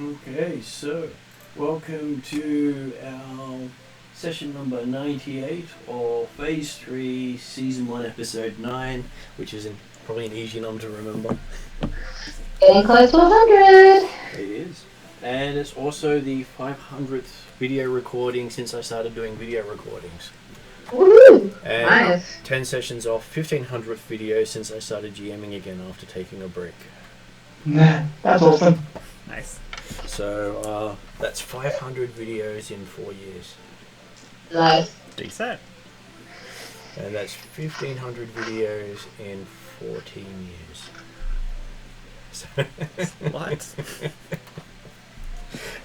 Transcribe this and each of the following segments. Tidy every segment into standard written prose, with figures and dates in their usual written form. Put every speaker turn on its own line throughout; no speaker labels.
Okay, so welcome to our session number 98 or Phase 3, Season 1, Episode 9, which is probably an easy number to remember.
Getting close to 100!
It is. And it's also the 500th video recording since I started doing video recordings.
Woohoo!
And
Nice.
10 sessions off, 1500th video since I started GMing again after taking a break.
That's awesome.
Nice.
So that's 500 videos in 4 years.
Nice.
Decent.
And that's 1500 videos in 14 years. So
What?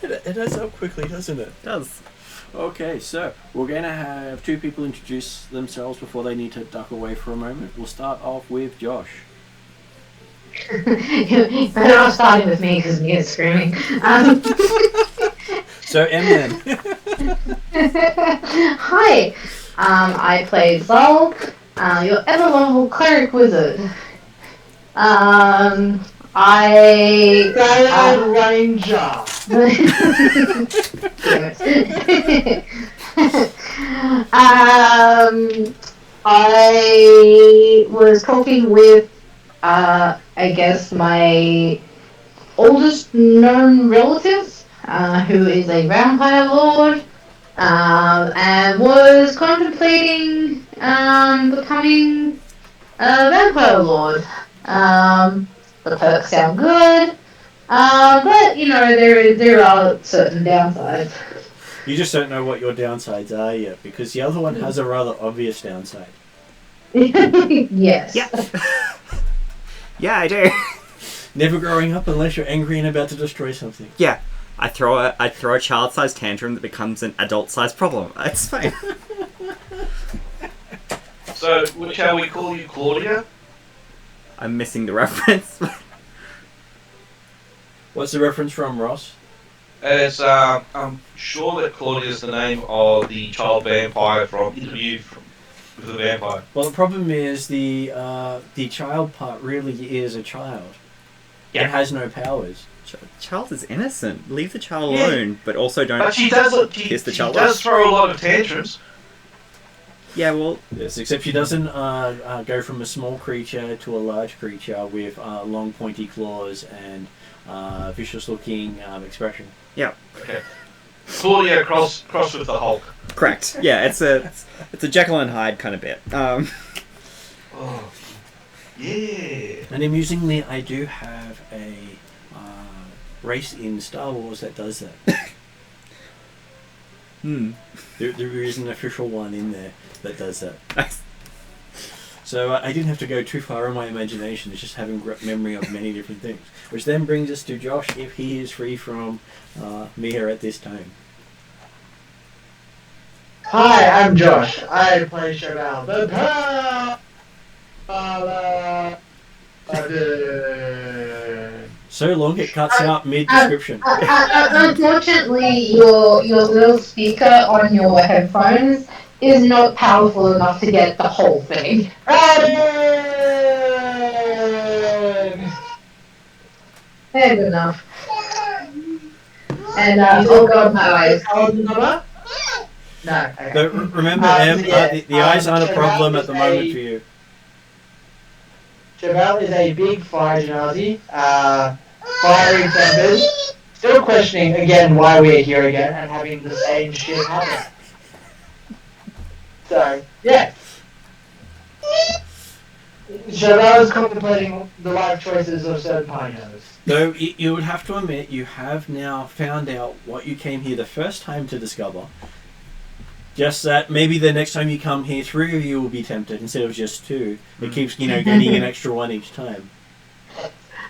it adds up quickly, doesn't it?
It does.
Okay, so we're going to have two people introduce themselves before they need to duck away for a moment. We'll start off with Josh.
You better not starting with me because me is screaming.
So, Eminem.
Hi, I play Zol, your ever-lovable cleric wizard. I...
Ranger.
I was talking with I guess my oldest known relative, who is a vampire lord, and was contemplating becoming a vampire lord. The perks sound good, but you know there are certain downsides.
You just don't know what your downsides are yet, because the other one has a rather obvious downside.
Yes.
Yeah. Yeah, I do.
Never growing up unless you're angry and about to destroy something.
Yeah. I throw a child-sized tantrum that becomes an adult-sized problem. It's fine.
So, shall we call you Claudia?
I'm missing the reference.
What's the reference from, Ross?
As I'm sure that Claudia is the name of the child vampire from Interview with the Vampire.
Well, the problem is the child part really is a child.
Yeah.
It has no powers.
Child is innocent. Leave the child
Yeah.
alone, but also don't
But she does.
kiss the
She
child
does
off.
throw a lot of tantrums.
Yeah, well,
Yes, except she doesn't go from a small creature to a large creature with long pointy claws and vicious-looking expression.
yeah.
Okay. Claudia cross with the Hulk.
Correct. Yeah, it's a Jekyll and Hyde kind of bit.
Oh. Yeah.
And amusingly, I do have a race in Star Wars that does that. There is an official one in there that does that.
Nice.
So I didn't have to go too far in my imagination. It's just having memory of many different things. Which then brings us to Josh, if he is free from Mia at this time.
Hi, I'm Josh. I play Cheval the Paladin.
So long it cuts out mid-description.
Unfortunately, your little speaker on your headphones is not powerful enough to get the whole thing. Good enough. And oh god, my eyes.
No. Okay.
But remember, Em, the eyes aren't a problem at the moment for you.
Cheval is a big fire genasi, fiery tempers. Still questioning again why we're here again and having the same shit happen. So, yeah. Cheval is contemplating the life choices of certain pioneers.
Though you would have to admit, you have now found out what you came here the first time to discover. Just that maybe the next time you come here, 3 of you will be tempted instead of just 2. It keeps, getting an extra one each time.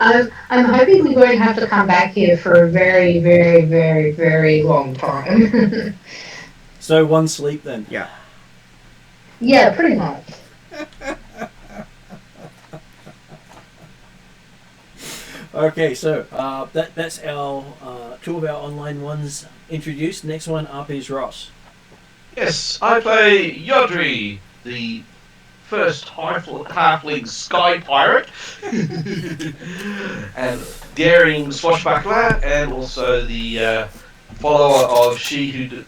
I'm hoping we won't have to come back here for a very, very, very, very long time.
So 1 sleep then.
Yeah.
Yeah, pretty much.
Okay, so that's our 2 of our online ones introduced. Next one up is Ross.
Yes, I play Yodri, the first halfling sky pirate, and daring swashbuckler, and also the follower of she who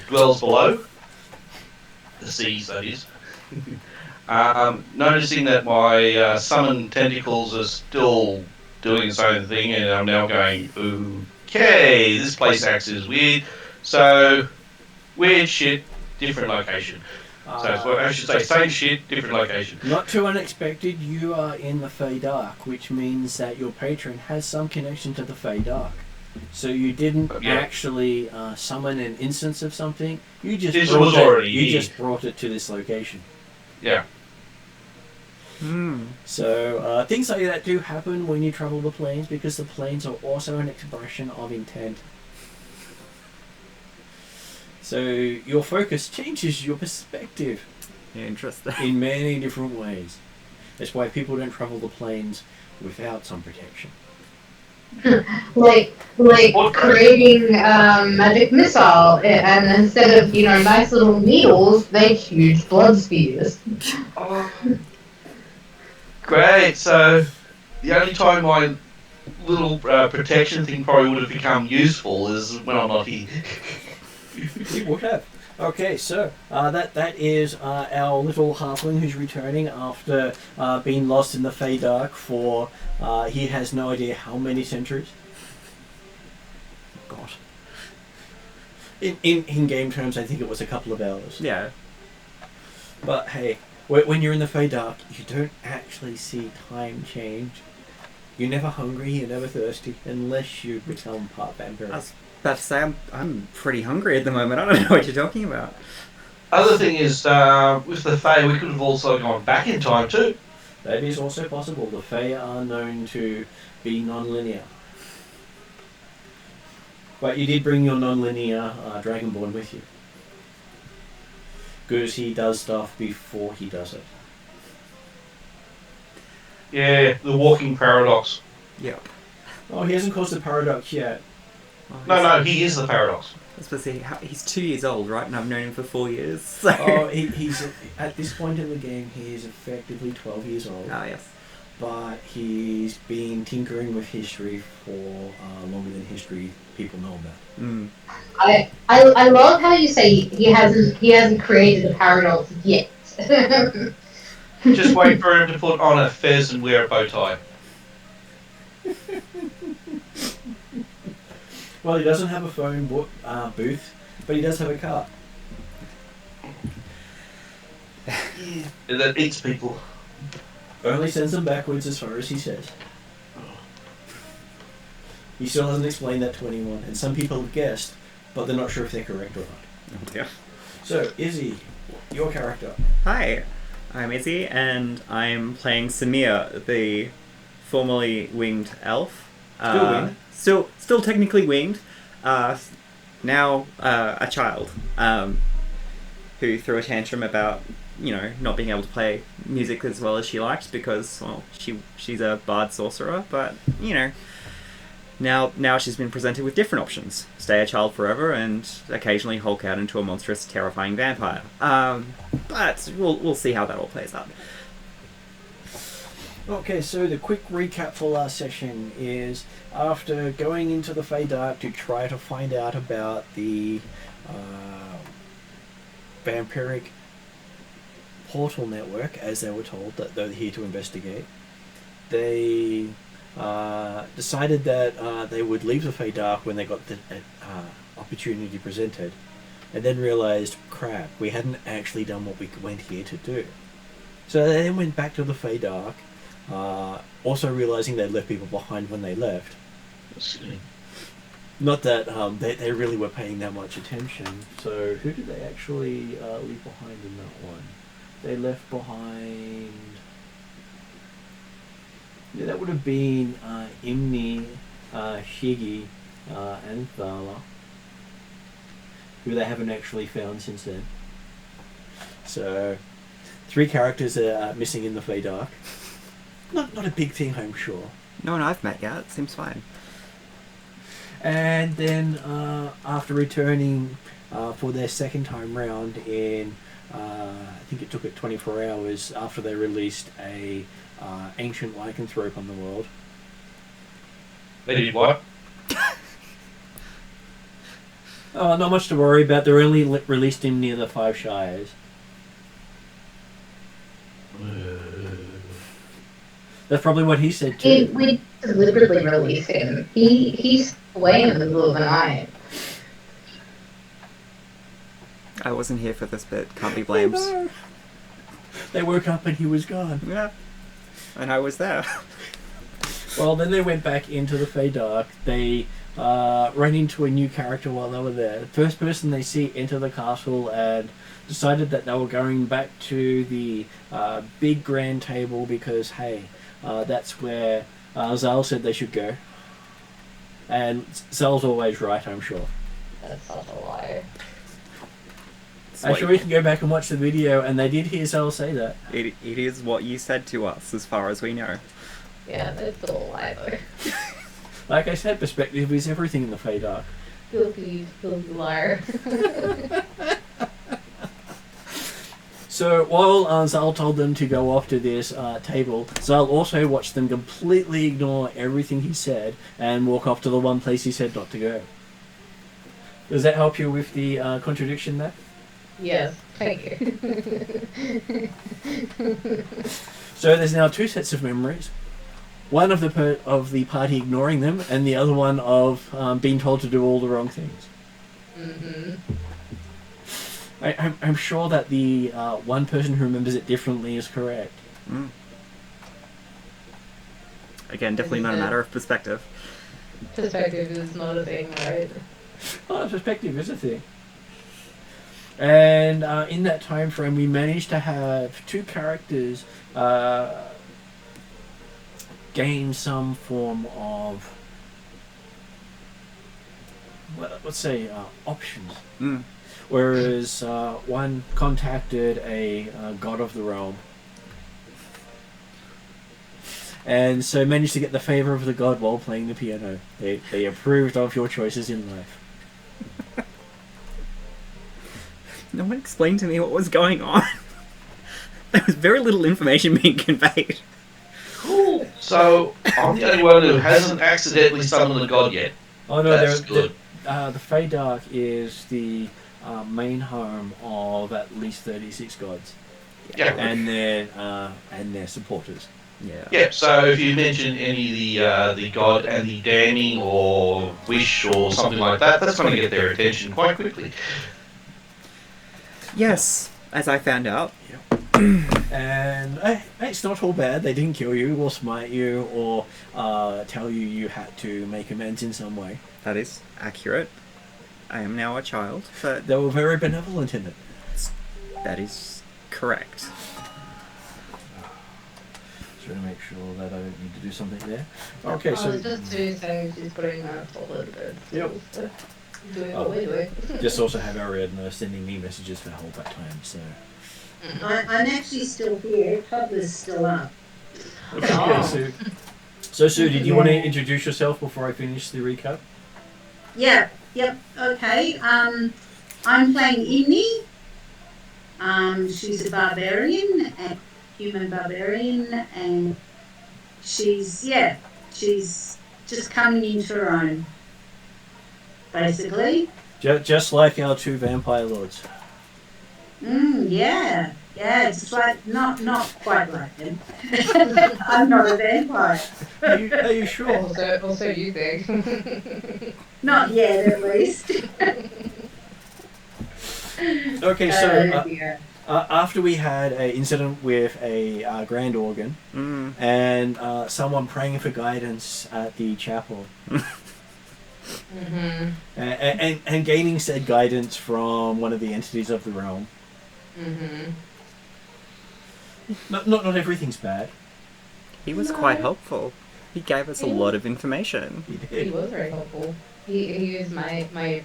dwells below the seas, that is. Noticing that my summon tentacles are still doing its own thing, and I'm now going, okay, this place acts as weird. So, weird shit, different location. So I should say same shit, different location.
Not too unexpected, you are in the Fey Dark, which means that your patron has some connection to the Fey Dark. So you didn't actually summon an instance of something. You just just brought it to this location.
Yeah.
So things like that do happen when you travel the plains, because the plains are also an expression of intent. So your focus changes your perspective.
Interesting.
In many different ways. That's why people don't travel the plains without some protection.
like creating magic missile, and instead of nice little needles, they're huge blood spears.
Oh. Great. So the only time my little protection thing probably would have become useful is when I'm not here.
It would have. Okay, so that is our little halfling who's returning after being lost in the Fey Dark for he has no idea how many centuries.
God.
In game terms, I think it was a couple of hours.
Yeah.
But hey, when you're in the Fey Dark, you don't actually see time change. You're never hungry, you're never thirsty, unless you become part vampire.
I was about to say, I'm pretty hungry at the moment. I don't know what you're talking about.
Other thing is, with the Fae, we could have also gone back in time too.
That is also possible. The Fae are known to be non-linear. But you did bring your non-linear Dragonborn with you. Because he does stuff before he does it.
Yeah, the walking paradox.
Yep.
Oh, he hasn't caused a paradox yet.
No, he is the paradox.
I was supposed to say, he's 2 years old, right? And I've known him for 4 years. So.
Oh, he's at this point in the game, he is effectively 12 years old.
Ah, yes.
But he's been tinkering with history for longer than history people know about.
Mm.
I love how you say he hasn't created a paradox yet.
Just wait for him to put on a fez and wear a bow tie.
Well, he doesn't have a phone booth, but he does have a car.
Yeah. That eats people.
Only sends them backwards as far as he says. He still hasn't explained that to anyone, and some people have guessed, but they're not sure if they're correct or not.
Oh dear.
So, Izzy, your character.
Hi, I'm Izzy, and I'm playing Samir, the formerly winged elf.
Still winged?
Still technically winged. Now a child who threw a tantrum about not being able to play music as well as she liked because she's a bard sorcerer, but now she's been presented with different options: stay a child forever and occasionally hulk out into a monstrous, terrifying vampire. But we'll see how that all plays out.
Okay, so the quick recap for last session is after going into the Fey Dark to try to find out about the vampiric portal network, as they were told that they're here to investigate, they decided that they would leave the Fey Dark when they got the opportunity presented, and then realized, crap, we hadn't actually done what we went here to do. So they then went back to the Fey Dark, also realizing they'd left people behind when they left. Not that they really were paying that much attention. So who did they actually leave behind in that one? They left behind... Yeah, that would have been Imni, Shigi, and Thala, who they haven't actually found since then. So 3 characters are missing in the Fey Dark. Not a big thing, I'm sure.
No one I've met yet. It seems fine.
And then after returning for their second time round in I think it took it 24 hours after they released a ancient lycanthrope on the world.
They did what?
Not much to worry about. They're only released in near the 5 Shires. That's probably what he said too.
We deliberately release him. He's away in the middle of the night.
I wasn't here for this bit. Can't be blamed.
No. They woke up and he was gone.
Yeah. And I was there.
Well, then they went back into the Fey Dark. They ran into a new character while they were there. The first person they see enter the castle and decided that they were going back to the big grand table because, hey, that's where Zal said they should go. And Zal's always right, I'm sure.
That's such a lie.
Actually, we can go back and watch the video, and they did hear Zal say that.
It is what you said to us, as far as we know.
Yeah, that's still a lie though.
Like I said, perspective is everything in the Fey Dark.
Filthy liar.
So while Zal told them to go off to this table, Zal also watched them completely ignore everything he said and walk off to the one place he said not to go. Does that help you with the contradiction there?
Yes, thank you.
So there's now 2 sets of memories. One of the party ignoring them, and the other one of being told to do all the wrong things.
Mm-hmm.
I'm sure that the one person who remembers it differently is correct.
Mm. Again, definitely not a matter of perspective.
Perspective is not a thing, right?
Oh, perspective is a thing. And in that time frame, we managed to have 2 characters gain some form of, let's say, options.
Mm.
Whereas one contacted a god of the realm, and so managed to get the favor of the god while playing the piano. They approved of your choices in life.
No one explained to me what was going on. There was very little information being conveyed.
Cool. So I'm the only one who hasn't accidentally summoned a god yet.
Oh no,
That's good.
The Fey Dark is the main home of at least 36 gods,
Yeah.
and their supporters.
Yeah.
Yeah. So if you mention any of the god and the damning or wish or something like that, that's going to get their attention quite quickly.
Yes, as I found out.
And it's not all bad. They didn't kill you or smite you or tell you had to make amends in some way.
That is accurate. I am now a child, but
They were very benevolent in it.
that is correct.
Just want to make sure that I don't need to do something there. Okay,
I
so
was just saying she's putting her toilet bed.
Yep.
Doing
Oh.
what we're doing.
just also have Ariadna sending me messages for help at times. So
I'm actually still here. Pub is still up.
okay,
Oh.
Sue. So Sue, did you want to introduce yourself before I finish the recap?
Yeah, yep, okay. I'm playing Inni. She's a barbarian, a human barbarian, and she's just coming into her own, basically.
Just like our 2 vampire lords.
Yeah, it's like not quite like them. I'm not a vampire.
Are you sure?
Also you think.
Not yet, at least.
Okay, so
Yeah.
after we had an incident with a grand organ
Mm.
and someone praying for guidance at the chapel,
Mm-hmm.
and gaining said guidance from one of the entities of the realm.
Mm-hmm.
Not everything's bad.
He was quite helpful. He gave us a lot of information.
He
He
did.
was very helpful. He is my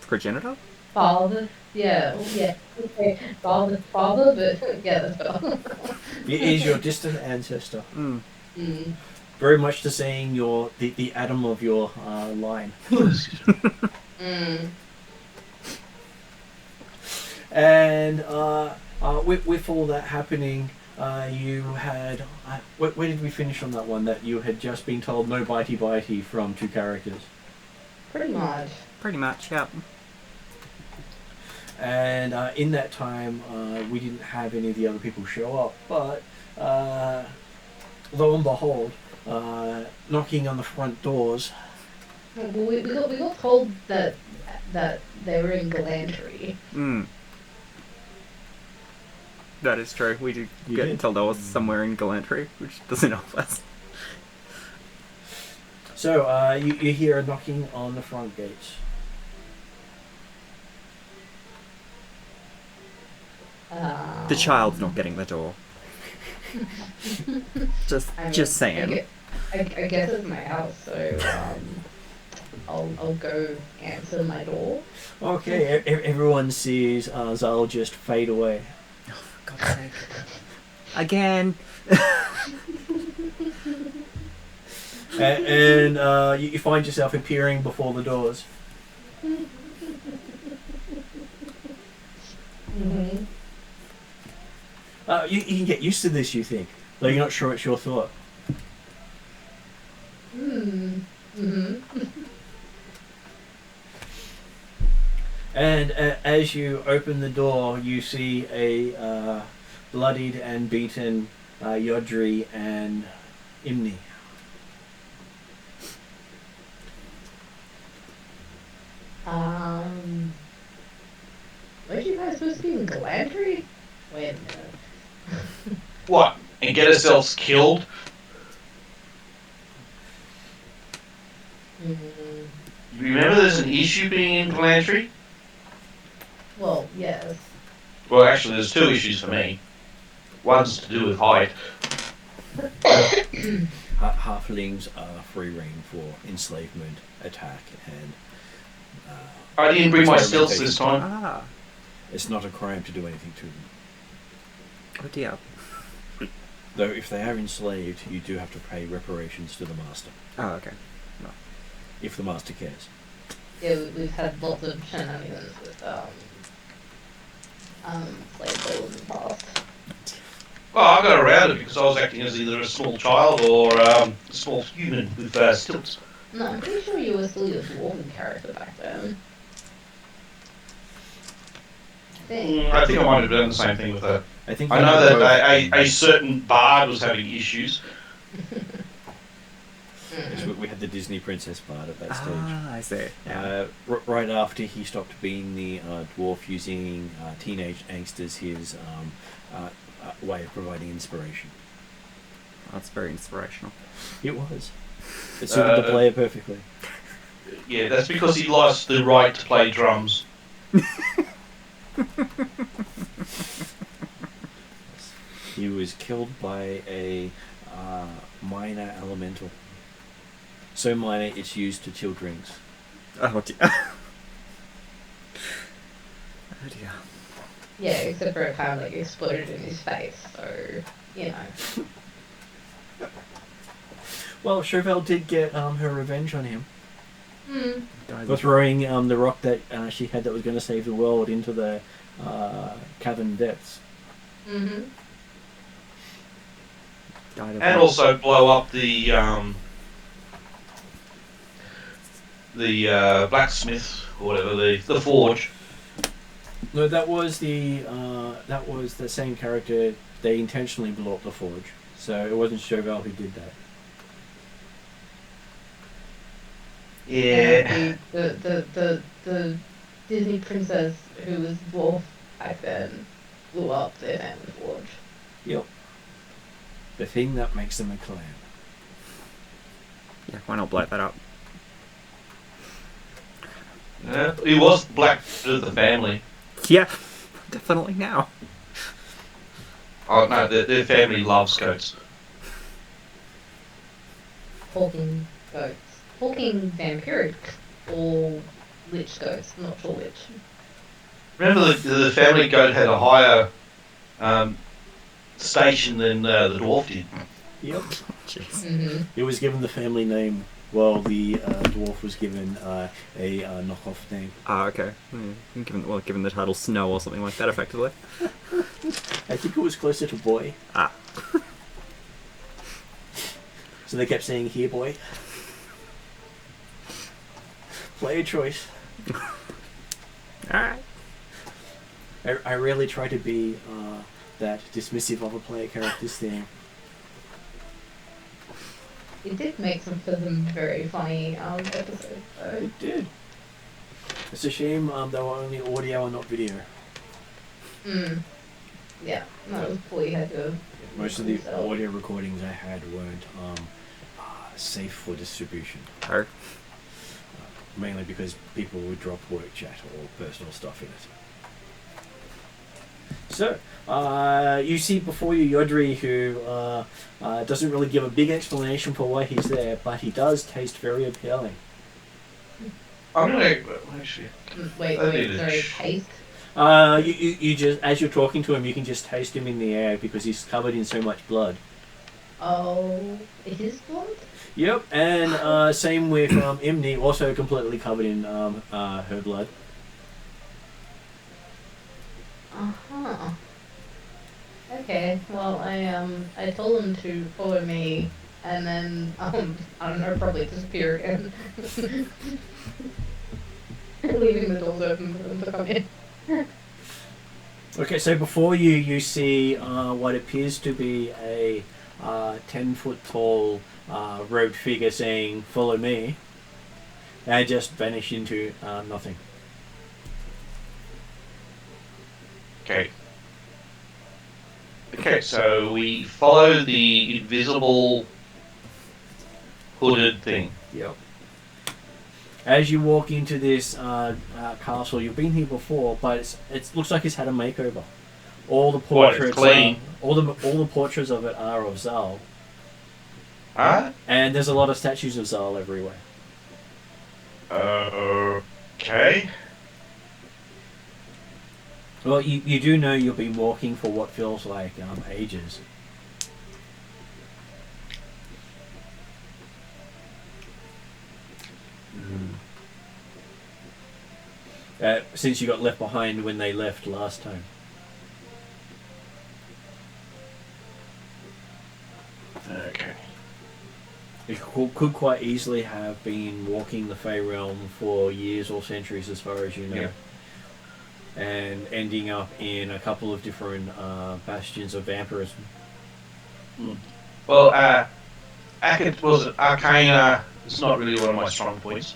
Progenitor?
father. Yeah, yeah. Okay. Father, but yeah, that's better.
He is your distant ancestor.
Mm.
Mm.
Very much the saying the Adam of your line.
Mm.
And with all that happening, you had... where did we finish on that one? That you had just been told no bitey from 2 characters.
Pretty much.
Pretty much, yeah.
And in that time, we didn't have any of the other people show up. But lo and behold, knocking on the front doors...
Well, we got told that they were in Galantry.
That is true. We did
You
get
did?
told I was somewhere in Galantry, which doesn't help us.
So you hear a knocking on the front gates.
The child's not getting the door. Just saying.
I guess it's my house, so I'll go answer my door.
Okay, everyone sees Zal just fade away.
Oh, for God's sake. Again.
And you find yourself appearing before the doors.
Mm-hmm.
You can get used to this, you think, though you're not sure it's your thought.
Mm-hmm.
And as you open the door, you see a bloodied and beaten Yodri and Imni.
Weren't you guys supposed to be in Galantry? Wait a minute.
What? And get ourselves killed?
Mm,
You remember there's an issue being in Galantry?
well, yes.
Well, actually, there's 2 issues for me. One's to do with height.
Halflings are free reign for enslavement, attack, and...
I didn't bring my stilts this time.
Ah.
it's not a crime to do anything to them.
Oh dear.
Though if they are enslaved, you do have to pay reparations to the master,
Oh, okay.
if the master cares.
Yeah, we've had lots of shenanigans with slave lords in the past.
Well, I got around it because I was acting as either a small child or a small human with stilts.
No, I'm pretty sure you were still your dwarven character back then.
I think I might have done the same thing with her.
I think
I know that a certain bard was having issues.
Yes, we had the Disney Princess Bard at that stage.
Ah, I see. Yeah.
Right after he stopped being the dwarf using teenage angst as his way of providing inspiration.
That's very inspirational.
It was. It suited the player perfectly.
Yeah, that's because he lost the right to play drums.
He was killed by a minor elemental. So minor it's used to chill drinks.
Oh dear. Oh dear.
Yeah, except for it kind of like exploded in his face, so, you know.
Well, Chauvel did get her revenge on him
Hmm.
for throwing the rock that she had that was going to save the world into the cavern depths.
Mm-hmm.
Died of
And also blow up the blacksmith or whatever, the forge.
No, that was the same character. They intentionally blew up the forge, so it wasn't Chauvel who did that.
Yeah.
The Disney princess who was dwarf back then blew up their family forge.
Yep. The thing that makes them a clan.
Yeah, why not blow that up?
Yeah, he was black to the family.
Yeah, definitely now.
Oh no, their family loves goats.
Talking goats. Talking vampiric or lich goats, I'm not sure which.
Remember the family goat had a higher station than the dwarf did.
Yep.
Jeez.
Mm-hmm.
It was given the family name Well, the dwarf was given a knockoff name.
Ah, okay. Given the title Snow or something like that, effectively.
I think it was closer to boy.
Ah.
So they kept saying, "Here, boy." Play a choice.
Alright.
I rarely try to be that dismissive of a player character's thing.
It did make for some very funny episodes, though.
It did. It's a shame they were only audio and not video.
Yeah, that was cool. You had to.
Most of the audio recordings I had weren't safe for distribution.
Oh.
Mainly because people would drop work chat or personal stuff in it. So, you see before you Yodri, who doesn't really give a big explanation for why he's there, but he does taste very appealing.
I'm gonna actually.
Wait, sorry, taste?
You just, as you're talking to him, you can just taste him in the air because he's covered in so much blood.
Oh, it is blood?
Yep, and same with Imni, also completely covered in her blood.
Uh-huh. Okay, well, I told him to follow me, and then, I don't know, probably disappear again. Leaving the doors open for them to come in.
Okay, so before you see what appears to be a 10-foot tall robed figure saying, "Follow me," and just vanish into nothing.
Okay. Okay, so we follow the invisible hooded thing.
Yep. As you walk into this castle, you've been here before, but it looks like it's had a makeover. All the portraits,
clean.
all the portraits of it are of Zal,
Huh?
and there's a lot of statues of Zal everywhere.
Okay.
Well, you do know you've been walking for what feels like ages. Since you got left behind when they left last time.
Okay.
You could quite easily have been walking the Fey Realm for years or centuries as far as you know.
Yeah.
And ending up in a couple of different bastions of vampirism.
Well, Arcana is not really one of my strong points.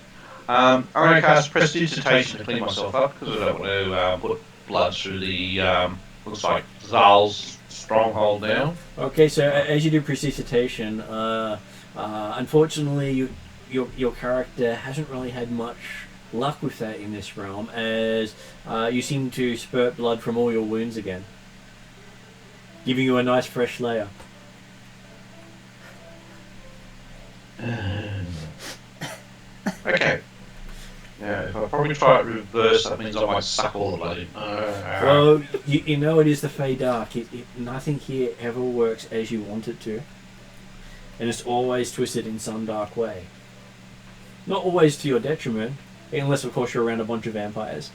I'm going to cast Prestidigitation to clean myself up because I don't want to put blood through the looks like Zal's stronghold now.
Okay, so as you do precipitation, unfortunately your character hasn't really had much luck with that in this realm, as you seem to spurt blood from all your wounds again, giving you a nice fresh layer.
Okay. Yeah, if I probably try it reverse, that means I might suck all the blood in.
Well, you know it is the Fey Dark. Nothing here ever works as you want it to. And it's always twisted in some dark way. Not always to your detriment, unless of course you're around a bunch of vampires.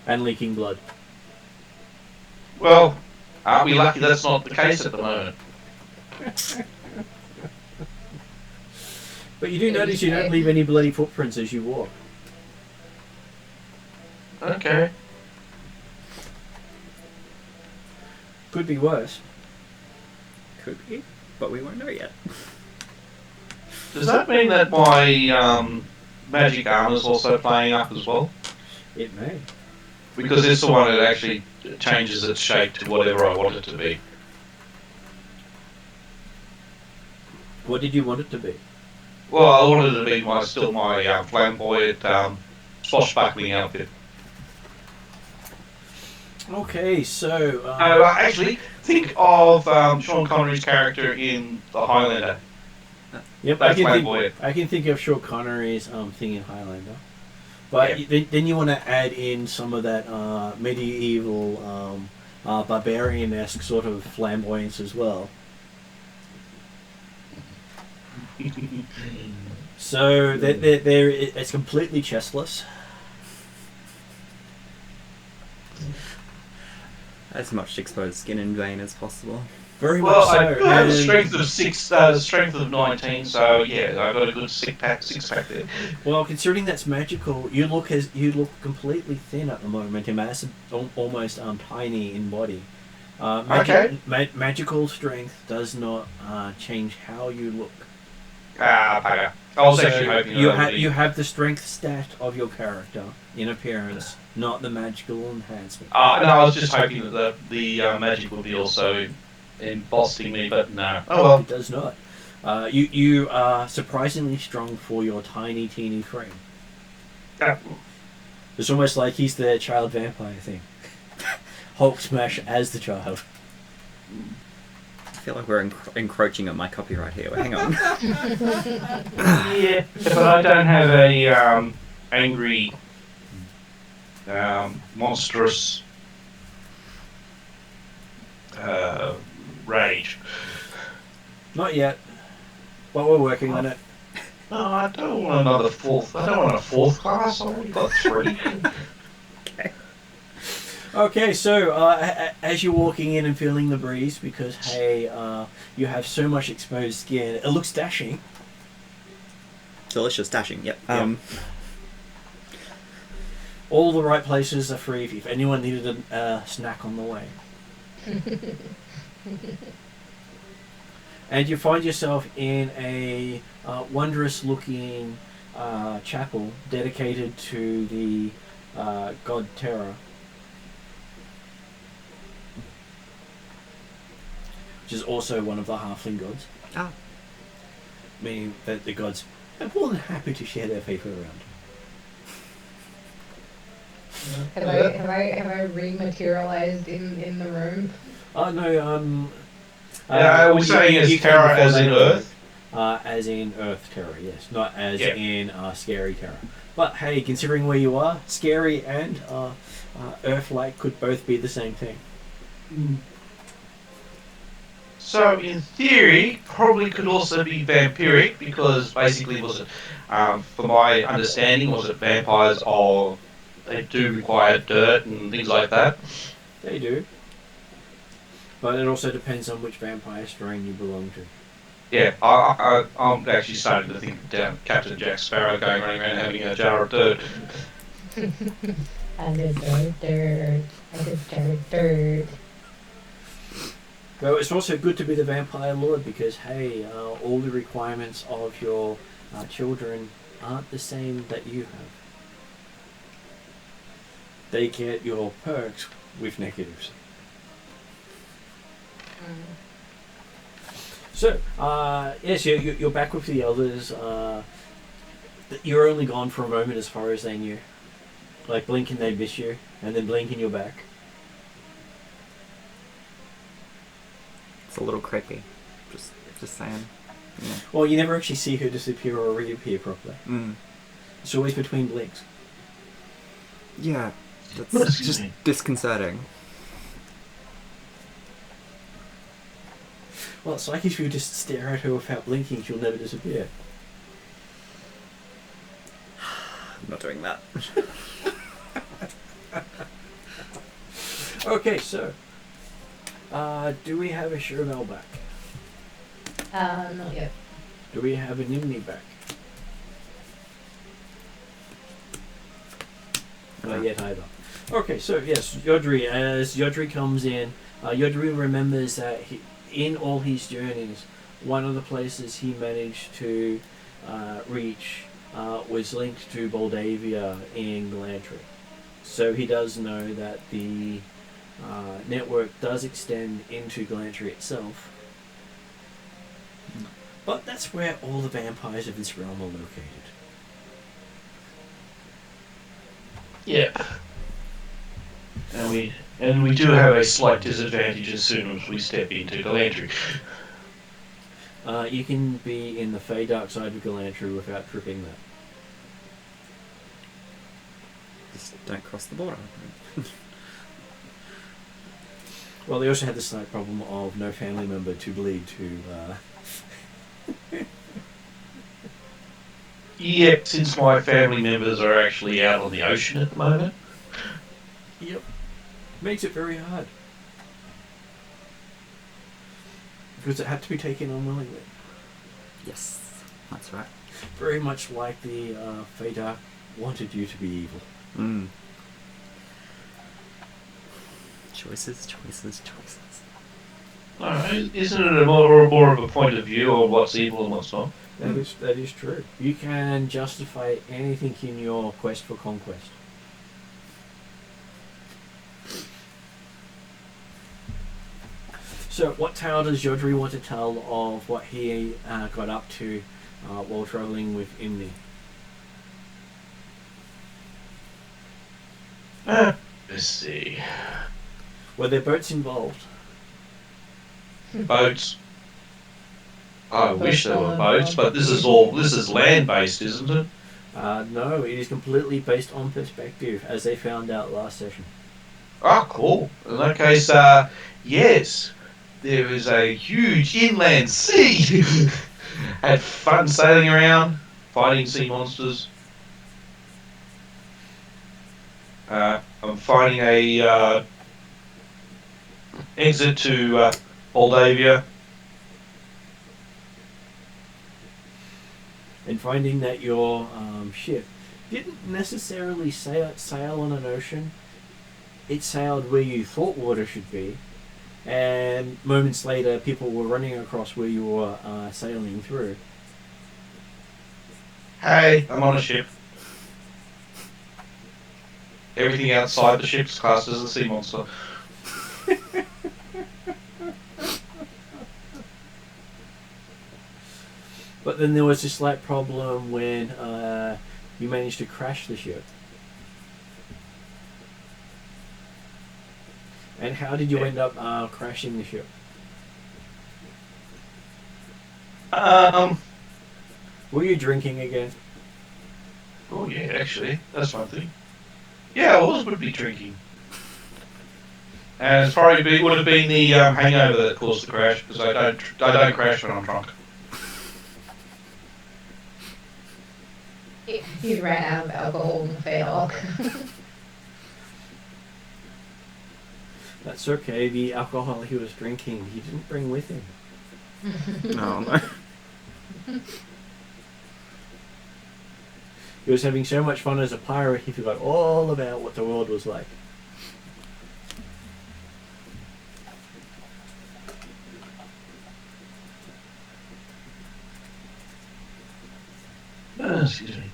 And leaking blood.
Well, aren't we lucky that's not the case at the moment?
But you do notice you don't leave any bloody footprints as you walk.
Okay.
Could be worse.
Could be, but we won't know yet.
Does that mean that my magic armor's also playing up as well?
It may.
Because it's the one that actually changes its shape to whatever I want it to be.
What did you want it to be?
Well, I wanted it to be my flamboyant, swashbuckling outfit.
Okay, so...
Actually, think of Sean Connery's character in The Highlander.
Yep,
That's flamboyant.
I can think of Sean Connery's thing in Highlander. But
Yeah.
then you want to add in some of that medieval, barbarian-esque sort of flamboyance as well. So it's completely chestless.
As much exposed skin in vein as possible.
Very
Well,
much so.
I have a
and-
strength of 6, strength of 19, so yeah, I got a good six pack there.
Well, considering that's magical, you look completely thin at the moment. Almost tiny in body.
Okay.
Magical strength does not change how you look.
Ah, bugger. I was actually hoping
you have the strength stat of your character in appearance, not the magical enhancement.
No, I was just hoping that the magic would be also embossing me, but no. Oh well.
It does not. You are surprisingly strong for your tiny, teeny frame.
Yeah.
It's almost like he's the child vampire thing. Hulk smash as the child.
I feel like we're encroaching on my copyright here. Hang on.
Yeah, but I don't have a angry, monstrous rage.
Not yet, but we're working on it.
No, I don't want another fourth. I don't want a fourth class. I already got 3.
Okay, so as you're walking in and feeling the breeze, because hey, you have so much exposed skin, it looks dashing.
Delicious dashing, yep.
All the right places are free if anyone needed a snack on the way. And you find yourself in a wondrous-looking chapel dedicated to the god Terra, which is also one of the halfling gods.
Ah.
Meaning that the gods are more than happy to share their faith around.
Have I rematerialized in the room?
No,
Are we saying as Terra as in Earth?
As in Earth Terror, yes. Not as
Yeah.
in Scary Terror. But hey, considering where you are, Scary and Earth-like could both be the same thing.
So in theory, probably could also be vampiric because basically, was it, for my understanding, was it vampires are they do require dirt and things like that?
They do. But it also depends on which vampire strain you belong to.
Yeah, I'm actually starting to think of Captain Jack Sparrow running around having a jar of dirt.
I did dirt. I did dirt.
Though it's also good to be the vampire lord because, hey, all the requirements of your children aren't the same that you have. They get your perks with negatives. So, yes, you're back with the others. You're only gone for a moment as far as they knew. Like, blink and they miss you, and then blink and you're back.
It's a little creepy. Just saying. Yeah.
Well, you never actually see her disappear or reappear properly.
Mm.
It's always between blinks.
Yeah, that's just disconcerting.
Well, it's like if you just stare at her without blinking, she'll never disappear.
I'm not doing that.
Okay, so do we have a Cherbel back?
Not yet.
Do we have a Nimni back? Not yet either. Okay, so yes, Yodri. As Yodri comes in, Yodri remembers that in all his journeys, one of the places he managed to reach was linked to Moldavia in Galantry. So he does know that the network does extend into Galantry itself. But that's where all the vampires of this realm are located.
Yeah. And we do have a slight disadvantage as soon as we step into Galantry.
You can be in the Fey dark side of Galantry without tripping that.
Just don't cross the border.
Well, they also had the slight problem of no family member to bleed to.
Yep, since my family members are actually out on the ocean at the moment.
Yep. Makes it very hard. Because it had to be taken unwillingly.
Yes, that's right.
Very much like the Fadak wanted you to be evil.
Mm. Choices.
Isn't it more of a point of view of what's evil and what's not?
That is true. You can justify anything in your quest for conquest. So, what tale does Yodri want to tell of what he got up to while travelling with Imni?
Let's see.
Were there boats involved?
Boats. I wish there were boats, but this is land based, isn't it?
No, it is completely based on perspective, as they found out last session.
Oh, cool. In that case, yes, there is a huge inland sea. Had fun sailing around, fighting sea monsters. I'm finding a exit to Moldavia.
And finding that your ship didn't necessarily sail on an ocean. It sailed where you thought water should be, and moments later people were running across where you were sailing through.
Hey, I'm on a ship. Everything outside the ship's classed as a sea monster.
But then there was a slight problem when you managed to crash the ship. And how did you end up crashing the ship? Were you drinking again?
Oh yeah, actually, that's one thing. Yeah, I would be drinking. And it's probably would have been the hangover that caused the crash, because I don't crash when I'm drunk.
He ran out of alcohol and failed.
That's okay, the alcohol he was drinking, he didn't bring with him.
No.
He was having so much fun as a pirate, he forgot all about what the world was like.
Excuse me.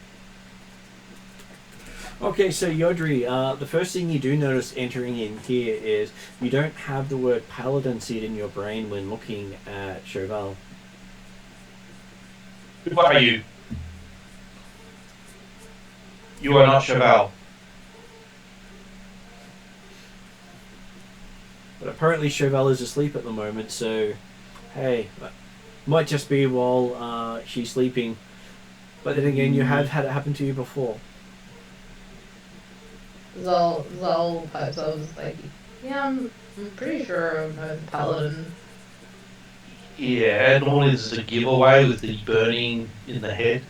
Okay, so Yodri, the first thing you do notice entering in here is you don't have the word paladin seed in your brain when looking at Chauvel.
Who are you? You are not Chauvel.
But apparently Chauvel is asleep at the moment, so hey, might just be while she's sleeping. But then again, you have had it happen to you before.
Zol pipes up and was like, yeah, I'm pretty sure I'm a paladin.
Yeah, and all is a giveaway with the burning in the head.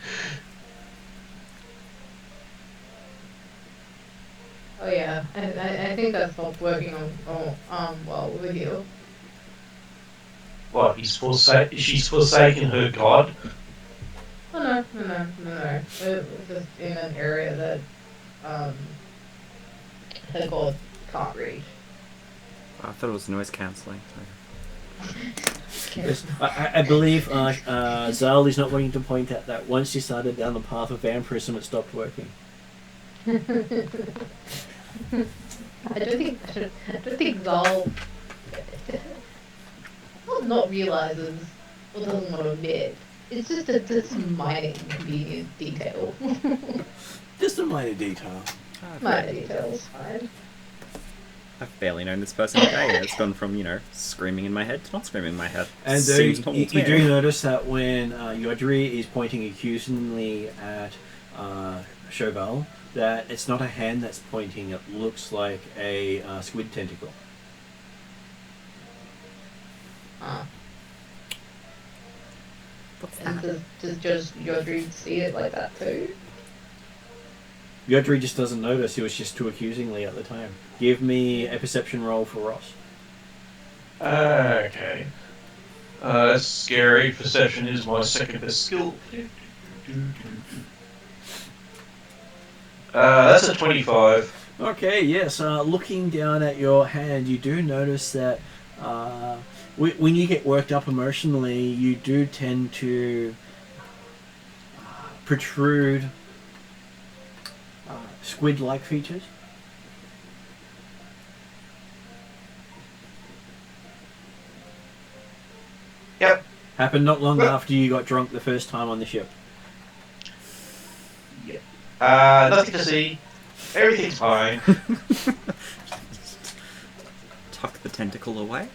Oh yeah, I think that's not working on well with you.
What, she's forsaken her god?
Oh no. It was just in an area that the god can't reach.
I thought it was noise cancelling.
Yes, I believe Zal is not wanting to point out that once you started down the path of vampirism, it stopped working.
I don't think Zal not realizes or doesn't want to admit. It's just this minor inconvenient detail.
Just a minor detail.
Minor details, fine.
I've barely known this person a day. It's gone from, screaming in my head to not screaming in my head.
And
Seems
you do notice that when Yodri is pointing accusingly at Chauvel, that it's not a hand that's pointing, it looks like a squid tentacle.
What's
And
that?
does just Yodri see it like that too?
Yodri just doesn't notice. He was just too accusingly at the time. Give me a perception roll for Ross.
Okay. That's scary. Perception is my second best skill. That's a 25.
Okay, yes. Looking down at your hand, you do notice that when you get worked up emotionally, you do tend to protrude squid-like features.
Yep.
Happened not long after you got drunk the first time on the ship.
Nothing to see. Everything's fine.
Tuck the tentacle away.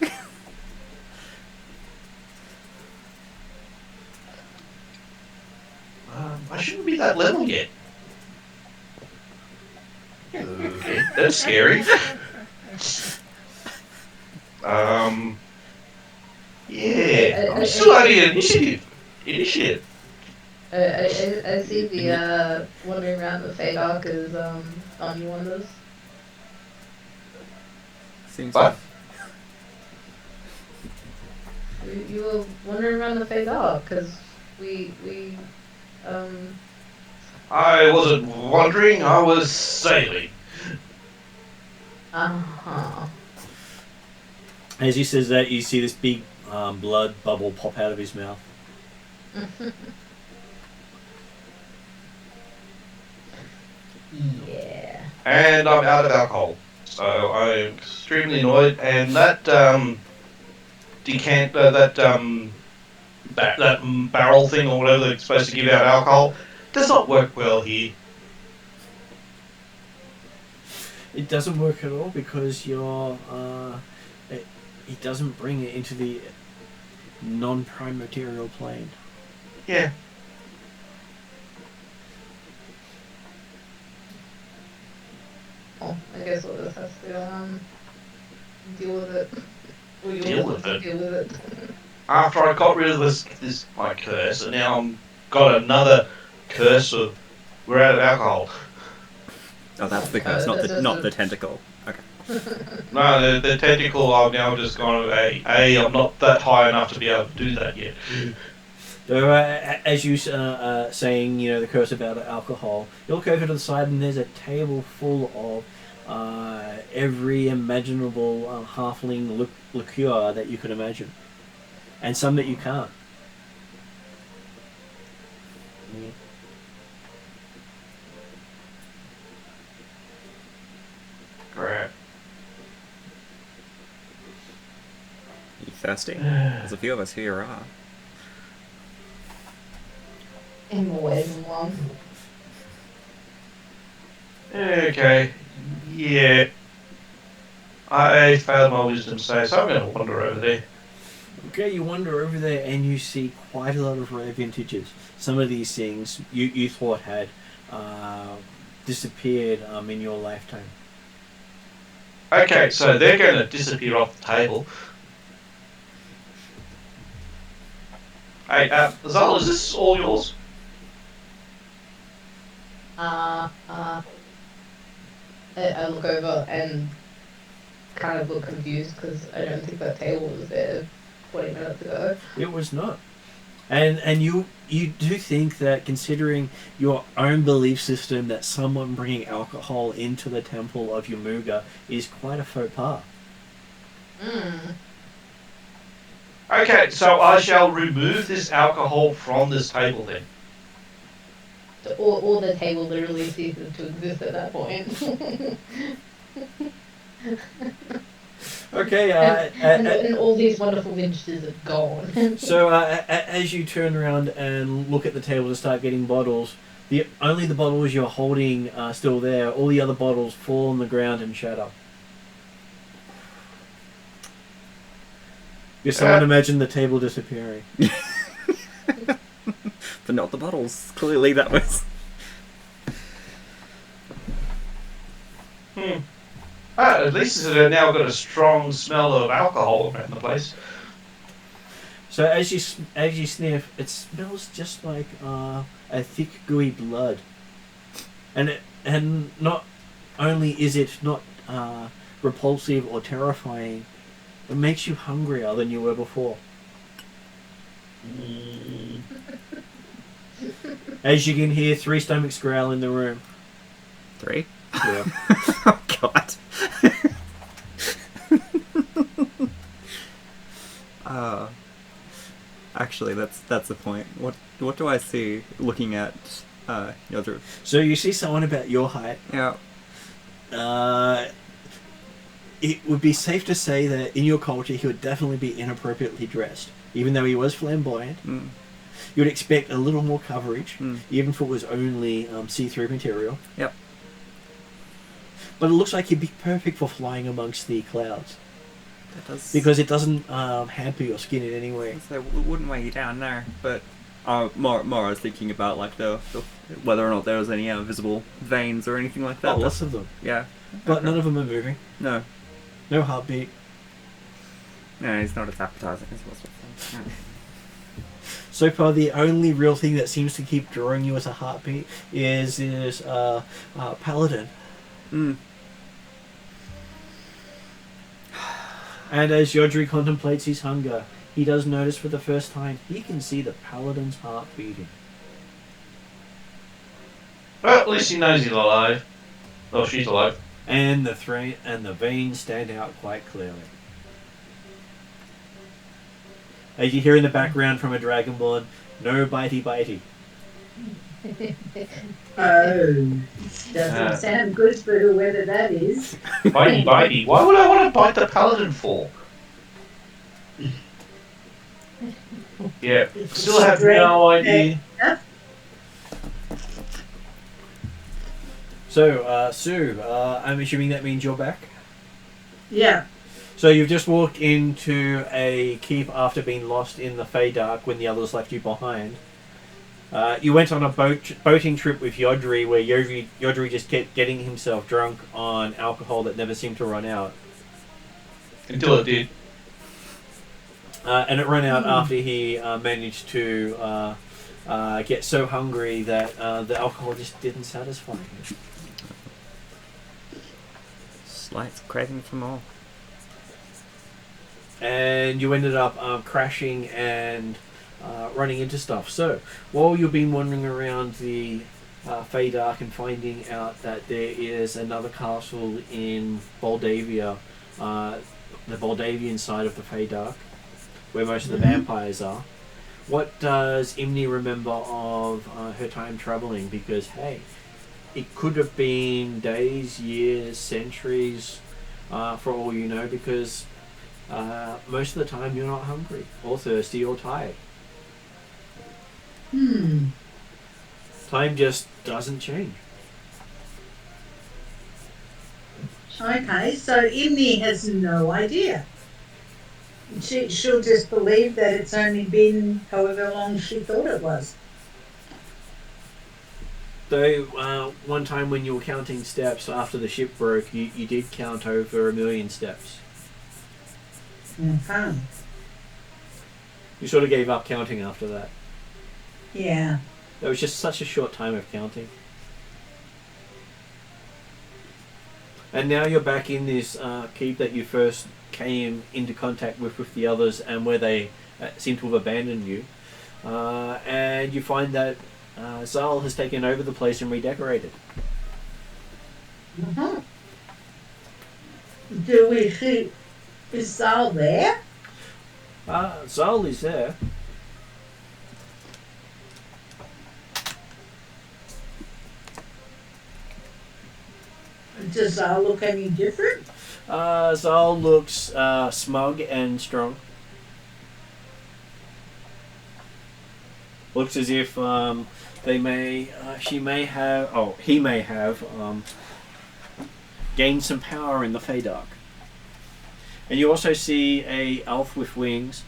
I shouldn't be that level yet. Okay, that's scary. Yeah, I'm still only an initiative.
I see the wandering around the Fade Arc as on you wonders.
Seems
What?
You were wandering around the Fade Arc because we
I wasn't wandering, I was sailing.
uh-huh.
As he says that, you see this big blood bubble pop out of his mouth.
Yeah.
And I'm out of alcohol. So I'm extremely annoyed, and that barrel thing or whatever that's supposed to give out alcohol does not work well here.
It doesn't work at all because it doesn't bring it into the non-prime material plane.
Yeah.
Well, I guess we'll just have to deal with it.
Deal with it?
Deal with it.
After I got rid of this my curse, and now I'm got another curse of we're out of alcohol.
Oh, that's the curse, not the tentacle. Okay.
No, the tentacle I've now just gone, I'm not that high enough to be able to do that yet.
So, as you saying, the curse about alcohol, you look over to the side and there's a table full of every imaginable halfling liqueur that you could imagine, and some that you can't.
Great.
You thirsty? There's a few of us who are.
In more ways than one.
Okay. Yeah. I failed my wisdom save, so I'm going to wander over there.
Okay, you wander over there and you see quite a lot of rare vintages. Some of these things you thought had disappeared in your lifetime.
Okay, so they're going to disappear off the table. Hey, Zal, is this all yours?
I look over and kind of look confused because I don't think that table was there 20 minutes ago.
It was not. And you do think that, considering your own belief system, that someone bringing alcohol into the temple of Yamuga is quite a faux pas.
Okay, so I shall remove this alcohol from this table then.
Or the table literally ceases to exist at that point.
Okay,
and all these wonderful vintages are gone.
so as you turn around and look at the table to start getting bottles, only the bottles you're holding are still there. All the other bottles fall on the ground and shatter. Just someone imagine the table disappearing.
But not the bottles. Clearly that was...
At least it's now got a strong smell of alcohol around the place.
So as you sniff, it smells just like a thick, gooey blood, and not only is it not repulsive or terrifying, it makes you hungrier than you were before. As you can hear 3 stomachs growl in the room.
3?
Yeah.
Oh God. Actually, that's the point. What do I see looking at Yodru?
So you see someone about your height.
Yeah.
It would be safe to say that in your culture he would definitely be inappropriately dressed, even though he was flamboyant.
Mm.
You would expect a little more coverage,
Mm.
even if it was only see-through material.
Yep.
But it looks like he'd be perfect for flying amongst the clouds.
That does.
Because it doesn't hamper your skin in any way.
So it wouldn't weigh you down there, but more I was thinking about like the whether or not there was any visible veins or anything like that.
Oh, lots of them.
Yeah.
But none of them are moving.
No.
No heartbeat.
No, he's not as appetizing as was. No.
So far, the only real thing that seems to keep drawing you as a heartbeat is this paladin.
Mm.
And as Yodri contemplates his hunger, he does notice for the first time he can see the paladin's heart beating.
Well, at least he knows he's alive. Oh, she's alive.
And the veins stand out quite clearly. As you hear in the background from a dragonborn, no bitey bitey.
Oh, doesn't sound good for whoever that is.
Bitey bitey. Why would I want to bite the paladin for? Yeah, still have no idea.
So, Sue, I'm assuming that means you're back?
Yeah.
So you've just walked into a keep after being lost in the Feydark when the others left you behind. You went on a boating trip with Yodri where Yodri just kept getting himself drunk on alcohol that never seemed to run out.
Until it did.
And it ran out after he managed to get so hungry that the alcohol just didn't satisfy him.
Slight craving for more.
And you ended up crashing and running into stuff. So, while you've been wandering around the Feydark and finding out that there is another castle in Moldavia, the Moldavian side of the Feydark, where most of the vampires are, what does Imni remember of her time travelling? Because, hey, it could have been days, years, centuries, for all you know, because most of the time you're not hungry or thirsty or tired. Time just doesn't change.
Okay, so Imni has no idea. She'll just believe that it's only been however long she thought it was.
Though, one time when you were counting steps after the ship broke, you did count over 1 million steps.
Okay.
You sort of gave up counting after that.
Yeah.
It was just such a short time of counting. And now you're back in this keep that you first came into contact with the others, and where they seem to have abandoned you. And you find that Zal has taken over the place and redecorated.
Do we see... Is Zal there?
Zal is there.
Does Zal look any different?
Zal looks smug and strong. Looks as if he may have gained some power in the Feydark. And you also see a elf with wings,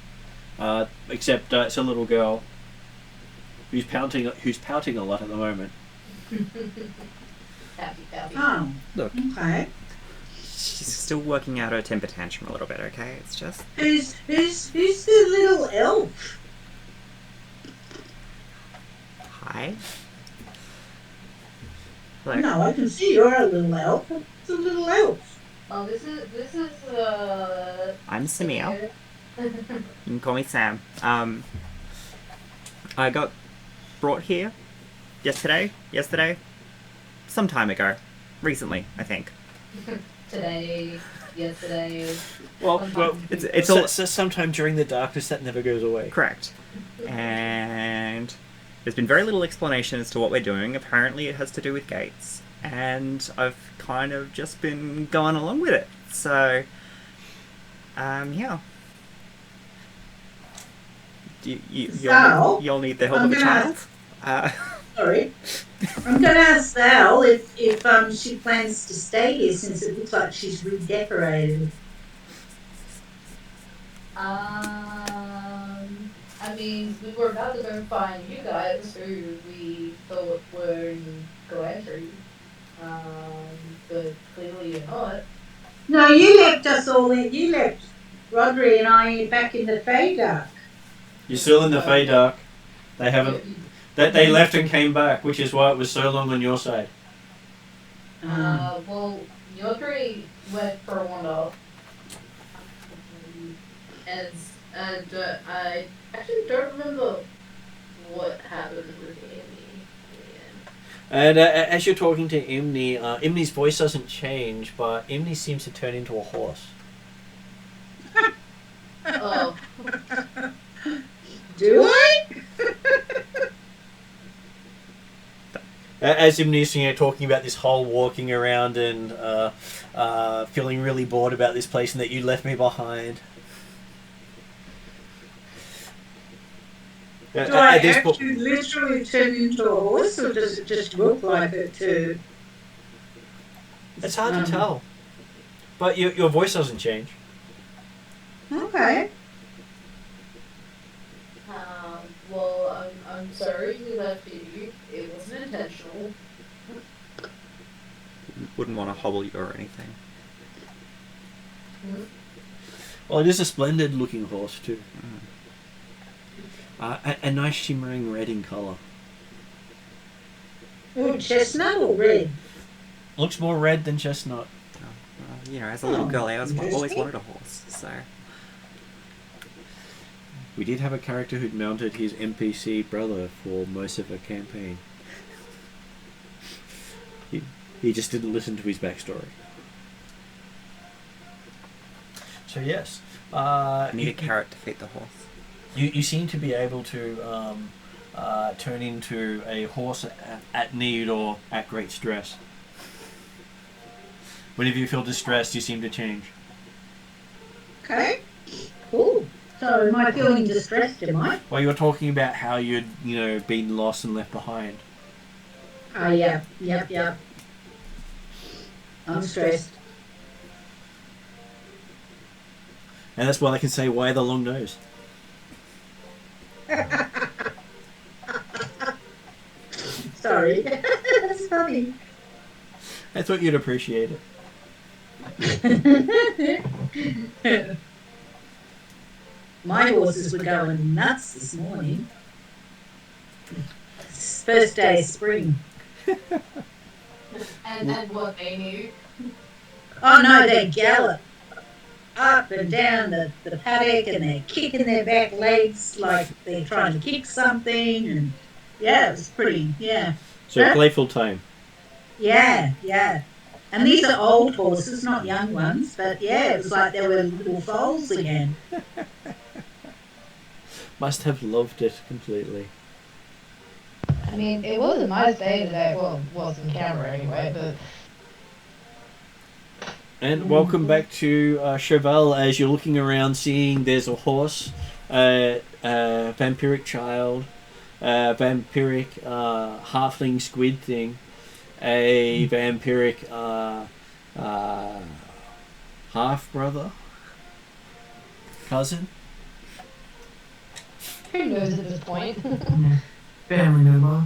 except it's a little girl who's pouting a lot at the moment.
Happy.
Oh,
Look.
okay.
She's still working out her temper tantrum a little bit, okay? It's just...
Who's the little elf?
Hi? Look,
No, I can see you're a little elf. It's a little elf.
Oh, this is
I'm Samir. You can call me Sam. I got brought here yesterday, some time ago. Recently, I think.
today, yesterday.
Well,
It's all...
so sometime during the darkness that never goes away.
Correct. And there's been very little explanation as to what we're doing. Apparently it has to do with gates. And I've kind of just been going along with it. So, yeah. You'll need the help of a child.
Sorry. I'm going to ask Val if she plans to stay here since it looks like she's redecorated.
I mean, we were about to go find you guys who we thought were in Galantry. But clearly you're not.
No, you left us all in. You left Rodri and I back in the Feydark.
You're still in the Feydark. They haven't. They left and came back, which is why it was so long on your side.
Well, Yodri went for a wander. And I actually don't remember what happened with Imni.
And as you're talking to Imni, Imni's voice doesn't change, but Imni seems to turn into a horse.
Oh.
Do I?
As Imni's talking about this whole walking around and feeling really bored about this place and that you left me behind.
Do I actually literally turn into a horse, or does it just look like it too?
It's hard to tell. But your voice doesn't change.
Okay.
Well, I'm sorry we left you. It wasn't intentional.
Wouldn't want to hobble you or anything.
Well, it is a splendid looking horse too. A nice shimmering red in colour.
Ooh, chestnut or red?
Looks more red than chestnut.
As a little girl, I always wanted a horse, so...
We did have a character who'd mounted his NPC brother for most of a campaign. He just didn't listen to his backstory. So yes.
I need a carrot to feed the horse.
You seem to be able to turn into a horse at need or at great stress. Whenever you feel distressed, you seem to change.
Okay. Cool. So am I feeling distressed, am I?
Well, you were talking about how you'd, been lost and left behind.
Oh, yeah. Yep. I'm stressed.
And that's why they can say, why the long nose?
Sorry. That's funny.
I thought you'd appreciate it.
My horses were going nuts this morning. It's first day of spring.
And what they knew.
Oh no, they gallop up and down the paddock and they're kicking their back legs like they're trying to kick something, and yeah, it was pretty, yeah.
So playful time.
Yeah. And these are old horses, not young ones, but yeah, it was like they were little foals again.
Must have loved it completely.
I mean, it was a nice day today. Well, it wasn't camera anyway, but...
And welcome back to Cheval. As you're looking around, seeing there's a horse, a vampiric child, a vampiric halfling squid thing, a vampiric half-brother, cousin.
Who knows at this point?
Family member.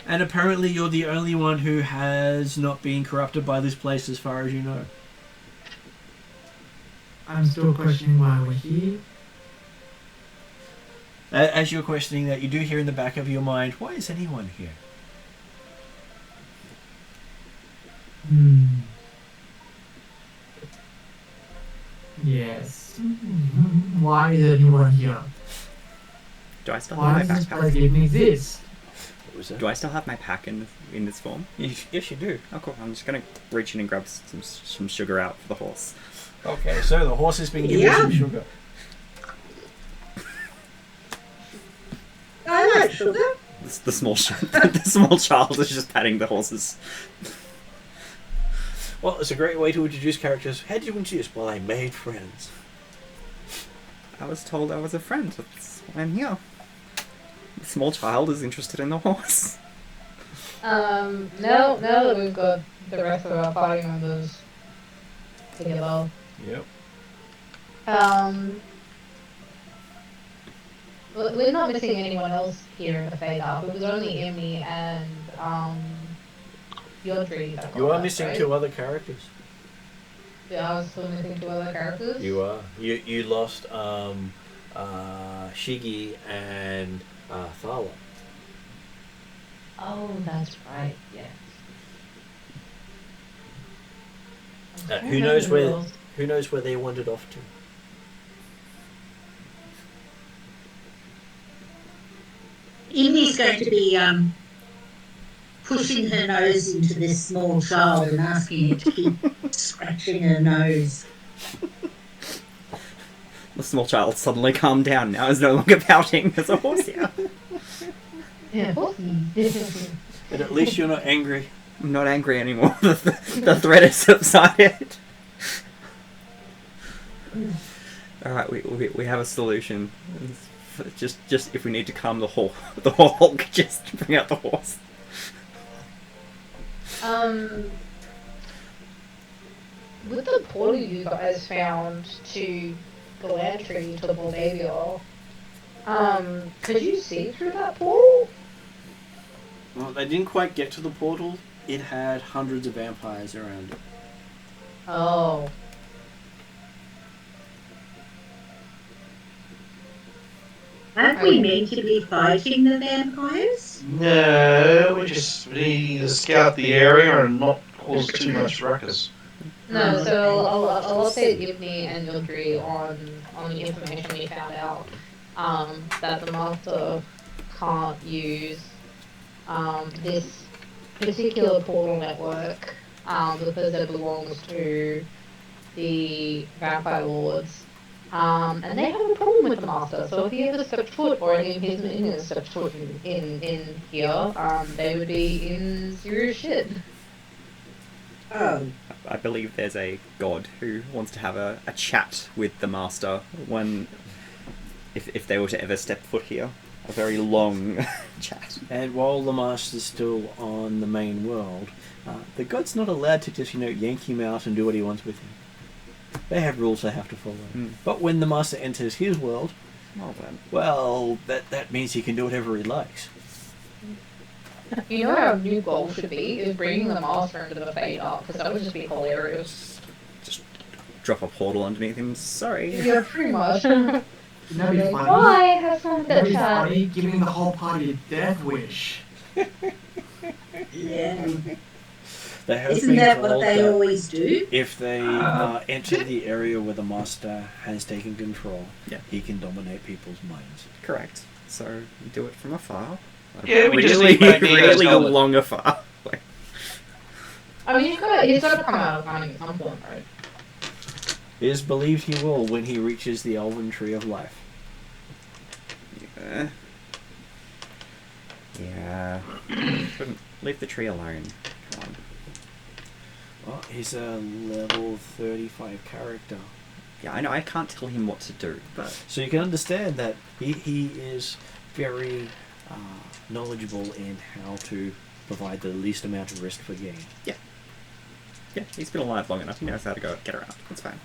And apparently you're the only one who has not been corrupted by this place as far as you know.
I'm still questioning why we're here.
As you're questioning that, you do hear in the back of your mind, why is anyone here?
Yes. Why is anyone here?
Do I still
Why
have my
does this place
backpack?
even exist?
What was that?
Do I still have my pack in this form?
Yes, you do.
Oh, cool. I'm just gonna reach in and grab some sugar out for the horse.
Okay, so the horse has been given some sugar.
I like sugar.
The small the small child is just patting the horses.
Well, it's a great way to introduce characters. How did you introduce? Well, I made friends.
I was told I was a friend. That's why I'm here. The small child is interested in the horse.
Now that we've got the rest of our party members together,
Yep.
we're not missing anyone else here in the Fade Up. It was only Emmy and Yodri that got
You are
us,
missing
right?
2 other characters.
Yeah, I was still missing 2 other characters.
You are. You lost Shigi and Thala.
Oh, that's right. Yes.
Who knows where they wandered off to?
Amy's going to be pushing her nose into this small child and asking it to keep scratching her nose.
The small child suddenly calmed down. Now is no longer pouting. There's a horse here.
Yeah,
But at least you're not angry.
I'm not angry anymore. The threat is subsided. All right, we have a solution. Just if we need to calm the Hulk, just bring out the horse.
With the portal you guys found to the land tree to Moldavia, could you see through that portal?
Well, they didn't quite get to the portal. It had hundreds of vampires around it.
Oh.
Aren't we meant to be fighting the vampires?
No, we're just needing to scout the area and not cause too much ruckus.
No, so I'll update Yvney and Yildri on the information we found out. That the master can't use this particular portal network because it belongs to the vampire lords. And they have a problem with the master, so if he ever stepped foot or any of his minions stepped foot in here, they would be in serious shit.
Oh,
I believe there's a god who wants to have a chat with the master when, if they were to ever step foot here. A very long chat.
And while the master's still on the main world, the god's not allowed to just, yank him out and do what he wants with him. They have rules they have to follow. But when the master enters his world, that means he can do whatever he likes.
You know what our new goal should be? Is bringing the master into the Fade Up, because that would just be hilarious.
Just drop a portal underneath him. Sorry.
Yeah, pretty much.
That'd be funny.
Why have some
That'd be
chat?
funny, giving the whole party a death wish.
yeah.
They have
Isn't
been
that what
told
they
that
always do?
if they enter the area where the master has taken control, he can dominate people's minds.
Correct. So you do it from afar.
Yeah, we just
really,
need Magneto's
really
helmet.
long afar.
I mean, he's got to come out of hiding at some point, right?
It is believed he will when he reaches the Elven Tree of Life.
Yeah. Shouldn't leave the tree alone. Come on.
Well, he's a level 35 character.
Yeah, I know. I can't tell him what to do, but
So you can understand that he is very knowledgeable in how to provide the least amount of risk for gain.
yeah, he's been alive long enough. He knows how to get around. It's fine.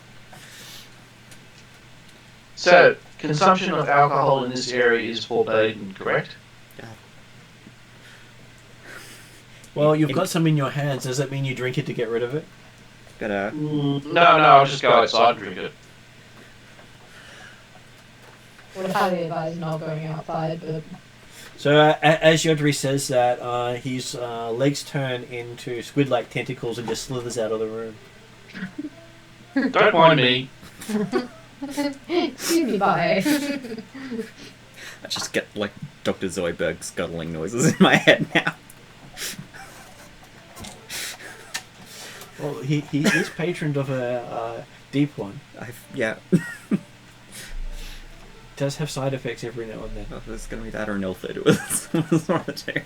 So, consumption of alcohol in this area is forbidden, correct?
Well, you've got some in your hands. Does that mean you drink it to get rid of it?
Gotta.
No, I'll just go outside and drink it.
Would highly advise not going outside, but
So as Yodri says that, his legs turn into squid-like tentacles and just slithers out of the room.
Don't mind me.
excuse me, bye.
I just get like Dr. Zoidberg scuttling noises in my head now.
Well, he is patron of a deep one.
Yeah.
Does have side effects every now and then.
Oh, there's gonna be that or an Ilfid. It was one of the two.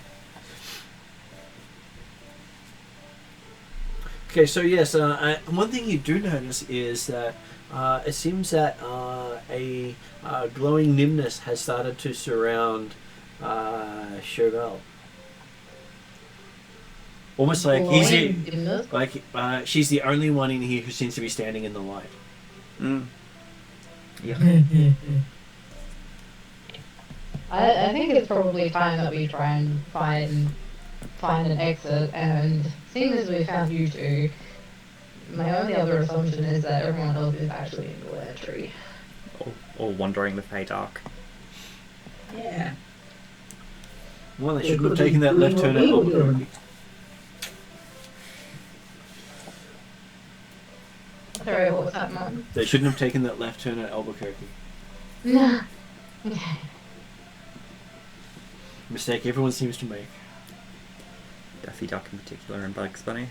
Okay, so yes, one thing you do notice is that it seems that a glowing nimness has started to surround Chauvel. Almost like
Glowing dimness?
she's the only one in here who seems to be standing in the light.
Mm. Yeah.
I think it's probably time that we try and find an exit, and seeing as we found you two, my only other assumption is that everyone else is actually in the laboratory.
Or wandering the Fey Dark.
Yeah.
Well, they
They
shouldn't have
could
taken
be
that left
doing
turn at
what we were
Albuquerque.
Sorry, what was that, Mum?
They shouldn't have taken that left turn at Albuquerque.
No.
Mistake everyone seems to make.
Daffy Duck in particular and Bugs Bunny.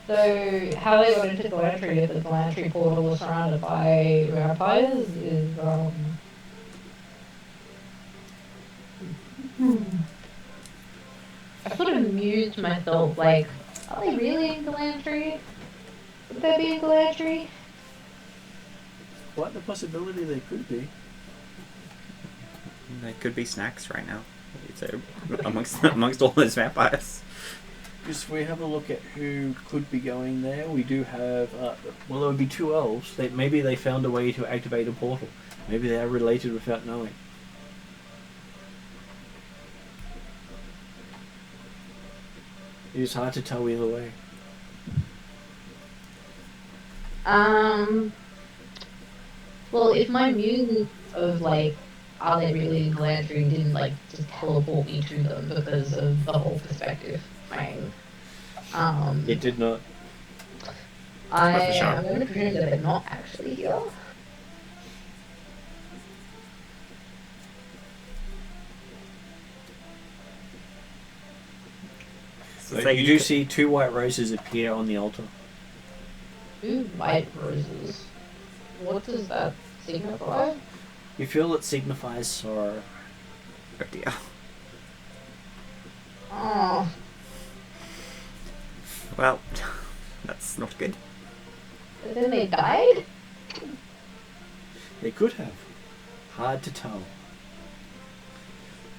So, how they got into the laboratory if the laboratory portal was surrounded by vampires is, I sort of amused myself, like, are they really in Galantree? Would they be in Galantree?
Quite the possibility they could be.
They could be snacks right now. So, amongst all those vampires.
Because if we have a look at who could be going there, we do have, well, there would be two elves. Maybe they found a way to activate a portal. Maybe they are related without knowing. It is hard to tell either way.
Well, if my muse of, like, are they really in Galantree didn't, like, just teleport me to them because of the whole perspective thing.
It did not.
I'm going to presume that they're not actually here.
So
You do see two white roses appear on the altar.
Ooh, white roses. What does that signify?
You feel it signifies sorrow.
Oh dear.
Oh,
Well, that's not good.
then they died?
They could have. Hard to tell.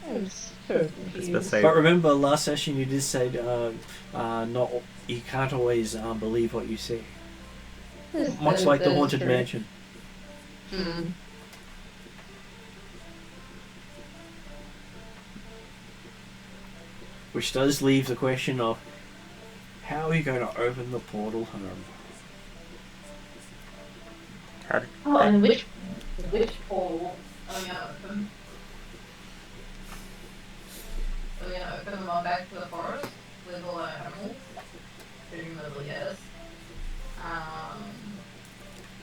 I'm so
It's
confused.
the same.
But remember, last session you did say not you can't always believe what you see. Much like the haunted mansion.
Hmm.
Which does leave the question of how are you going to open the portal home?
Oh, and which portal are we going to open? Are we going to open them on back to the forest with all our animals? Presumably, yes.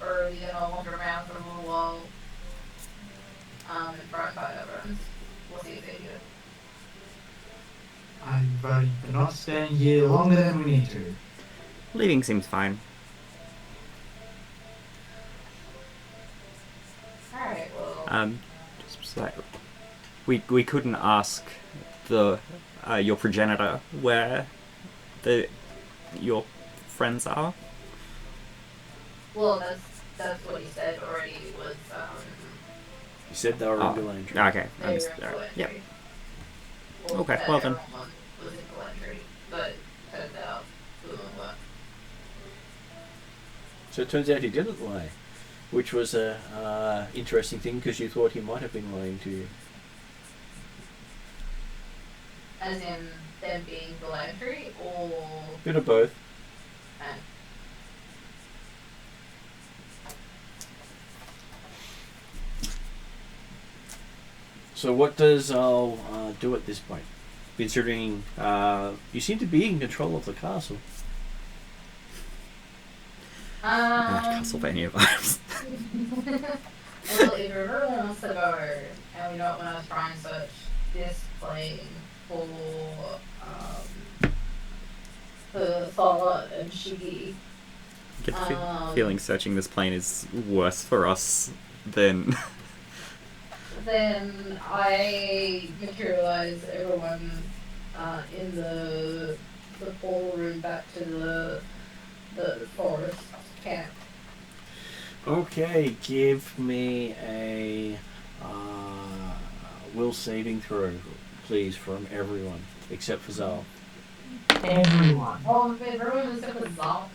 Or are we going to wander around for a little while and frighten by our friends? We'll see if they do it.
I'm voting for not staying here longer than we need to.
Leaving seems fine.
Alright, well.
Just like we couldn't ask the your progenitor where your friends are.
Well, that's what he said already was,
You said they were in Galandria.
Okay.
they were in
Alright, yep.
Galandria.
Okay,
that
well then.
everyone was in Galandria, but turned out we weren't.
So it turns out he didn't lie, which was a interesting thing because you thought he might have been lying to you.
As in them being the Landry, or...
Bit of both. So what does Zal do at this point? Considering you seem to be in control of the castle.
Castlevania vibes.
Well, if everyone wants to go, and we don't want to try and search this plane for Thala and Shiggy,
I get the feeling searching this plane is worse for us than...
then I materialize everyone in the portal room back to the forest camp.
Okay, give me a will saving throw, please, from everyone except for Zal.
Everyone.
Oh, everyone except for Zal.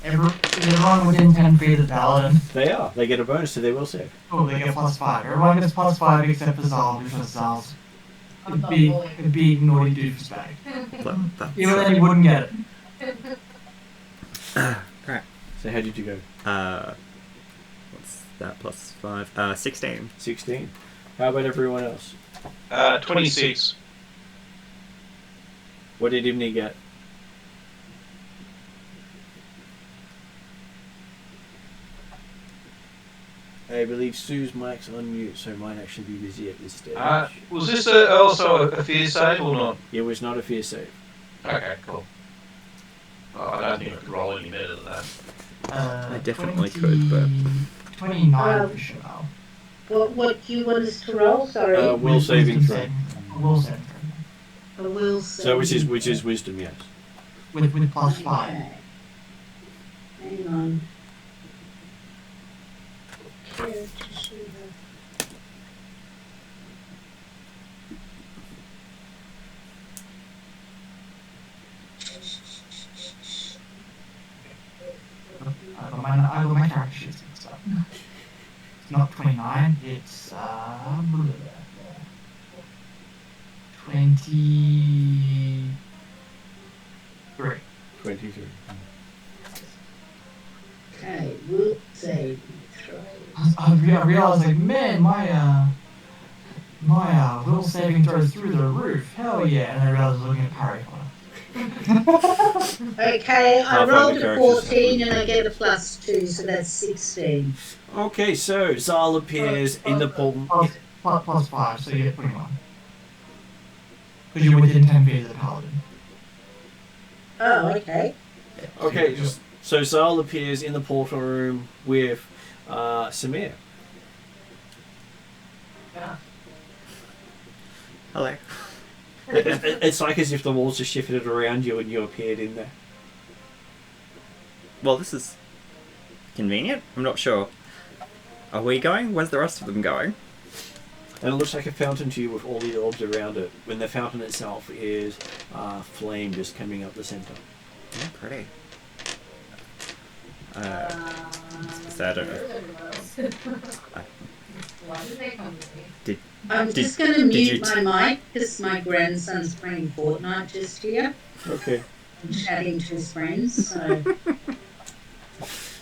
Everyone within 10 feet of the paladin.
They are. They get a bonus to their will save.
Oh, they get +5. Everyone gets +5 except for Zal, because Zal's a big naughty doofusbag. Even then he wouldn't get it.
Right.
So how did you go?
What's that, +5? 16.
16. How about everyone else?
26.
What did Imni get? I believe Sue's mic's on mute, so mine actually be busy at this stage.
Was this also a fear save or not?
It was not a fear save.
Okay, cool. Oh, I don't think I could roll any better than that.
I definitely could, but...
29 for sure.
What do you want us to roll? Sorry.
Will saving throw.
Will saving throw.
A will
So
saving.
which is wisdom, yes.
With +5.
Okay. Hang on.
I got my character sheets and stuff. It's not 29, it's 23.
23.
Okay, will saving throw.
I realized, like, man, my will saving throws through the roof. Hell yeah! And I realized I was looking at parry corner.
Okay, I
Half
rolled
other
a
characters
14 and I get a +2, so that's 16.
Okay, so Zal appears in the portal.
+5, so you get 21. Because you're within 10 feet of the paladin.
Oh, okay.
Okay, so Zal appears in the portal room with Samir.
Yeah.
Hello.
It's like as if the walls just shifted around you and you appeared in there.
Well, this is convenient. I'm not sure. Are we going? Where's the rest of them going?
And it looks like a fountain to you with all the orbs around it, when the fountain itself is flame just coming up the center.
Oh, pretty. So I don't know.
Why did they come to me?
I'm just going to mute my mic because my grandson's playing Fortnite just here.
Okay.
I'm chatting to his friends, so...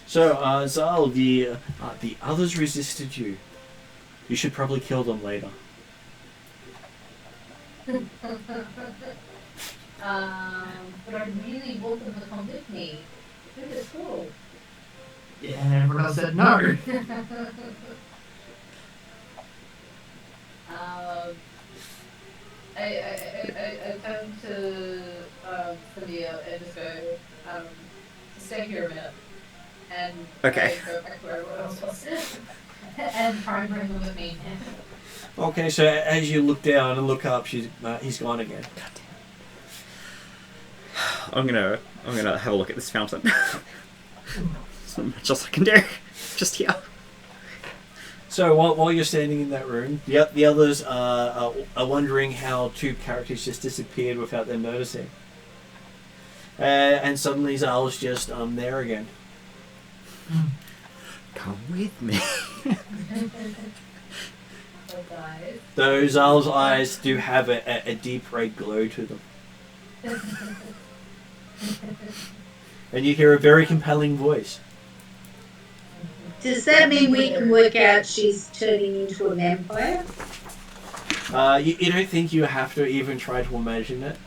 So, Zal, the others resisted you. You should probably kill them later.
But I really want them to come with me. Through this portal.
Yeah, and everyone else said no.
I turn to Cynthia and just go, stay here a minute. And
Okay.
I go back to where everyone else was. And try and bring them with me.
Okay, so as you look down and look up, he's gone again.
I'm gonna have a look at this fountain. There's not much else I can do. Just here.
So while you're standing in that room, the others are wondering how two characters just disappeared without them noticing. And suddenly Zal's just there again.
Come with me.
Those owl's eyes do have a deep red glow to them. And you hear a very compelling voice.
Does that mean we can work out she's turning into a vampire?
You don't think you have to even try to imagine it?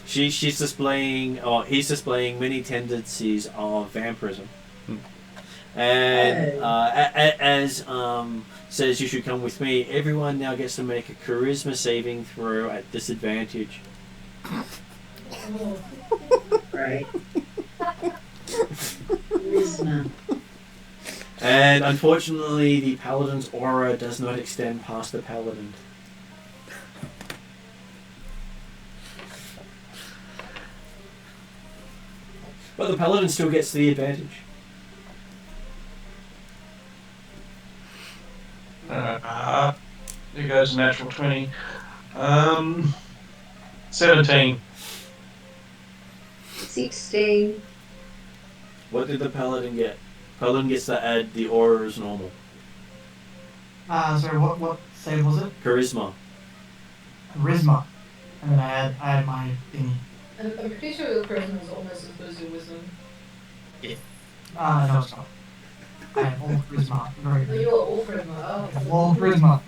She's displaying, or he's displaying many tendencies of vampirism. And as says you should come with me, everyone now gets to make a charisma saving throw at disadvantage.
Right. Charisma.
And unfortunately, the paladin's aura does not extend past the paladin. But the paladin still gets the advantage.
There goes a natural 20. 17.
16.
What did the paladin get? Paladin gets to add the aura as normal.
Sorry, what save was it?
Charisma.
Charisma. And then I had my thingy.
I'm pretty sure your charisma is almost as good as your wisdom.
No, it's not. I have all charisma. Very
Oh,
good.
you are all charisma. Oh.
I have all charisma.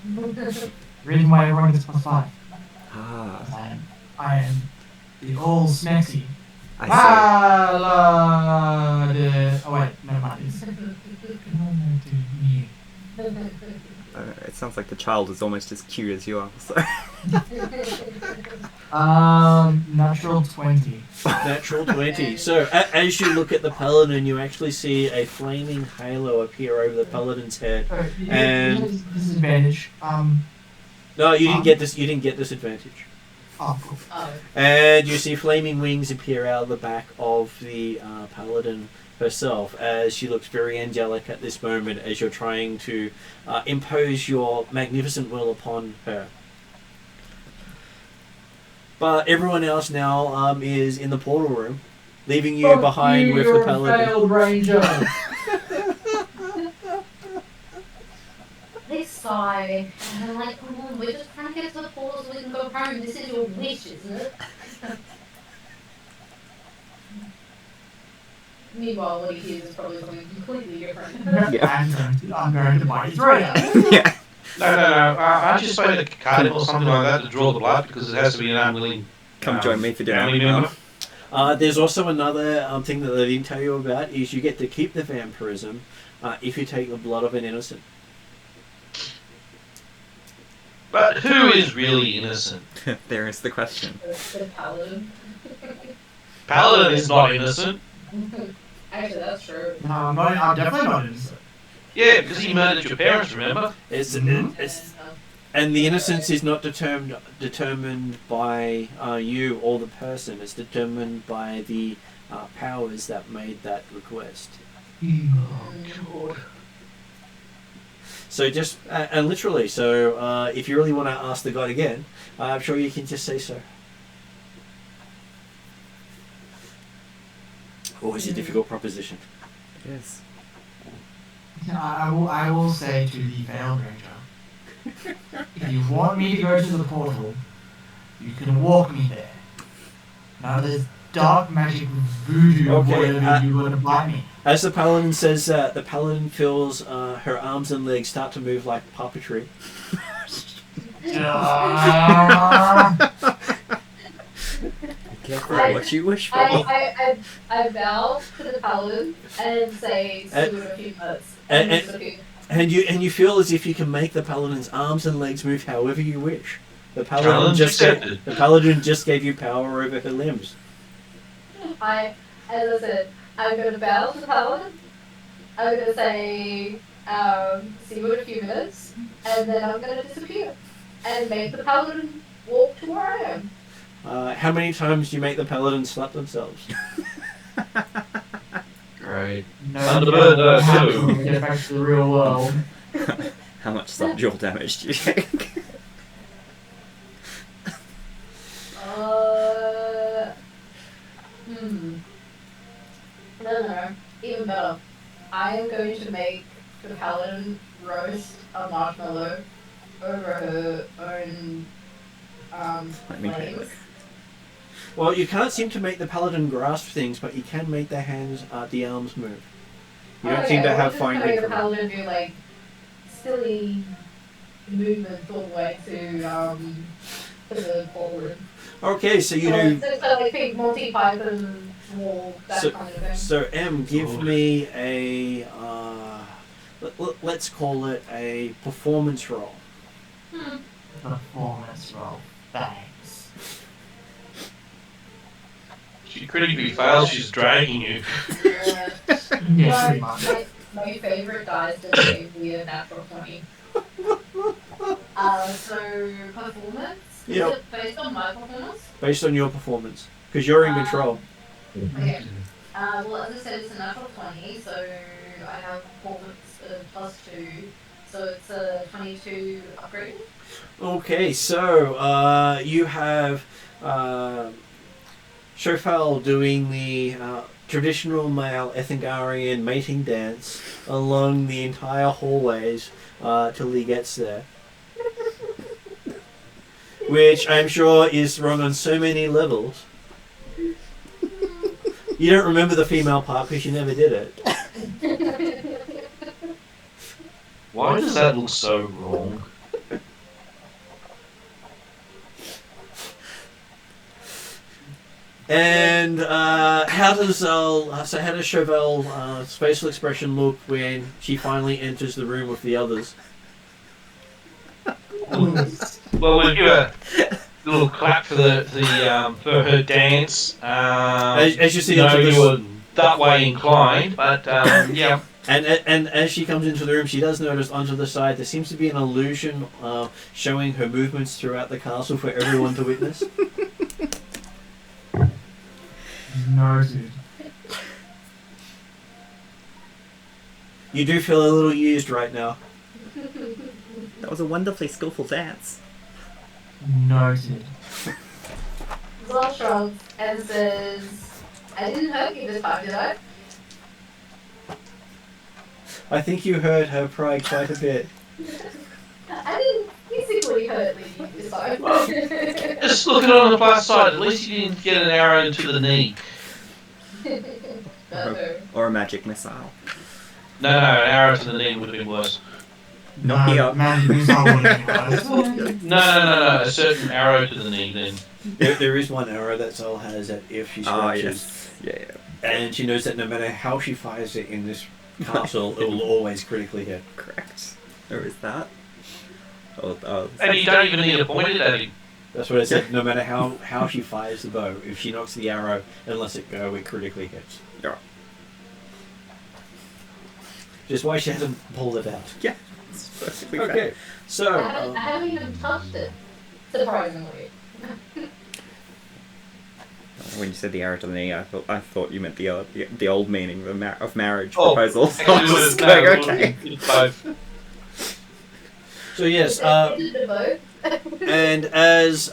Reason why everyone gets +5.
Ah,
I am the all smexy.
I
Oh wait, never mind. It's me.
It sounds like the child is almost as cute as you are. So.
Natural 20.
Natural 20. So, as you look at the paladin, you actually see a flaming halo appear over the paladin's head. And
Disadvantage.
no, you didn't get this. You didn't get this advantage.
Oh, cool.
Oh.
And you see flaming wings appear out of the back of the paladin herself, as she looks very angelic at this moment, as you're trying to impose your magnificent will upon her. But everyone else now is in the portal room, leaving you behind with the paladin.
Failed ranger.
They sigh, and I'm like, come on, we're just trying to get to the portal so we can go home. This is your wish, isn't it? Meanwhile, what he hears is probably something completely different.
I'm going to buy his throat out.
Yeah.
No. Aren't you supposed to cut it or something like that to draw the blood because it has to be an unwilling.
Come join me for dinner.
family member?
There's also another thing that they didn't tell you about, is you get to keep the vampirism if you take the blood of an innocent.
But who is really innocent?
There is the question.
The paladin.
Paladin is not innocent.
Actually, that's true.
No, I'm definitely not innocent.
Yeah, because he murdered your parents, remember?
It's
Mhm.
and the innocence is not determined by you or the person. It's determined by the powers that made that request.
God.
So just and literally, so if you really want to ask the god again, I'm sure you can just say so. Always a difficult proposition.
Yes.
I will say to the failed ranger, if you want me to go to the portal, you can walk me there. Now there's dark magic voodoo,
Okay,
whatever you want to buy me.
As the paladin says that, the paladin feels her arms and legs start to move like puppetry.
Careful what you wish for.
I bow to the paladin and say, see you in a few minutes.
And you feel as if you can make the paladin's arms and legs move however you wish. The paladin
Challenge accepted.
the paladin just gave you power over her limbs.
As I said, I'm going to bow to the paladin. I'm going to say, see you in a few minutes, and then I'm going to disappear and make the paladin walk to where I am.
How many times do you make the paladin slap themselves?
Great.
No,
Thunderbird,
what
too.
happens when we get back to the real world.
How much subdual damage do you take?
No. Even better. I am going to make the paladin roast a marshmallow over her own
Let me take a
flames.
look.
Well, you can't seem to make the paladin grasp things, but you can make the hands, the arms move. You don't seem to have
finding
finding
the
from it.
paladin do like silly movements all the way to the ballroom.
Okay, so you
So
do.
it's like think Monty Python wall, that kind of thing.
So M, give me a. Let's call it a performance roll.
Performance roll. Thanks.
She critically fails, she's dragging you.
Yeah.
Yeah, pretty much.
My favourite dice that gave me a natural 20. So performance?
Yep.
Is it based on my performance?
Based on your performance. Because you're in control.
Okay. Well, as I said, it's a natural 20, so I have performance +2, so it's a 22 upgrade.
Okay, so you have Shofal doing the traditional male Ethengarian mating dance along the entire hallways till he gets there. Which I'm sure is wrong on so many levels. You don't remember the female part because you never did it.
Why does that look so wrong?
And how does Chauvel's facial expression look when she finally enters the room with the others?
Well, we'll give a little clap for for her dance.
As you see
no,
into
you were
this,
that way inclined, but yeah.
and as she comes into the room, she does notice onto the side there seems to be an illusion showing her movements throughout the castle for everyone to witness.
Noted.
You do feel a little used right now.
That was a wonderfully skillful dance.
Noted.
Zal shrugs and says, I didn't hurt you this time, did I?
I think you hurt her pride quite a bit.
I didn't physically hurt you this time.
Just look at it on the plus side. At least you didn't get an arrow into the knee.
Or a magic missile.
No, an arrow to the knee would have been worse.
Not here.
Magic missile wouldn't be worse.
No. A certain arrow to the knee then.
There is one arrow that Zal has that if she
Ah,
scratches,
yes. Yeah.
and she knows that no matter how she fires it in this castle, it will always critically hit.
Correct. Or is that?
And you don't even need to point it at him.
That's what I said. No matter how she fires the bow, if she knocks the arrow and lets it go, it critically hits.
Yeah.
Just why she hasn't pulled it out.
Yeah. It's perfectly
Okay,
fair.
so
I haven't even touched it, surprisingly.
When you said the arrow to the knee, I thought you meant the old meaning of marriage
Oh,
proposals.
actually,
I was just
no,
going, okay.
it's both.
so yes,
Is it both?
and as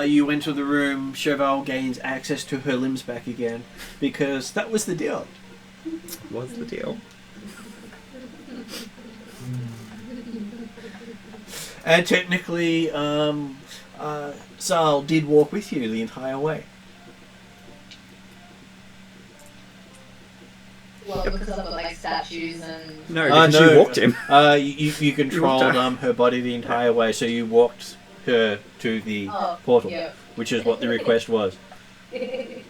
you enter the room, Chauvel gains access to her limbs back again because that was the deal.
What's the deal?
And technically, Zal did walk with you the entire way.
Well, because I've got like statues and...
No, because you walked him.
You controlled her body the entire way, so you walked her to the portal,
yeah.
which is what the request was. It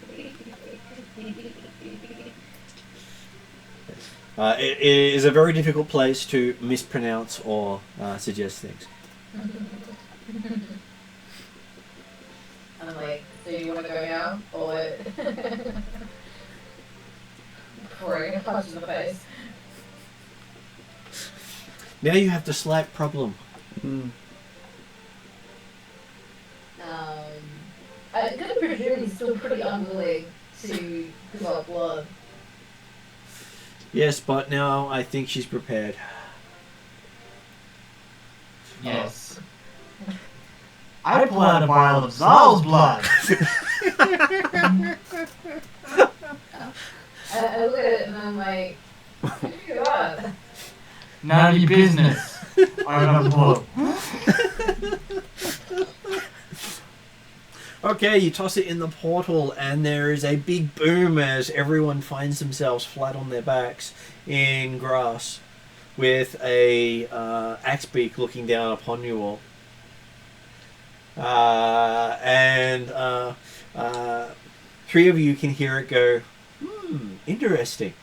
is a very difficult place to mispronounce or suggest things.
I'm like, so you want to go now? Or what? Before I get punched in the face.
Now you have the slight problem.
I'm going to presume he's still pretty unwilling to give up blood.
Yes, but now I think she's prepared.
Yes. I pull out a vial of Zal's blood.
I look at it and I'm like, who you are?
None of your business. Open up the portal.
Okay, you toss it in the portal, and there is a big boom as everyone finds themselves flat on their backs in grass, with a axe beak looking down upon you all. Three of you can hear it go, interesting.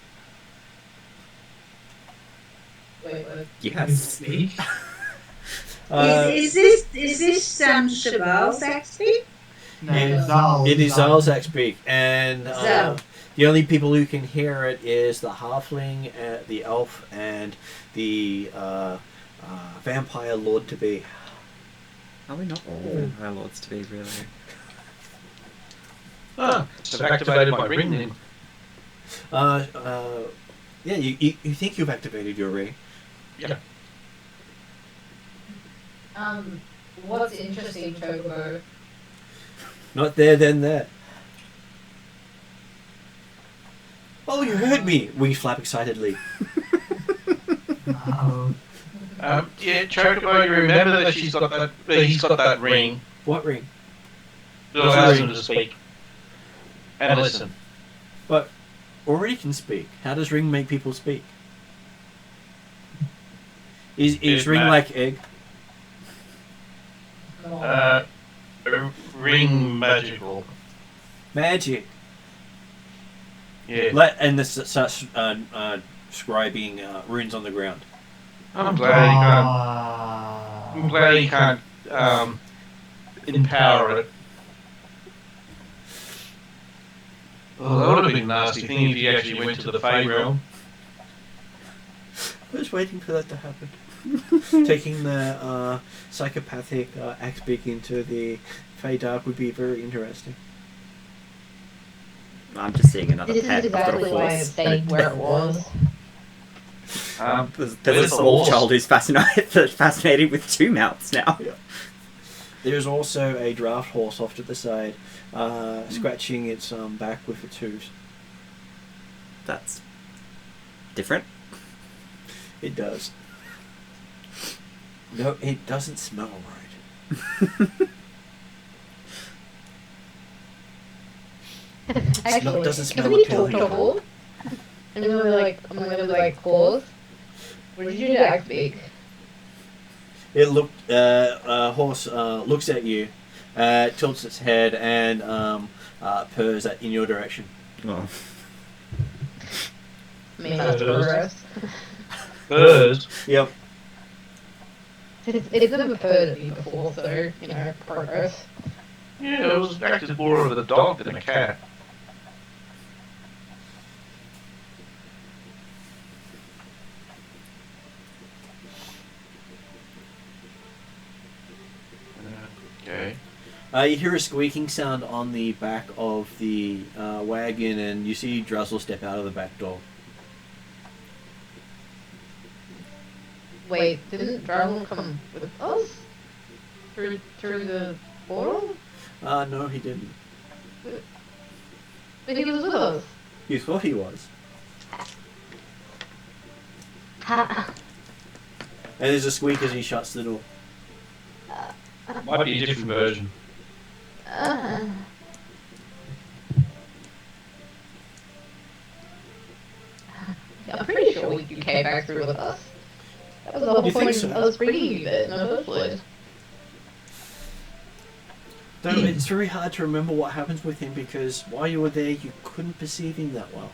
Wait.
Yes.
Speak.
Is this Cheval's actually?
No, Zal.
It is Zal's axe beak, and
Zal.
the only people who can hear it is the halfling, the elf, and the vampire lord-to-be.
Are we not all vampire lords to be, really?
I've activated my ring then.
Yeah, you think you've activated your ring.
Yeah.
What's interesting, Chocobo?
Not there, then there. Oh, you heard me! Wings flap excitedly.
No.
Yeah, Chocobo, you remember that he's got that ring
What ring?
that allows him to speak and listen.
But already can speak. How does ring make people speak? Is ring like egg?
Ring magical.
Magic.
Yeah.
And this starts scribing runes on the ground.
I'm glad he can't empower it. Well, that would have been a nasty thing if he actually went to the Fey realm.
I was waiting for that to happen. Taking the psychopathic axe beak into the Fey Dark would be very interesting.
I'm just seeing another
This
pet.
is
I've got a
exactly why it
horse.
stayed where it was.
There's
Where's
a
the
small
horse?
child who's fascinated with two mounts now.
Yeah. There's also a draft horse off to the side, scratching its back with its hooves.
That's different.
It does. No, it doesn't smell right.
Actually,
doesn't smell
can we talk
appealing.
to Horde? And then we're like, Horde? What did you do, axe beak?
It horse looks at you, tilts its head, and purrs in your direction.
Oh.
I mean, that's gross.
Birds.
Yep.
It's never purred at me before, so, progress.
Yeah, it was acted more of a dog than a cat. Okay.
You hear a squeaking sound on the back of the wagon, and you see Druzzle step out of the back door.
Wait, didn't Dragon come with us? Through the portal?
No, he didn't.
But he was with us.
You thought he was.
Ha.
And there's a squeak as he shuts the door.
Might be a different version.
I'm pretty sure you came back through with us. That was the whole
You think
point
so?
of us bringing you there in the first place.
Though it's very hard to remember what happens with him because while you were there, you couldn't perceive him that well.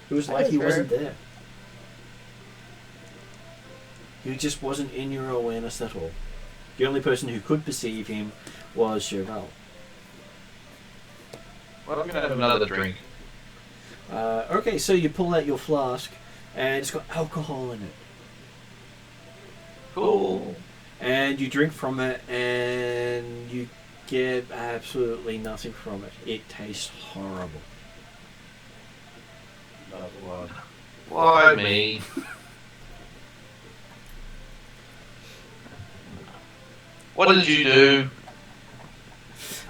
It was like he wasn't there. He just wasn't in your awareness at all. The only person who could perceive him was Cheval.
Well, I'm gonna have another drink.
Okay, so you pull out your flask, and it's got alcohol in it.
Cool.
And you drink from it, and you get absolutely nothing from it. It tastes horrible.
Another one. Why me? What did you do?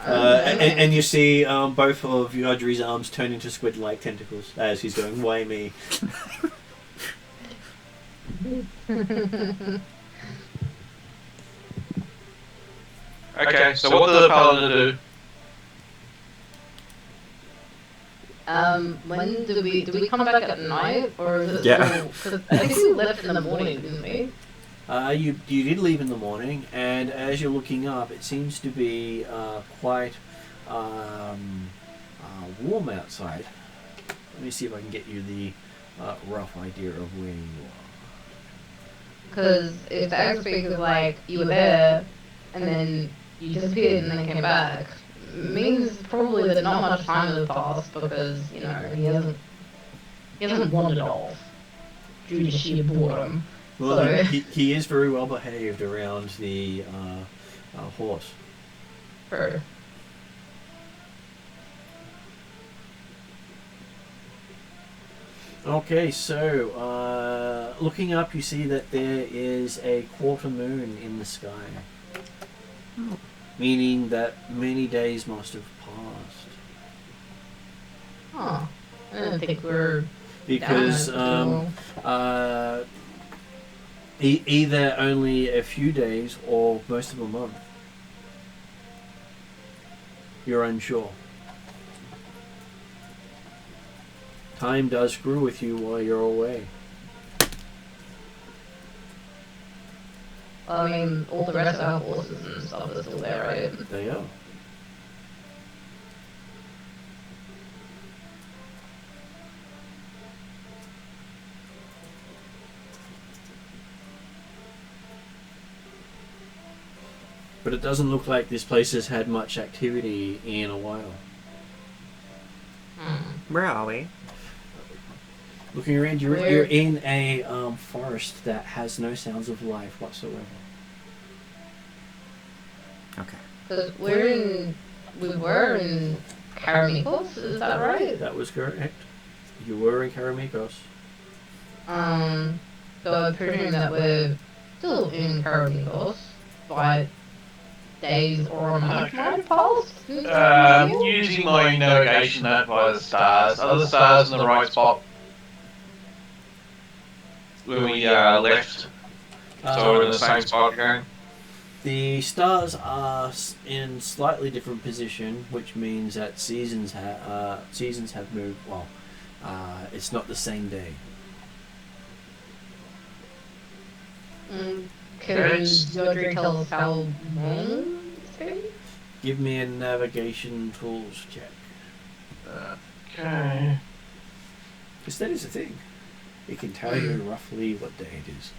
And you see both of Yodri's arms turn into squid-like tentacles as he's going, why me?
Okay, so what did the paladin do?
When do we come back at night, or is it
Yeah.
still? Because I think we left in the morning, didn't we?
You did leave in the morning, and as you're looking up, it seems to be quite warm outside. Let me see if I can get you the rough idea of where you are.
Because if the ag speaker's like you were there, and then you disappeared and then came back, means probably that not much time has passed because he hasn't wandered off due to sheer boredom.
Well,
So-
he is very well behaved around the horse.
True.
Okay, so looking up, you see that there is a quarter moon in the sky, meaning that many days must have passed.
Huh. I didn't think we were
Because
down
either only a few days or most of a month. You're unsure. Time does screw with you while you're away.
Well, I mean, all the rest of our horses and stuff are still there, right?
They are. But it doesn't look like this place has had much activity in a while.
Where are we?
Looking around, you're
Where-
in a forest that has no sounds of life whatsoever.
Okay.
Because we were in Karamikos, is that right?
That was correct. You were in Karamikos.
So I presume that we're still in Karamikos, but days or a month might have passed?
Using my navigation app by the stars. Are the stars in the right spot? When we left, so we're in the same spot again.
The stars are in slightly different position, which means that seasons have moved. Well, it's not the same day.
Can Yodri tell us how long it's been?
Give me a navigation tools check.
Okay.
Because that is a thing. It can tell you roughly what day it is.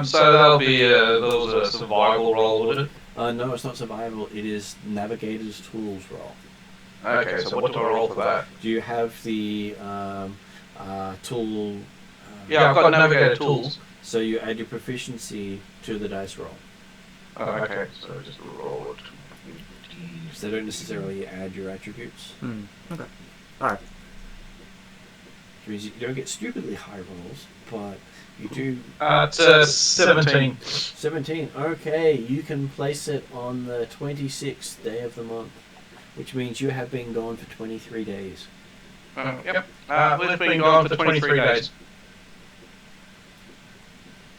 So that'll be a survival roll, would it?
No, it's not survival. It is navigator's tools roll.
Okay, so what do I roll for that?
Do you have the tool?
Yeah, I've got navigator tools.
So you add your proficiency to the dice roll.
Oh, okay, so just roll it.
So they don't necessarily add your attributes.
Okay. Alright.
Which means you don't get stupidly high rolls, but you do.
It's 17.
17. Okay, you can place it on the 26th day of the month, which means you have been gone for 23 days.
Yep. We've been gone for 23 days.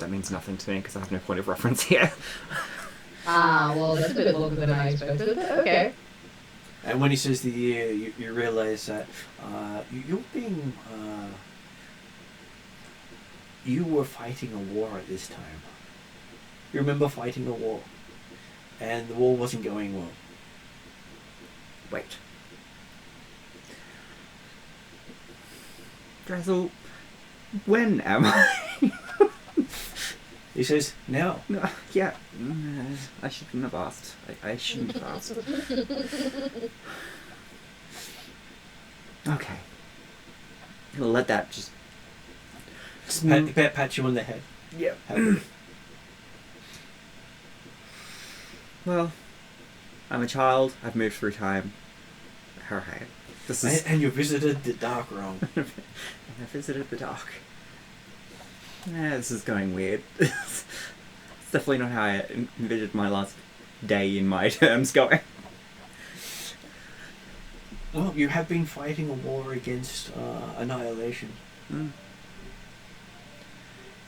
That means nothing to me because I have no point of reference here.
Well, that's a bit longer than I expected, but okay.
And when he says the year, you realize that you've been. You were fighting a war at this time. You remember fighting a war, and the war wasn't going well.
Wait. Drazzle, when am I?
He says, "Now."
No, yeah, I shouldn't have asked. I shouldn't have asked. Okay. I'm gonna let that just...
Pat you on the head.
Yeah.
Happy.
Well, I'm a child. I've moved through time. Alright. This is...
And you visited the dark realm.
and I visited the dark. This is going weird. It's definitely not how I envisioned my last day in my terms going.
Well, you have been fighting a war against annihilation.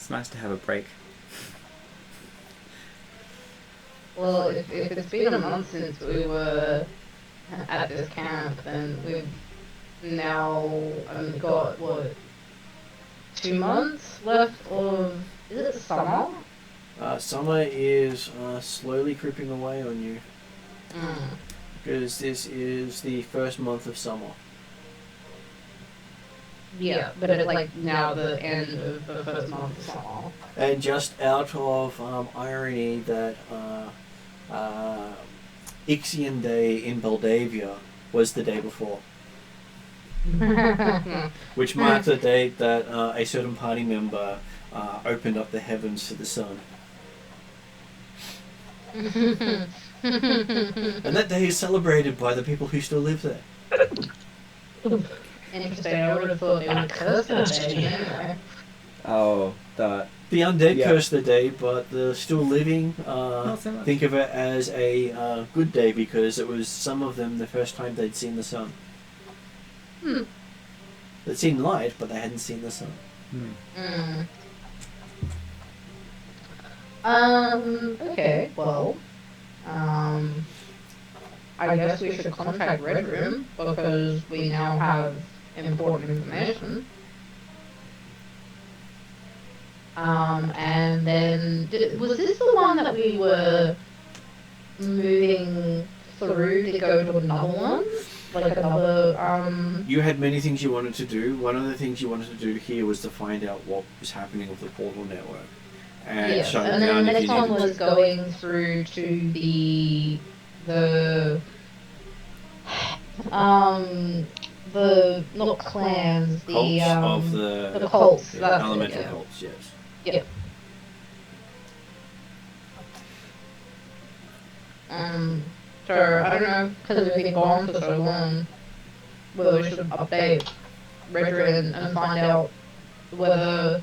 It's nice to have a break.
Well, if it's been a month since we were at this camp, then we've now only got, what, 2 months left of... Is it summer?
Summer is slowly creeping away on you.
Mm.
Because this is the first month of summer.
Yeah, but it's like now the end of the first month of summer.
And just out of irony that Ixian Day in Moldavia was the day before. Which marked the date that a certain party member opened up the heavens to the sun. And that day is celebrated by the people who still live there.
Interesting, I would have thought they would curse that day anyway.
Oh, that.
The undead
Yeah.
curse the day, but the still living
Not so much.
think of it as a good day because it was some of them the first time they'd seen the sun. They'd seen light, but they hadn't seen the sun.
Okay, well, I guess we should contact Red Room because we now have important information. And then, was this the one that we were moving through to go to another one? Like another,
You had many things you wanted to do. One of the things you wanted to do here was to find out what was happening with the portal network. And
yes,
shut it
and then
down
the
if
next
you
one
needed
was
to.
going through to the not clans, the
Cults of
the cults,
yeah,
that's it,
elemental
yeah.
cults, yes.
Yep. So I don't know, because we've been gone for so long, whether we should update Redrin and find out whether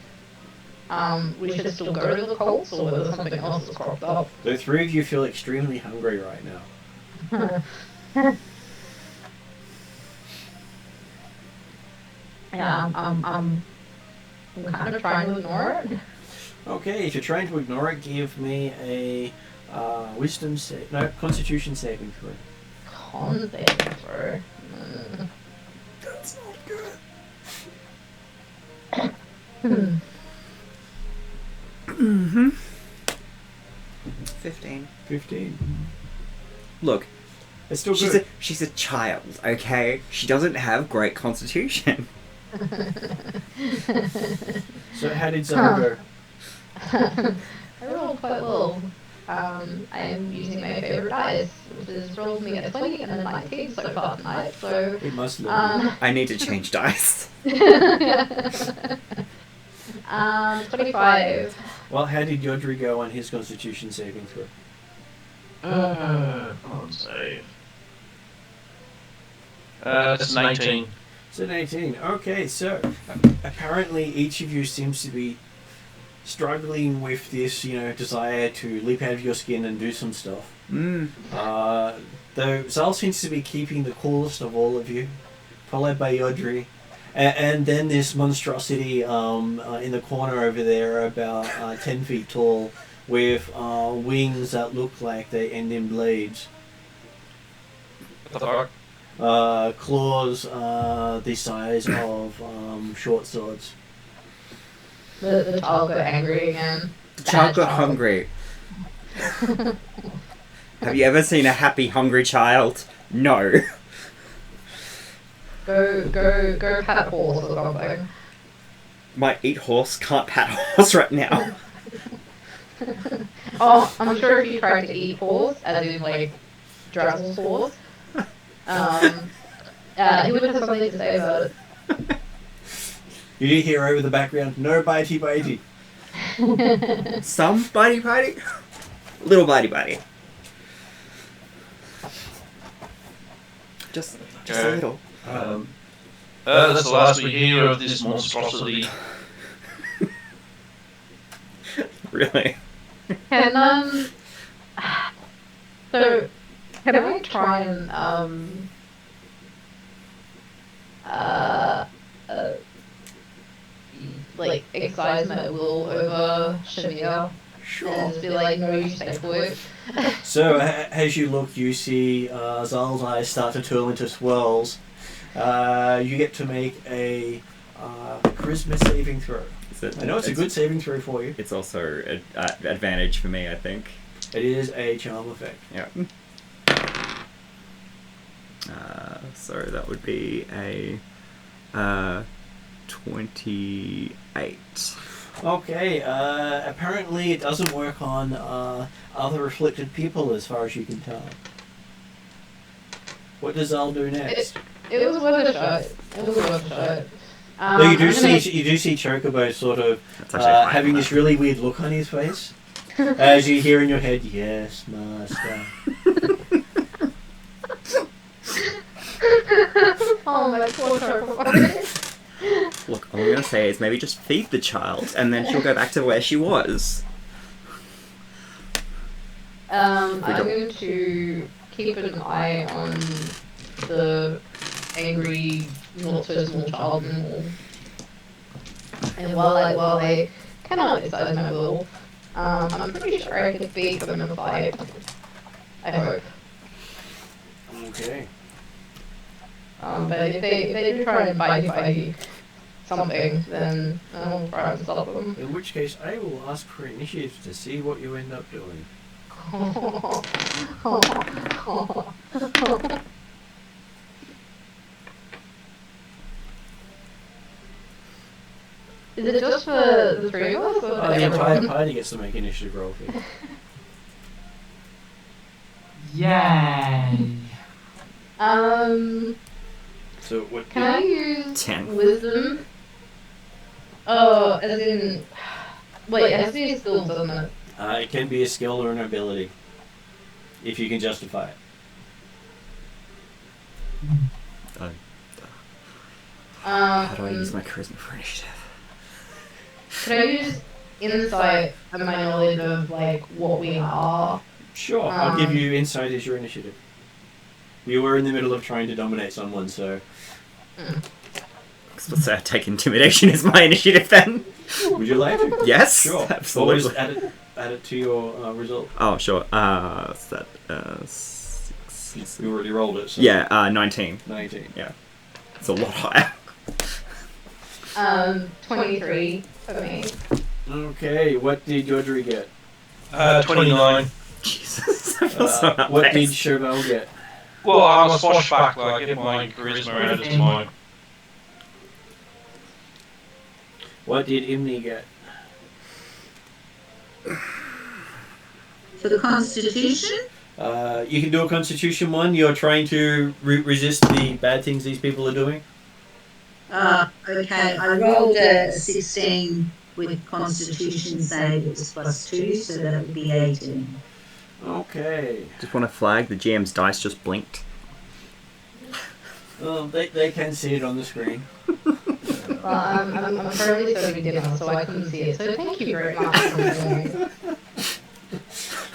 we should still go to the cults or whether something else has cropped up.
The three of you feel extremely hungry right now.
Yeah, I'm kind of trying to ignore it.
Okay, if you're trying to ignore it, give me a Constitution saving throw.
Con saving throw.
That's not good.
Mm-hmm. 15.
15.
Look,
It's still
she's
good.
a child, okay? She doesn't have great constitution.
So how did Zara go?
I rolled quite well. I am using my favorite dice, which has rolled me a 20 and a 19 so far tonight, so...
It must love you.
I need to change dice.
25.
Well, how did Yodri go on his Constitution saving throw?
Come on, save. It's an 18.
It's an 18. Okay, so apparently each of you seems to be struggling with this, desire to leap out of your skin and do some stuff. Though Zal seems to be keeping the coolest of all of you, followed by Yodri. And then this monstrosity in the corner over there, about 10 feet tall, with wings that look like they end in blades.
What the fuck?
Claws the size of short swords.
The child got angry again.
The child got hungry. Have you ever seen a happy, hungry child? No.
Go pat horse or something.
Might eat horse, can't pat horse right now.
Oh, I'm sure if you tried to eat horse, as in like Drazzle's horse, he would have something to say about it.
You do hear over the background, no bitey bitey.
Some bitey. Little bitey. Just a
Okay.
little.
That's the last we hear of this monstrosity.
Really?
Can so can I try and like exercise my will over Shamir and just be like, no, you stay put.
So, as you look, you see Zal's eyes start to turn into swirls. You get to make a charisma saving throw. I know it's a good saving throw for you.
It's also an advantage for me, I think.
It is a charm effect.
Yeah. So that would be a 28.
Okay, apparently it doesn't work on other afflicted people as far as you can tell. What does Zal do next?
It was worth a shot. It was worth a shot.
Well, you do see Chocobo sort of having this really weird look on his face as you hear in your head, "Yes, master."
Oh my poor Chocobo.
Look, all I'm gonna say is maybe just feed the child, and then she'll go back to where she was.
I'm going to keep an eye on the angry, not so small child in the wall. And while I cannot exercise my will, I'm pretty sure I can beat them in a fight. I hope.
Okay.
But if they do try and bite something, then I'll try and stop them.
In which case, I will ask for initiative to see what you end up doing.
Is it just for the three of us? Or
The entire party gets to make initiative roll for you.
Yay!
So what?
Can I use
10.
wisdom? Oh, as in, wait, it has to be a skill, doesn't it?
It can be a skill or an ability, if you can justify it.
How do I use my charisma for initiative?
Could I use insight and my knowledge of like what we are?
Sure, I'll give you insight as your initiative. You were in the middle of trying to dominate someone, so...
Let's say I take intimidation as my initiative then.
Would you like to?
Yes,
Sure.
absolutely.
Well, just add it to your result.
Oh, sure. What's that? 6...
You already rolled it, so...
Yeah, 19.
19.
Yeah. It's a lot higher.
23 for me.
Okay, what did Yodri get?
29.
Jesus, I feel so out of
What did
place.
Chauvel get?
Well, I'm a swashbuckler. I get my charisma added to mine.
What did Imni get?
For the Constitution?
You can do a Constitution one. You're trying to resist the bad things these people are doing.
Okay, I rolled a 16 with Constitution save. It was +2, so that would be 18.
Okay.
Just want to flag the GM's dice just blinked.
Well, they can see it on the screen.
Well, I'm currently serving dinner, so I couldn't see it. So thank you very much for doing.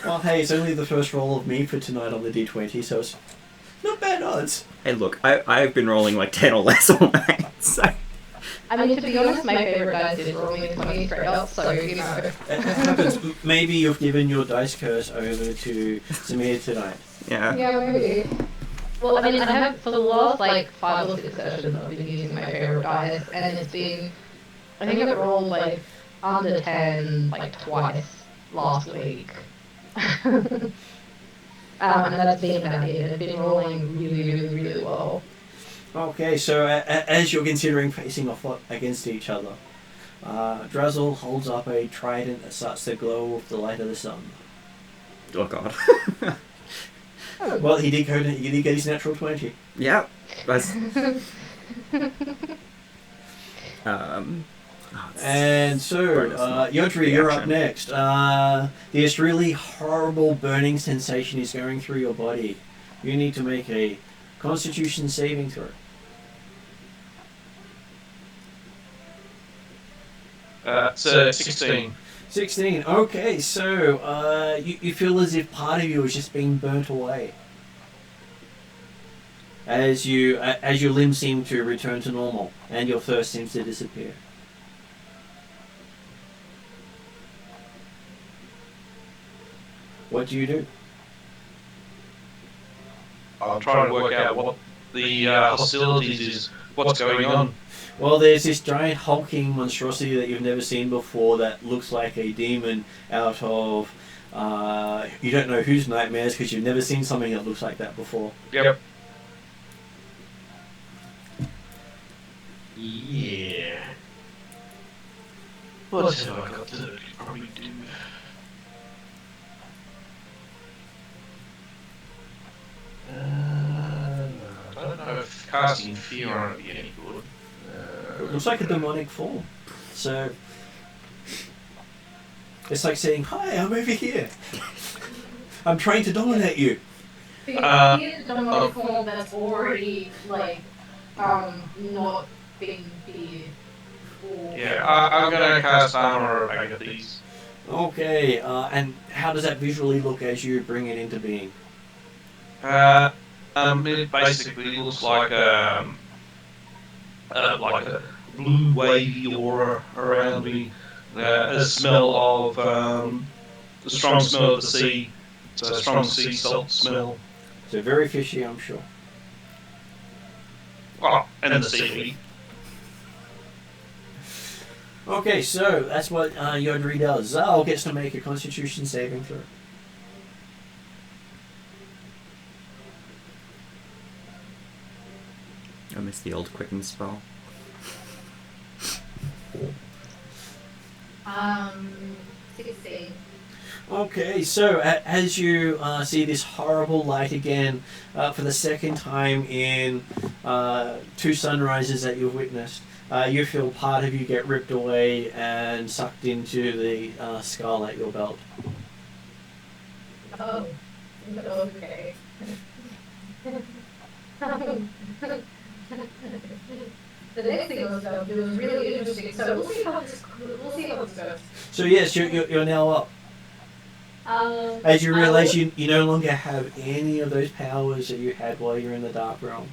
Well, hey, it's only the first roll of me for tonight on the D20, so it's not bad odds.
Hey, look, I've been rolling like 10 or less all night, so...
I mean, to be honest, my favourite dice is rolling a 20 straight up, so, you know.
It happens. Maybe you've given your dice curse over to Samir tonight.
Yeah.
Yeah, maybe. Well, I mean, I have, for the last, like, 5 or 6 sessions, I've been using my favourite dice, and it's been, I think I've rolled, like, under 10, like, twice last week. And that's been about it. I've been rolling really, really, really well.
Okay, so as you're considering facing off against each other, Drazzle holds up a trident that starts to glow with the light of the sun.
Oh, God.
Well, he did get his natural 20.
Yeah. That's...
And so, Yodri, you're up next. This really horrible burning sensation is going through your body. You need to make a Constitution saving throw.
So 16.
16. Okay, so you feel as if part of you is just being burnt away. As your limbs seem to return to normal, and your thirst seems to disappear. What do you do?
I'm trying to work out what the hostilities is. What's going on?
Well, there's this giant hulking monstrosity that you've never seen before that looks like a demon out of... you don't know whose nightmares because you've never seen something that looks like that before.
Yep. Yeah. What have I got to probably do? I don't know if casting fear on it would be any good.
It looks like a demonic form. So... It's like saying, hi, I'm over here. I'm trying to dominate you.
But he is a demonic form that's already, like, not being feared.
Yeah, I'm gonna cast armor back at these.
Okay, and how does that visually look as you bring it into being?
It basically looks like a blue wavy aura around me. A smell of the strong smell of the sea. So strong sea salt smell.
So very fishy, I'm sure.
Oh, and the seaweed.
Okay, so that's what Yodri does. Zal gets to make a Constitution saving throw.
I miss the old quicken spell.
16.
Okay, so as you see this horrible light again for the second time in 2 sunrises that you've witnessed, you feel part of you get ripped away and sucked into the skull at your belt.
Oh, okay. The next thing I was going to do was really interesting, so we'll see how this goes.
So yes, you're now up. As you realise you no longer have any of those powers that you had while you're in the Dark Realm.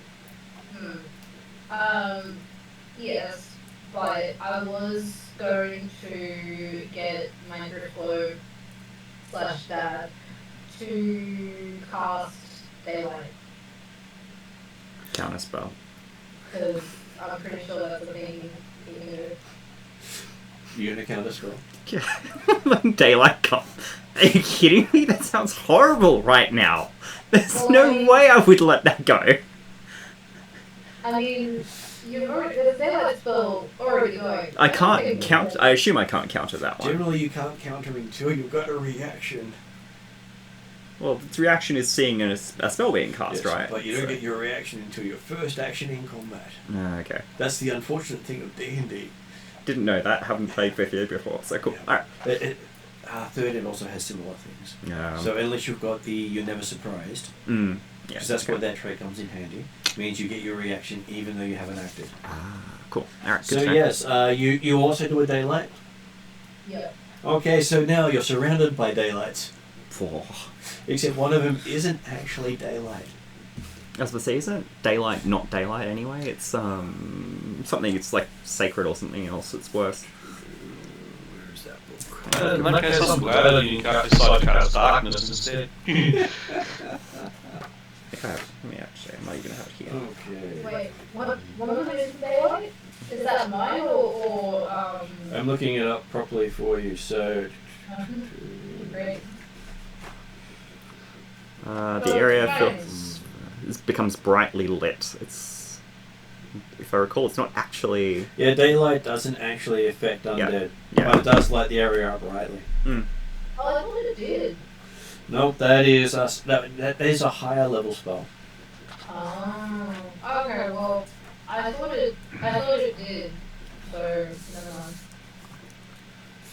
Yes, but I was going to get my Driftflow / Dad to cast Daylight.
Counter spell.
Because I'm pretty sure that's the thing you can do.
You're gonna counter scroll.
Daylight come. Are you kidding me? That sounds horrible right now. There's
Well,
no
I mean-
way I would let that go.
I mean, there's Daylight spell already going.
I can't count. I assume I can't counter that one.
Generally, you can't counter until you've got a reaction.
Well, its reaction is seeing a spell being cast,
Yes,
right?
but you don't get your reaction until your first action in combat.
Okay.
That's the unfortunate thing of D&D.
Didn't know that. Haven't played 5th before, so cool. Alright.
Third ed also has similar things.
Yeah.
So unless you've got the you're never surprised,
Yeah.
because that's where that trait comes in handy, means you get your reaction even though you haven't acted.
Ah, cool. Alright,
So
good to know.
yes, you also do a daylight.
Yeah.
Okay, so now you're surrounded by daylights,
Oh.
except one of them isn't actually daylight.
I was going to say, isn't daylight not daylight anyway? It's something, it's like sacred or something else. It's worse.
Where is that book?
In that case, I'm glad that you decided to cast darkness instead.
I think I have. Let me actually. I might even have it here.
Okay.
Wait, what is Daylight? Is that mine or
I'm looking it up properly for you. So
Great.
The area becomes brightly lit. It's, if I recall, it's not actually.
yeah, daylight doesn't actually affect undead,
Yeah.
but it does light the area up brightly.
Mm.
Oh, I thought it did.
Nope, that is that is a higher level spell.
Oh, okay. Well, I thought it did. So never mind.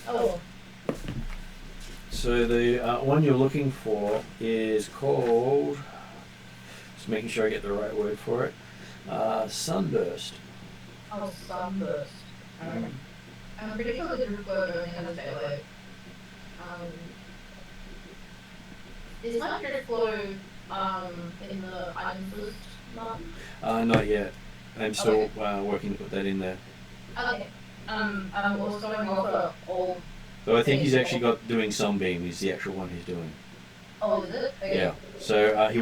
Oh,
So the one you're looking for is called. Just making sure I get the right word for it. Sunburst.
oh, Sunburst. I'm pretty sure the group word only has Daylight. Is my drift flow in the items list?
Not yet. I'm still working to put that in there.
Okay. I'm also going off all.
So I think he's actually got doing Sunbeam. Is the actual one he's doing.
Oh, is it? Okay.
Yeah. So he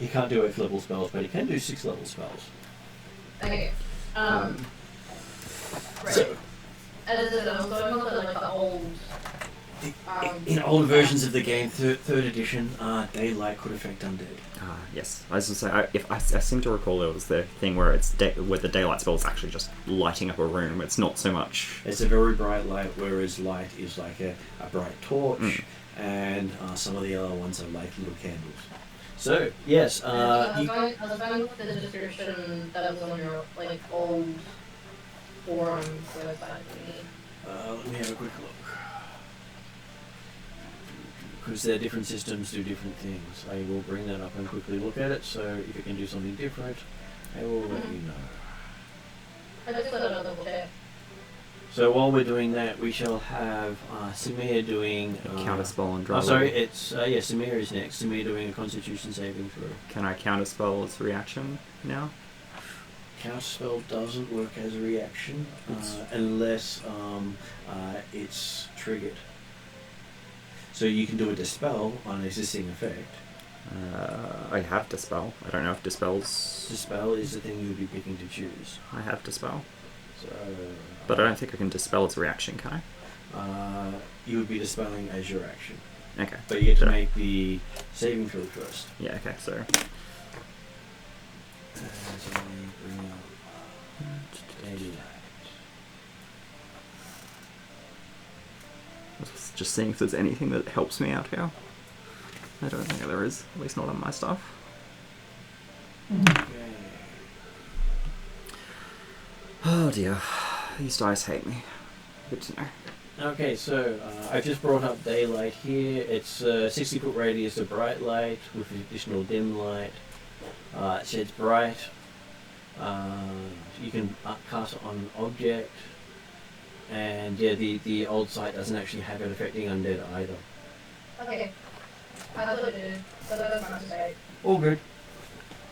can't do 8th level spells, but he can do 6th level spells.
Okay. Right.
So
As I said, I'm going to look at like the old.
in older versions of the game, third edition, daylight could affect undead.
Yes. I was going to say, I seem to recall there was the thing where where the daylight spell is actually just lighting up a room. It's not so much...
It's a very bright light, whereas light is like a bright torch, and some of the other ones are like little candles. So, yes,
I was going with the description that was on your like old forum website.
let me have a quick look. Because their different systems do different things. I will bring that up and quickly look at it, so if it can do something different, I will let you know.
I just let another double check.
So while we're doing that, we shall have Samir doing...
counterspell and draw.
Oh, sorry, it's... Samir is next. Samir doing a Constitution saving throw.
Can I counterspell its reaction now?
Counterspell doesn't work as a reaction unless it's triggered. So you can do a dispel on an existing effect.
I have dispel. I don't know if dispels...
Dispel is the thing you would be picking to choose.
I have dispel.
So,
But I don't think I can dispel its reaction, can
I? You would be dispelling as your action.
Okay.
But you get to make the saving throw first.
Yeah, okay, so...
As I bring up daylight.
Just seeing if there's anything that helps me out here. I don't think there is, at least not on my stuff.
Okay.
Oh dear, these dice hate me. Good to know.
Okay, so I've just brought up daylight here. It's a 60-foot radius of bright light with additional dim light. It sheds bright. You can cast it on an object. And yeah, the old site doesn't actually have it affecting undead either.
Okay. I thought it did, but that was my mistake.
All good.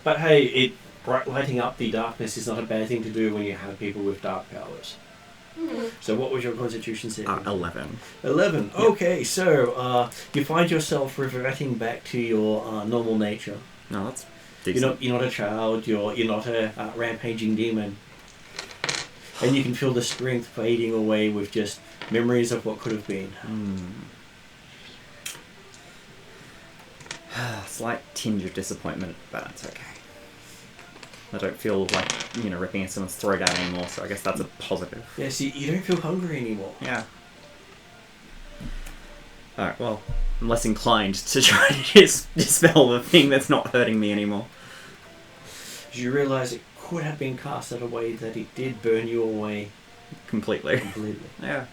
But hey, lighting up the darkness is not a bad thing to do when you have people with dark powers.
Mm-hmm.
So what was your Constitution saving?
11.
11.
Yep.
Okay, so you find yourself reverting back to your normal nature.
No, that's decent.
You're not a child. You're not a rampaging demon. And you can feel the strength fading away with just memories of what could have been.
Slight tinge of disappointment, but that's okay. I don't feel like, ripping someone's throat out anymore, so I guess that's a positive.
Yeah, see, you don't feel hungry anymore.
Yeah. Alright, well, I'm less inclined to try to dispel the thing that's not hurting me anymore.
You realise it could have been cast in a way that it did burn you away
Completely. Yeah.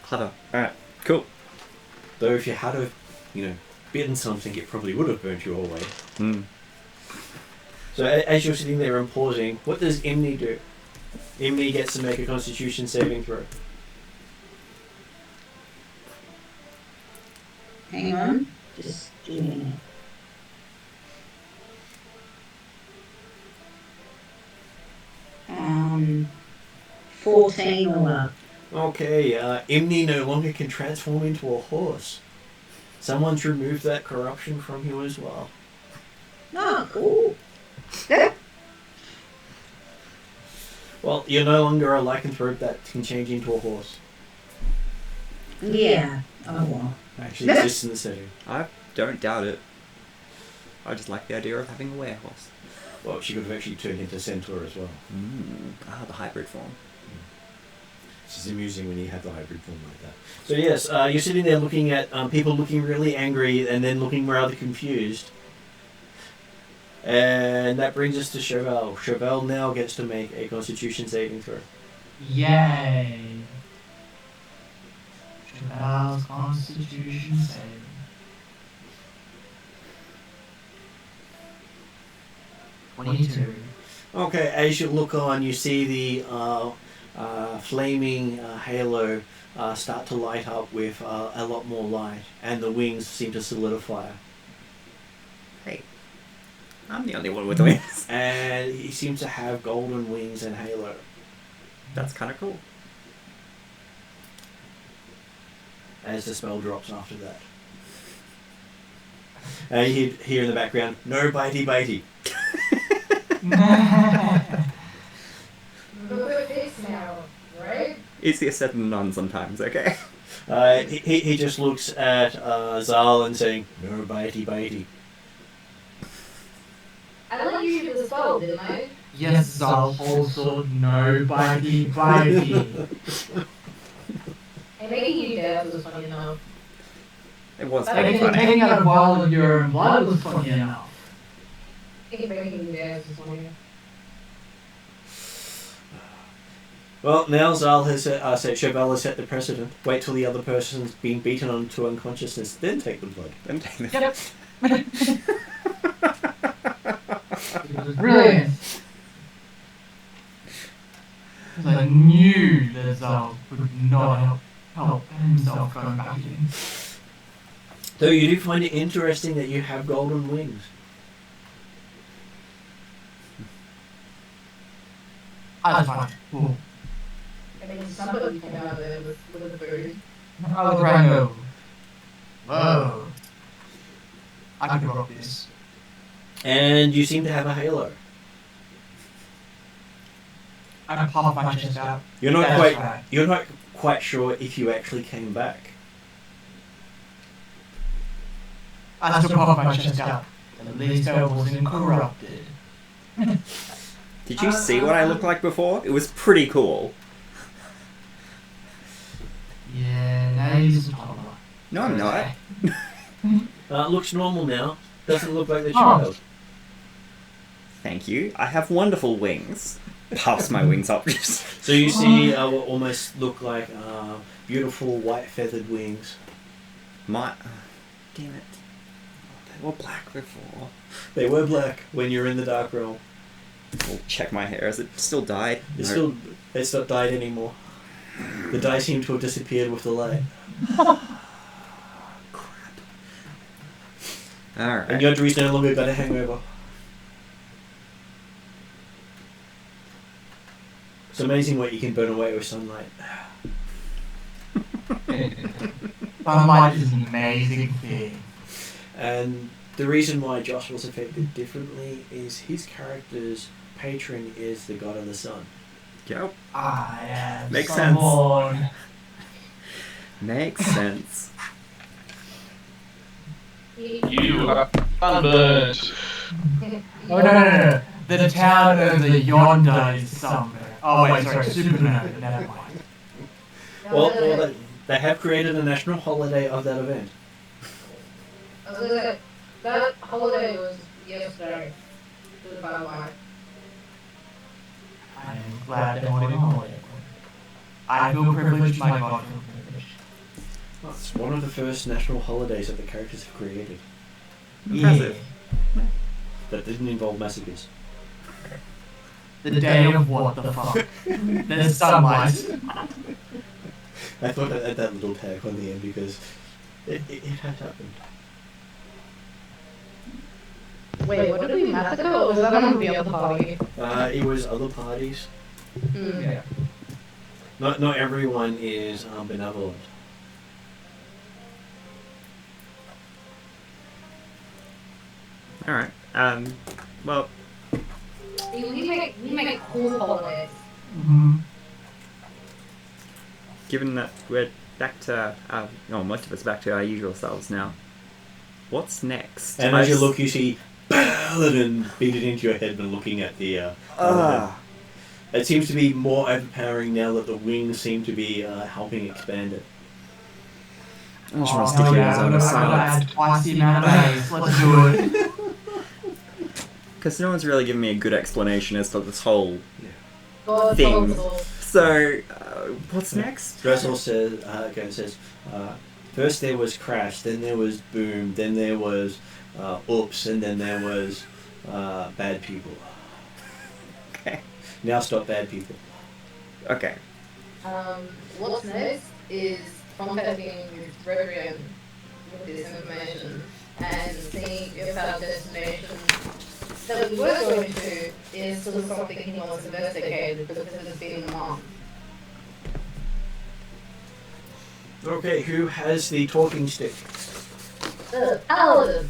Clever. Alright, cool.
Though if you had have, bitten something, it probably would have burnt you away. So as you're sitting there and pausing, what does Imni do? Imni gets to make a Constitution saving throw.
Hang on. Just doing it. 14 or up.
Okay, Imni no longer can transform into a horse. Someone's removed that corruption from you as well.
Oh, cool.
Well, you're no longer a lycanthrope that can change into a horse.
Yeah. Oh, well.
Actually exists in the setting.
I don't doubt it. I just like the idea of having a werehorse.
Well, she could have actually turned into Centaur as well.
The hybrid form.
It's amusing when you have the hybrid form like that. So yes, you're sitting there looking at people looking really angry and then looking rather confused. And that brings us to Chauvel. Chauvel now gets to make a Constitution saving throw.
Yay! Chauvel's Constitution saving. (22).
Okay, as you look on, you see the flaming halo start to light up with a lot more light, and the wings seem to solidify.
Hey, I'm the only one with wings.
And he seems to have golden wings and halo.
That's kind of cool.
As the spell drops after that. And you hear in the background, no bitey bitey.
But we're fixed now, right?
Easier said than done sometimes, okay?
He just looks at Zal and saying, no bitey bitey.
I let you use the spell, didn't I?
Yes, Zal, also no bitey bitey.
And making you dance was funny enough.
It was very
Taking-
funny.
Taking out a vial of your own blood was funny enough.
I think making you dance was funny.
Well, now Zal has said, Chauvel has set the precedent. Wait till the other person's been beaten onto unconsciousness, then take the blood.
Then take the-
Yep. It was brilliant. Because I knew that Zal would not help himself going back in.
Though you do find it interesting that you have golden wings.
I was fine. Cool.
I mean, somebody came out there with a bird.
I look around and go, whoa. I could rock this.
And you seem to have a halo.
I puff my chest out.
You're not
That's
quite
right.
you're not quite sure if you actually came back.
I still puff my chest out. At least I wasn't corrupted.
Did you see what I looked like before? It was pretty cool.
Yeah, now he's a toddler.
No, I'm not.
Looks normal now. Doesn't look like the
Oh.
child.
Thank you. I have wonderful wings. Puffs my wings up.
So you see what almost look like beautiful white feathered wings.
My... damn it. They were black before.
They were black when you're in the dark realm.
We'll check my hair. Has it still dyed?
It's not dyed anymore. The dye seemed to have disappeared with the light.
Alright.
And Yodri's no longer got a hangover. It's amazing what you can burn away with sunlight.
Sunlight is an amazing thing.
And the reason why Josh was affected differently is his character's patron is the god of the sun.
Yep.
I am
Makes sense.
someone.
Makes sense.
You are sunburnt.
Oh, no. The town over yonder is somewhere. Oh, wait, sorry, supernova. Never mind.
Well, they have created a national holiday of that event.
I was gonna say, that holiday was yesterday. By the way.
I am glad they're holding a holiday. I feel privileged, my god feels privileged.
It's one of the first national holidays that the characters have created
Impressive.
that didn't involve massacres.
The day of what the fuck? There's sunlight.
I thought I'd add that little tag on the end because it had happened.
Wait, what did we massacre? Or was that on the other party?
It was other parties.
Mm.
Yeah.
Not everyone is benevolent.
Alright. Well,
We make cool holidays.
Mm-hmm.
given that we're back to most of us back to our usual selves now, what's next?
And as you look, you see Paladin beat it into your head when looking at the. It seems to be more overpowering now that the wings seem to be helping expand it.
I just want to stick you in a zone of silence.
Add twice the amount of days. Let's do it.
Because no one's really given me a good explanation as to this whole
God,
thing.
God.
So, what's next?
Dressel says, first there was crash, then there was boom, then there was oops, and then there was bad people.
Okay.
Now stop bad people.
Okay.
What's next is contacting Reverend with this information and seeing if our destination that we were going to is still something he wants investigated because it's been a month.
Okay, who has the talking stick?
The Paladin!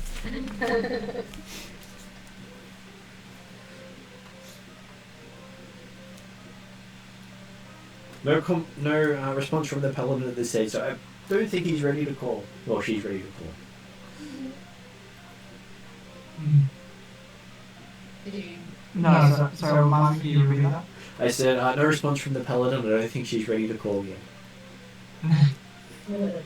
No response from the paladin at this stage, so I don't think he's ready to call. Well, she's ready to call.
Did you?
No, sorry, Mark, can you repeat that?
I said, no response from the paladin, I don't think she's ready to call yet.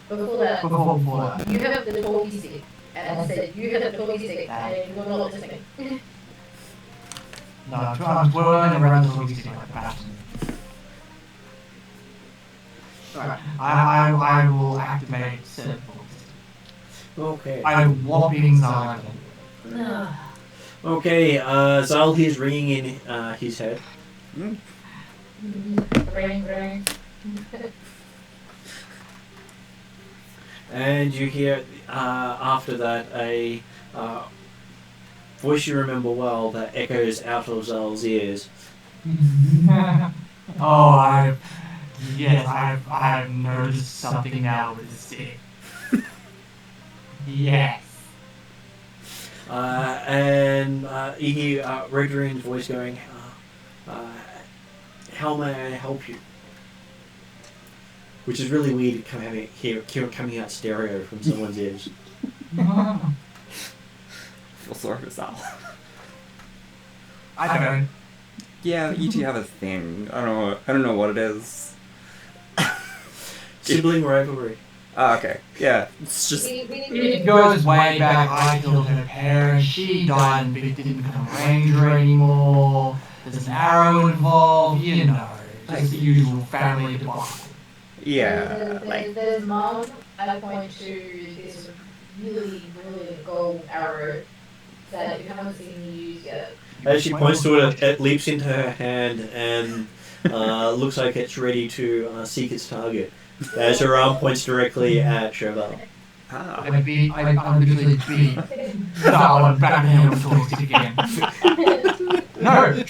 Before that,
Before that.
you have the talkie stick, and I said you have the talkie stick, and you're not listening.
No, I'm whirling around the logistic like that. Right. I will activate set
Okay.
I whopping Zala.
Okay, Zal is ringing in his head.
Ring.
And you hear, after that, a voice you remember well that echoes out of Zal's ears.
Oh, I've noticed something now with the stick. Yes.
And you hear Redrin's voice going, how may I help you? Which is really weird coming out stereo from someone's ears.
Feel sorry for Sal.
I don't.
Yeah, you two have a thing. I don't know what it is.
Sibling rivalry.
Oh, okay. Yeah, it's just...
It goes way back. I killed her parents. She died and didn't become a ranger anymore. There's an arrow involved. You know, just the usual family debacle.
Yeah,
There's mom. I point to this really gold arrow that you haven't seen me use yet.
As she points to it, it leaps into her hand and looks like it's ready to seek its target. As her arm points directly at Cheval.
I literally beat that one back in him with joystick again. No!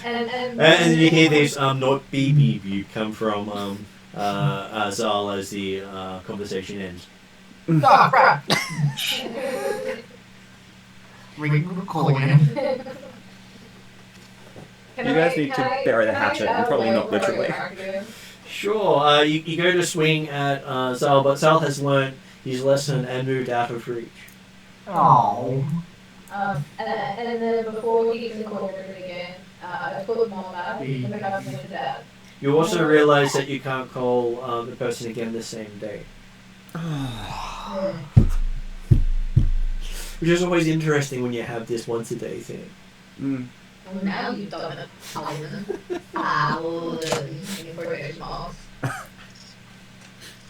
And you hear this not beep beep come from Zal as the conversation ends.
Ah, crap! Call again.
You guys need to bury the hatchet, and probably not literally.
Sure, you go to swing at Zal, but Zal has learnt his lesson and moved out of reach.
Oh.
And then before he can call it again, I called mom out and pick up his dad.
You also realise that you can't call the person again the same day. Which is always interesting when you have this once a day thing.
Well, now you've done it.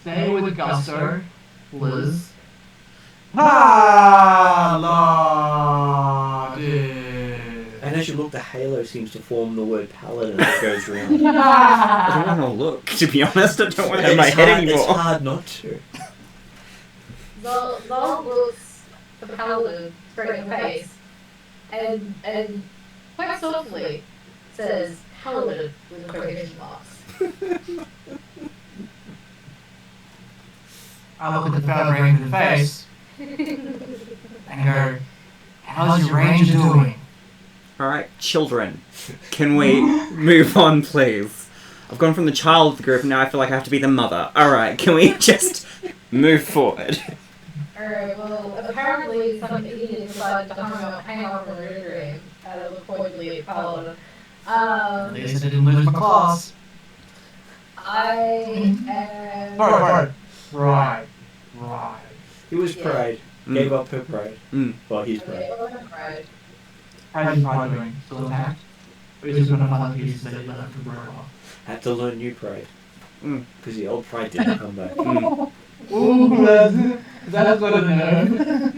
Stay with Gusto, Liz. Ah,
And as you look, the halo seems to form the word paladin that goes around.
I don't want to look, to be honest. I don't want to have my head anymore.
It's hard not to.
Zol looks the paladin straight in the face and quite softly says paladin with quotation marks.
I look at the bell ring in the face and go, how's your ranger doing?
Alright, children. Can we move on, please? I've gone from the child of the group, and now I feel like I have to be the mother. Alright, can we just move forward?
Alright, well, apparently some idiot decided to hang out from a dream at a reportedly paladin.
At least I didn't lose my class.
I am...
Right.
It was pride. Gave up her pride. Well, his pride.
Right.
How's your pride doing? Still intact? Or is it one of the pieces that you left to grow up?
Had to learn new pride. Because the old pride didn't come back.
Ooh, that's what I know.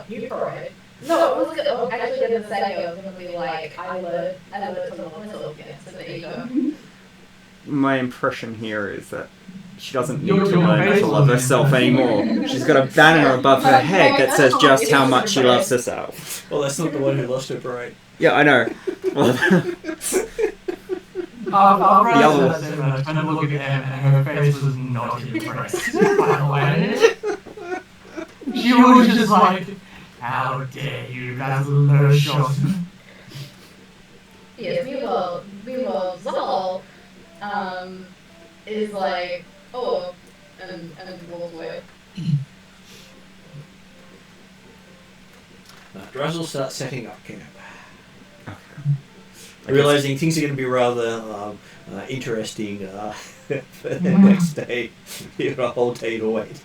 New pride? No, I was actually going to say, I was going to be like, I learned to love myself again, so there you go.
My impression here is that she doesn't need to learn to love herself anymore. She's got a banner above her head that says just how much she loves herself.
Well, that's not the one who lost her pride.
Yeah, I know. Well,
I'll
the other one.
and I look at him and her face was not impressed, by the way. She was just like, how dare you, that's a low shot.
Yes, meanwhile, Zal, is like, oh, and walks away.
Drazzle starts setting up camp.
Okay.
Realizing things are going to be rather interesting for the next day. You got a whole day to wait.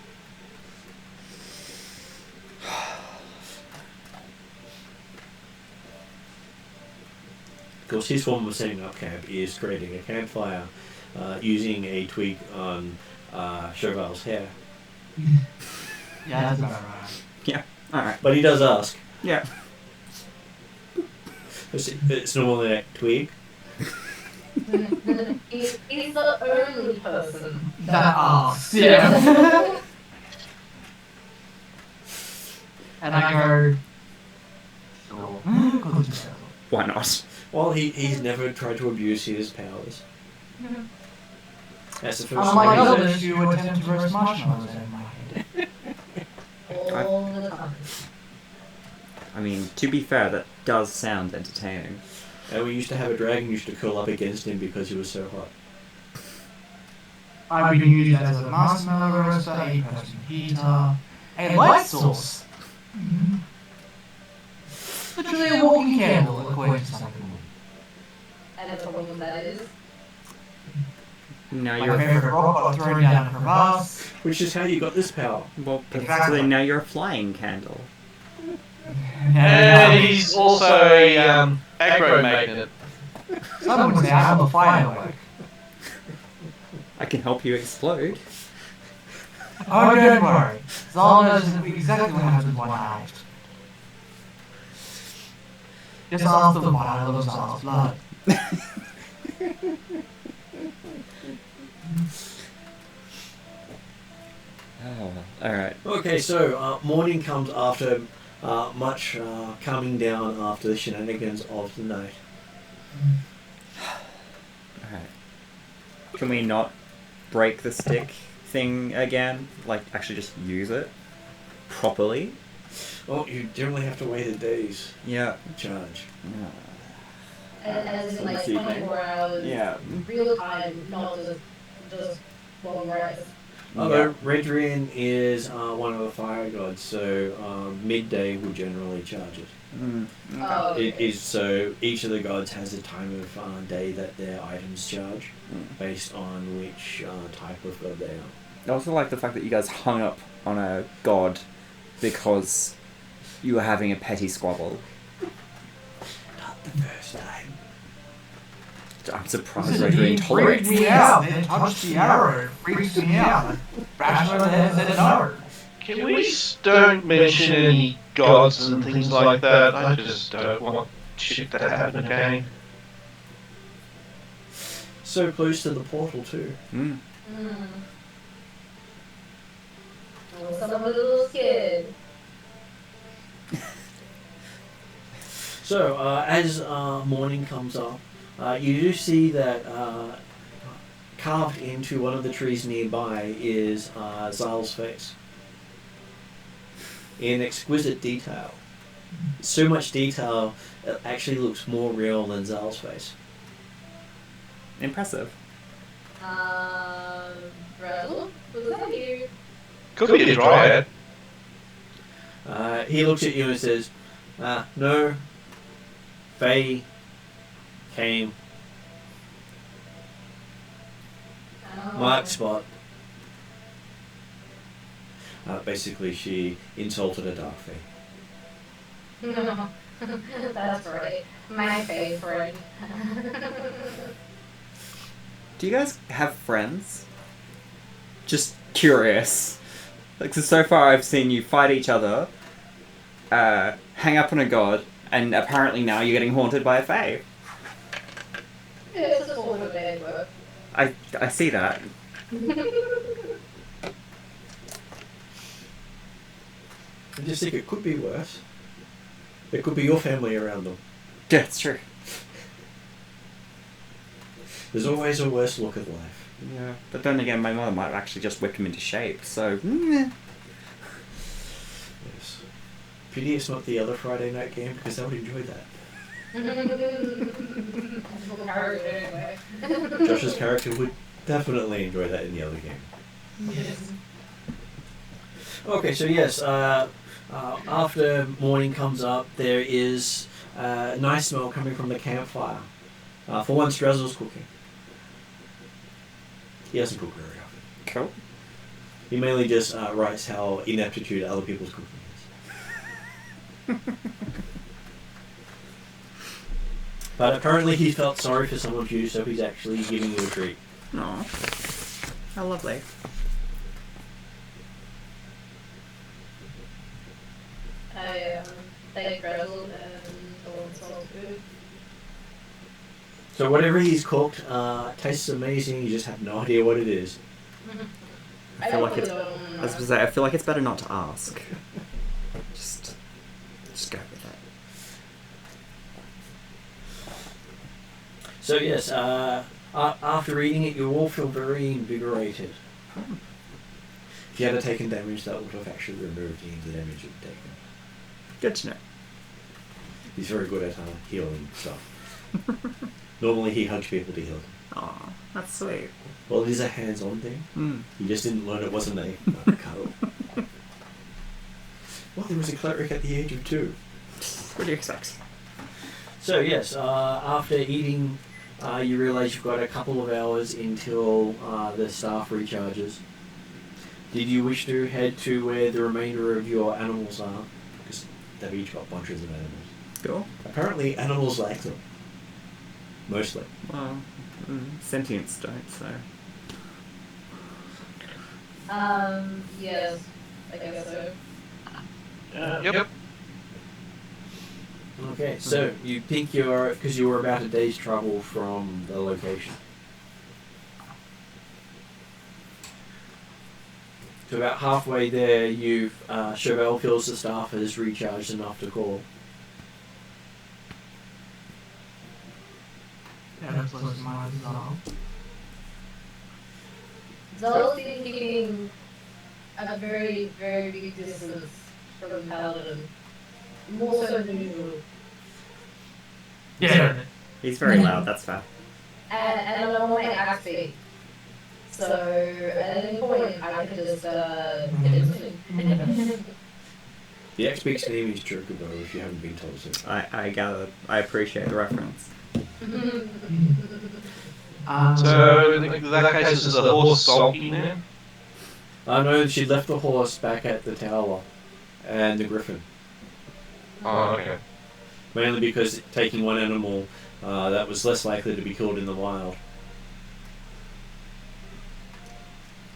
Of course, his form of setting up camp is creating a campfire using a twig on Cheval's hair.
Yeah, that's about right.
Yeah. All right.
But he does ask.
Yeah.
It's normally a twig.
He's the only person
That asks, yeah. And I go, sure.
Why not?
Well, he's never tried to abuse his powers. That's the first
Unlike
time.
others, you attempt to roast marshmallows in my head.
all the time.
I mean, to be fair, that does sound entertaining.
And we used to have a dragon used to curl up against him because he was so hot.
I've been used as a marshmallow roaster, a person heater, a light source. Literally a walking candle, according to some people.
And it's a woman that is.
Now
My
you're
favorite rock got thrown down a crevasse.
Which is how you got this power.
well.
Exactly.
Now you're a flying candle.
And he's also a aggro magnet.
Some would say I'm a firework.
I can help you explode.
Oh, don't worry. Zal knows exactly what happens when I act. Just ask them why I love Zal's blood.
Oh, all right.
Okay, so morning comes after much calming down after the shenanigans of the night.
All right. Can we not break the stick thing again? Like, actually just use it properly?
Well, you generally have to wait a day's
Yeah.
charge.
As in like
Let's see,
24 hours,
Yeah.
real time, not just long rest.
Although Redrian is one of the fire gods, so midday will generally charge it.
Mm.
Oh,
It
okay.
is so each of the gods has a time of day that their items charge, based on which type of god they are.
I also like the fact that you guys hung up on a god because you were having a petty squabble.
Not the first time.
I'm surprised
Listen,
you're
he
intolerant.
freaked me out, then touched the arrow, it freaks me out. Bashed over the head and said no.
Can we don't mention any gods and things like that? I just don't want shit to happen again.
So close to the portal too.
Mm.
I was some little kid.
So as morning comes up, you do see that carved into one of the trees nearby is Zal's face. In exquisite detail. So much detail, it actually looks more real than Zal's face.
Impressive.
Razzle? Was that you?
Could be a dryad.
He looks at you and says, no, Faye came, marked spot. Basically, she insulted a dark Fae.
No. That's right. My favorite.
Do you guys have friends? Just curious. Like, so far I've seen you fight each other, hang up on a god, and apparently now you're getting haunted by a fae.
Yeah, it's just all of bad work.
I see that.
I just think it could be worse. It could be your family around them.
Yeah, it's true.
There's always a worse look at life.
Yeah, but then again, my mother might have actually just whipped him into shape, so... mm.
Pity it's not the other Friday night game because I would enjoy that. Josh's character would definitely enjoy that in the other game.
Yes.
Okay, so yes, after morning comes up, there is a nice smell coming from the campfire. For once, Drazel's cooking. He doesn't cook very often.
Cool.
He mainly just writes how ineptitude other people's cooking is. But apparently he felt sorry for some of you, so he's actually giving you a treat.
Aw. How lovely.
I thank Drizzle and the one smells good.
So whatever he's cooked tastes amazing, you just have no idea what it is.
I feel like I feel like it's better not to ask. Just go with it.
So yes, after eating it, you all feel very invigorated. If you had taken damage, that would have actually removed any of the damage you'd taken.
Good to know.
He's very good at healing stuff. Normally he hugs people to heal them.
Aw, that's sweet.
Well, it is a hands-on thing.
Mm.
You just didn't learn it wasn't a cuddle. Well, there was a cleric at the age of 2.
What do you expect?
So yes, after eating, you realise you've got a couple of hours until the staff recharges. Did you wish to head to where the remainder of your animals are? Because they've each got bunches of animals.
Cool.
Apparently animals like them. Mostly.
Well, sentients don't, so.
Yes, I guess so.
Yep.
Okay, so you think because you were about a day's travel from the location. So about halfway there, Chauvel feels the staff has recharged enough to call.
That plus my resolve.
Zol's been keeping a very, very big distance from the Paladin. More so than usual.
Yeah.
He's very loud, that's fair.
And I'm on my axe speed. So at any point I can just hit it.
The X-Peak's name is Chocobo, if you haven't been told so.
I gather. I appreciate the reference.
So in that case, is the horse sulky now?
No, she left the horse back at the tower, and the griffin.
Oh, okay.
Mainly because taking one animal that was less likely to be killed in the wild.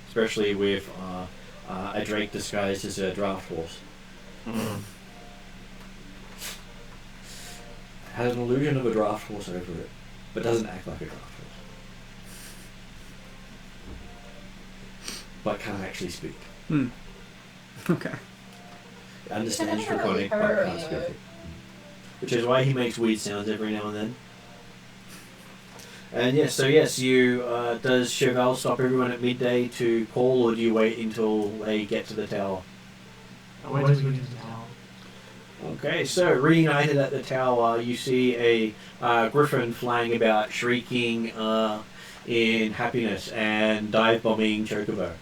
Especially with a drake disguised as a draft horse. Has an illusion of a draft horse over it, but doesn't act like a draft horse. But can't actually speak.
Okay.
Understands Draconic, but can't speak it. Which is why he makes weird sounds every now and then. And yes, does Chauvel stop everyone at midday to call, or do you wait until they get to the tower?
I went to the tower.
Okay, so reunited at the tower, you see a griffin flying about, shrieking in happiness and dive bombing Chocobo.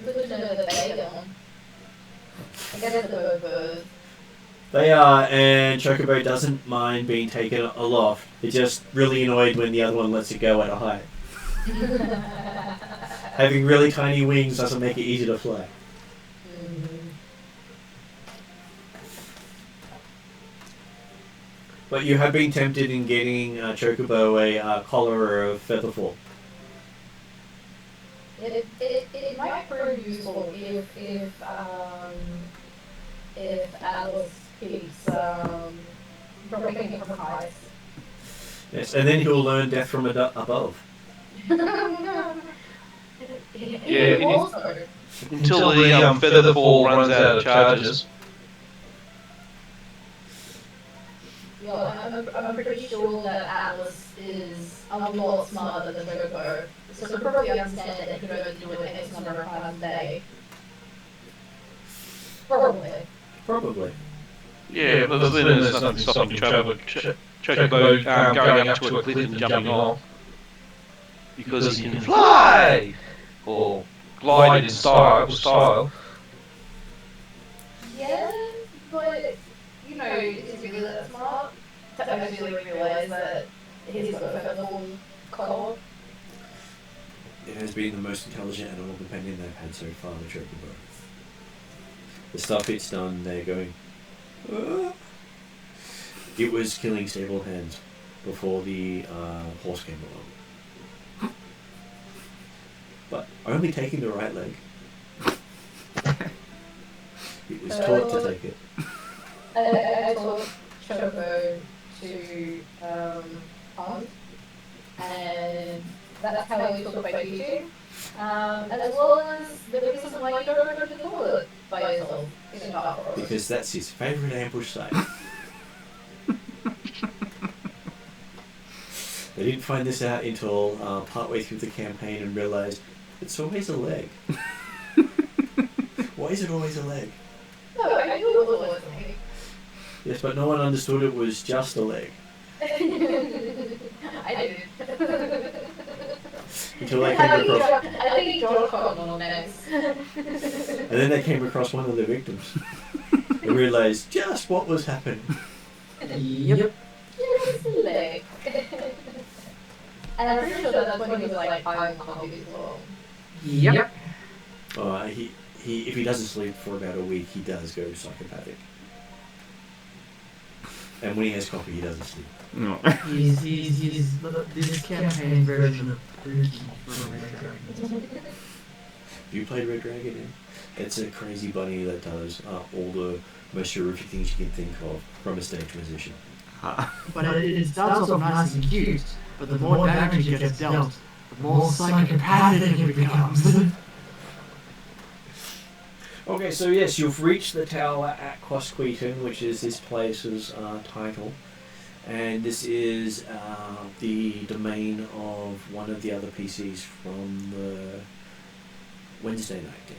Good to know that they don't. I guess they're both birds.
They are, and Chocobo doesn't mind being taken aloft. It's just really annoyed when the other one lets it go at a height. Having really tiny wings doesn't make it easy to fly. But you have been tempted in getting Chocobo a collar of featherfall.
It might prove useful if Atlas keeps dropping from heights.
Yes, and then he'll learn death from above.
Yeah,
Also,
until the feather ball runs out of charges.
I'm pretty sure that Atlas is a lot smarter than Chocobo, so he'll probably understand that he could only do it X number of times a day.
Probably.
Yeah, but then there's nothing stopping Chocobo going up to a cliff and jumping off. Because he can fly! Or glide in style.
Yeah, but, you know, is he really that smart? To actually realise that he's got a featherful collar.
It has been the most intelligent animal companion they've had so far, the Chocobo. The stuff it's done, they're going... "Ah." It was killing stable hands before the horse came along. But only taking the right leg. It was taught to take it.
I taught Choco to hunt, and that's how we talk about you two. As well as the reason why you don't go to the toilet by yourself in the dark forest.
Because that's his favourite ambush site. They didn't find this out until partway through the campaign and realised it's always a leg. Why is it always a leg?
No, I knew it was always me.
Yes, but no one understood it was just a leg.
I did.
Until they came across...
I think George caught on next.
And then they came across one of the victims. They realised just what was happening.
Yep.
Just a leg. And I'm pretty sure that's when he was like, I'm coffee as well.
Yep.
He if he doesn't sleep for about a week, he does go psychopathic. And when he has coffee, he doesn't sleep.
No.
He's this campaign version of Red Dragon.
Have you played Red Dragon? Yeah? It's a crazy bunny that does all the most horrific things you can think of from a stage position.
But it starts off nice and cute, but the more damage it gets dealt, the more psychopathic it becomes.
Okay, so yes, you've reached the tower at Quasqueton, which is this place's title. And this is the domain of one of the other PCs from the Wednesday night game.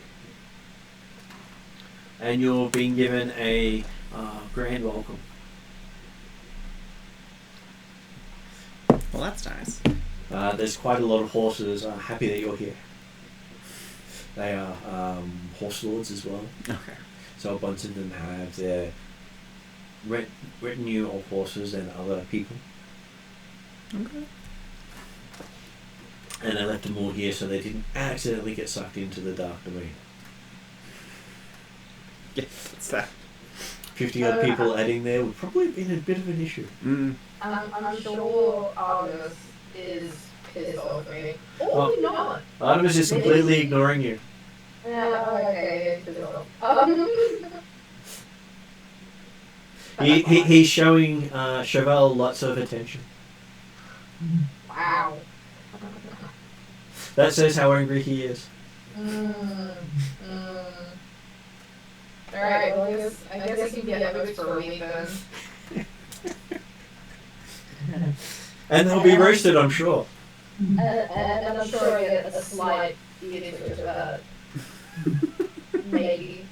And you're being given a grand welcome.
Well, that's nice.
There's quite a lot of horses happy that you're here. They are horse lords as well.
Okay.
So a bunch of them have their retinue of horses and other people.
Okay.
And they left them all here so they didn't accidentally get sucked into the dark domain.
Yes, that's that.
50 odd people adding there would probably have been a bit of an issue.
Mm.
I'm sure Artemis is pissed off me.
Oh.
Or not.
Artemis is completely ignoring you.
Yeah, okay, he's pissed off.
He's showing Chauvel lots of attention.
Wow.
That says how angry he is.
Alright, well, I guess he can get looks for a week then.
And they'll be roasted, I'm sure.
And I'm sure I get a slight ear twitch about it. Maybe.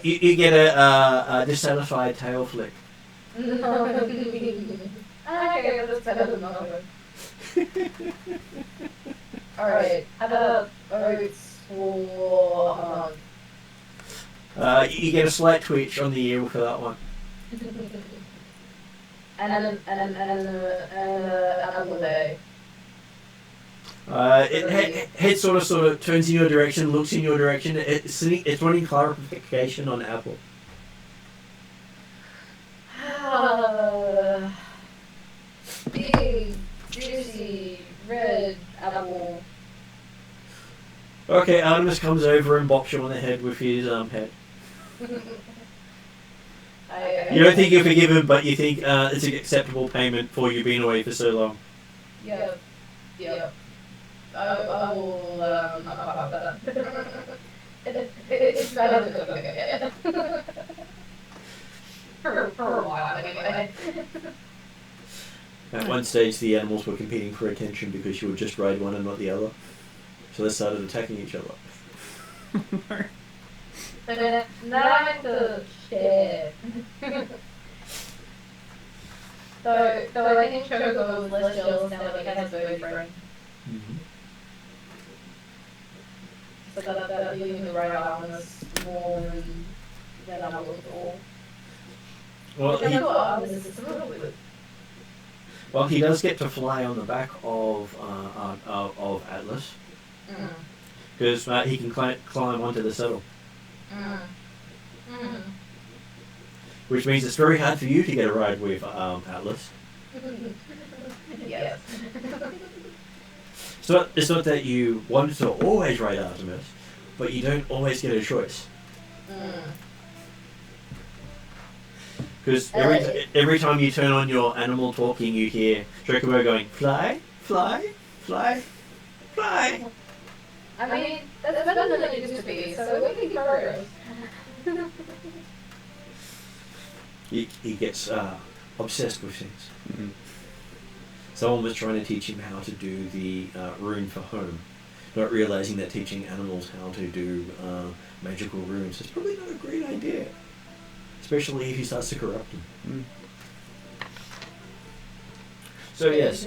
You get a dissatisfied tail flick.
Okay, that's better than nothing. Alright, how about oats for a month?
You get a slight twitch on the ear for that one.
and apple day.
It head sort of turns in your direction, looks in your direction. It's wanting clarification on apple.
Big, juicy, red apple.
Okay, Artemis comes over and bops you on the head with his head. You don't think you're forgiven, but you think it's an acceptable payment for you being away for so long.
Yep. I will about that. It's better than cooking it. For a while, anyway.
At one stage, the animals were competing for attention because you would just ride one and not the other. So they started attacking each other.
So now I have to share. so I think Choco was less jealous now that he has a boyfriend.
Mhm.
So that leaving the right arm is more than I was before.
Well,
Which I
he,
thought was really good.
well, he does get to fly on the back of Atlas
Mm.
because he can climb onto the saddle,
Mm. Mm.
which means it's very hard for you to get a ride with Atlas.
Yes.
It's not that you want to always ride Artemis, but you don't always get a choice.
Mm.
Because every time you turn on your animal talking, you hear Chocobo going, fly, fly, fly, fly.
I mean, that's better than it used to be, so we can progress.
He gets obsessed with things.
Mhm.
Someone was trying to teach him how to do the rune for home, not realizing that teaching animals how to do magical runes is probably not a great idea, especially if he starts to corrupt them.
Mm.
So yes,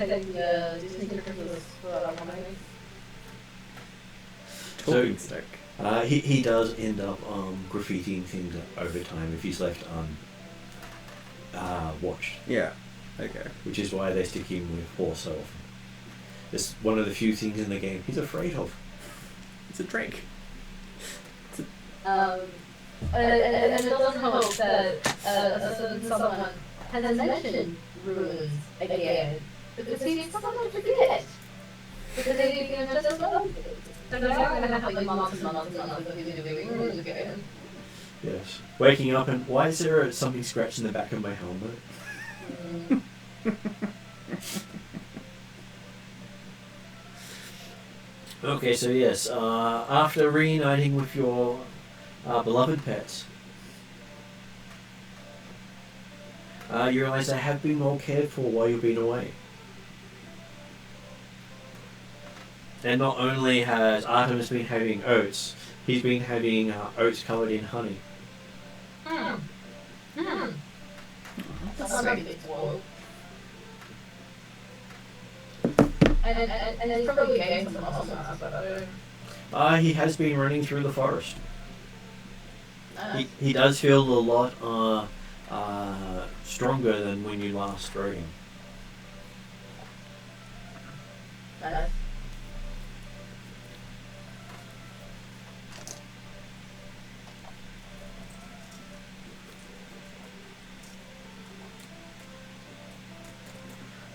Talking stick.
he does end up graffitiing things over time if he's left watched,
Yeah. Okay.
which is why they stick him with horse so often. It's one of the few things in the game he's afraid of.
It's a drink.
And it doesn't help that a certain someone has mentioned runes again. Because he's someone to forget. Because they just love it. So now I'm going to have like months and months and months of him doing runes again.
Yes. Waking up and why is there something scratched in the back of my helmet?
Mm.
Okay, so yes, after reuniting with your beloved pets, you realise they have been well cared for while you've been away. And not only has Artemis been having oats, he's been having oats covered in honey.
Mm. Mm. That's not big spoiled. And it's probably gained some muscle mass, but
He has been running through the forest.
I
He does feel a lot stronger than when you last rode him.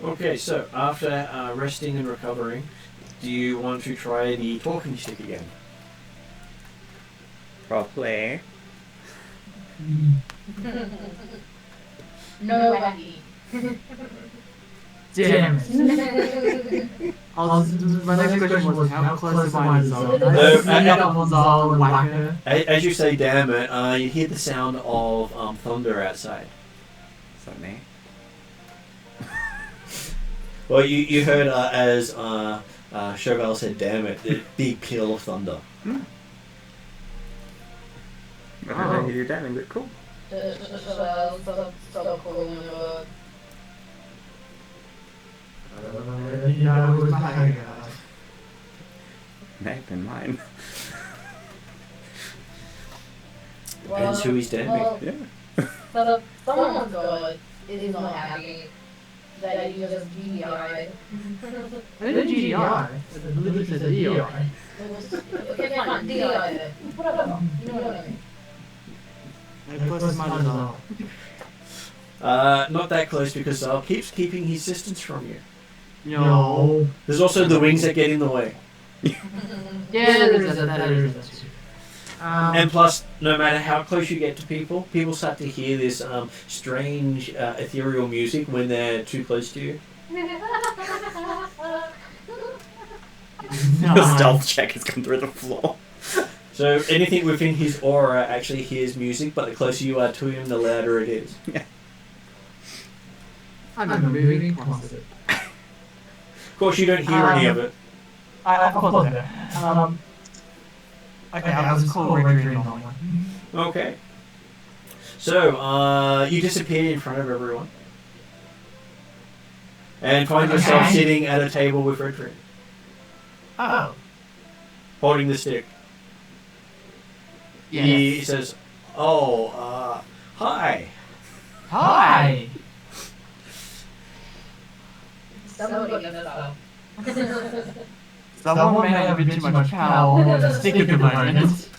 Okay, so after resting and recovering, do you want to try the talking stick again?
Probably.
No wacky.
Damn it. My next question was how close am I to Zal?
No,
I sneak up on Zal and whack her.
As you say, damn it, you hear the sound of thunder outside.
Is that me?
Well, you heard as Chauvel said, damn it, the big peal of thunder.
I don't know who you're damning, but cool.
Stop calling him a...
Yeah, it was my hanger.
May have been mine.
Depends who he's damning.
Yeah.
So someone's god is not happy that you just GDI'd.
I didn't GDI. It literally says EI.
Okay, fine, DI. Whatever. You know what I mean.
How close am I to Zal?
Not that close because Zal keeps keeping his distance from you.
No.
There's also the wings that get in the way.
Yeah, there is that too.
And plus, no matter how close you get to people, people start to hear this strange ethereal music when they're too close to you.
The stealth check has come through the floor.
So anything within his aura actually hears music, but the closer you are to him, the louder it is.
I'm moving across it.
Of course, you don't hear any of it.
Of course I do. Okay, I'll just call Redry normally.
Okay. So, you disappear in front of everyone. And find yourself
Okay.
sitting at a table with Redry,
Oh.
holding the stick.
Yes.
He says, hi.
Hi.
Somebody messed up.
Someone may have a bit too much power on the stick at the moment.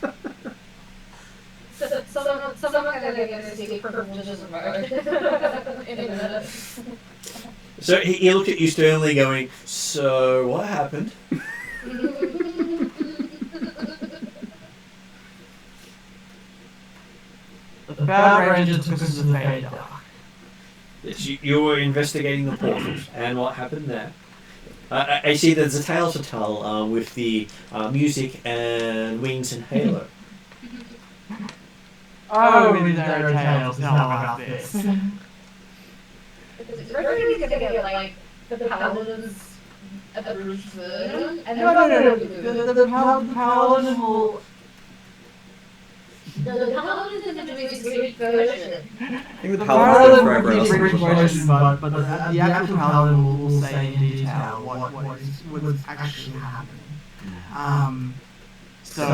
Someone can get a stick privileges revoked in a minute.
So he looked at you sternly going, so what happened?
The Bad Ranger took us to the Fade Dark.
Yes, you were investigating the portals, and what happened there? I see there's a tale to tell with the music and wings and halo.
Oh, there are tales to tell about this.
Redry's gonna get like the paladins approved version, and
No. The Paladin will...
the paladins in the Swedish version.
I think the
The
Paladin
Paladin
forever
will
else
be
was
version, but the actual Paladin will say in detail what's actually happening. So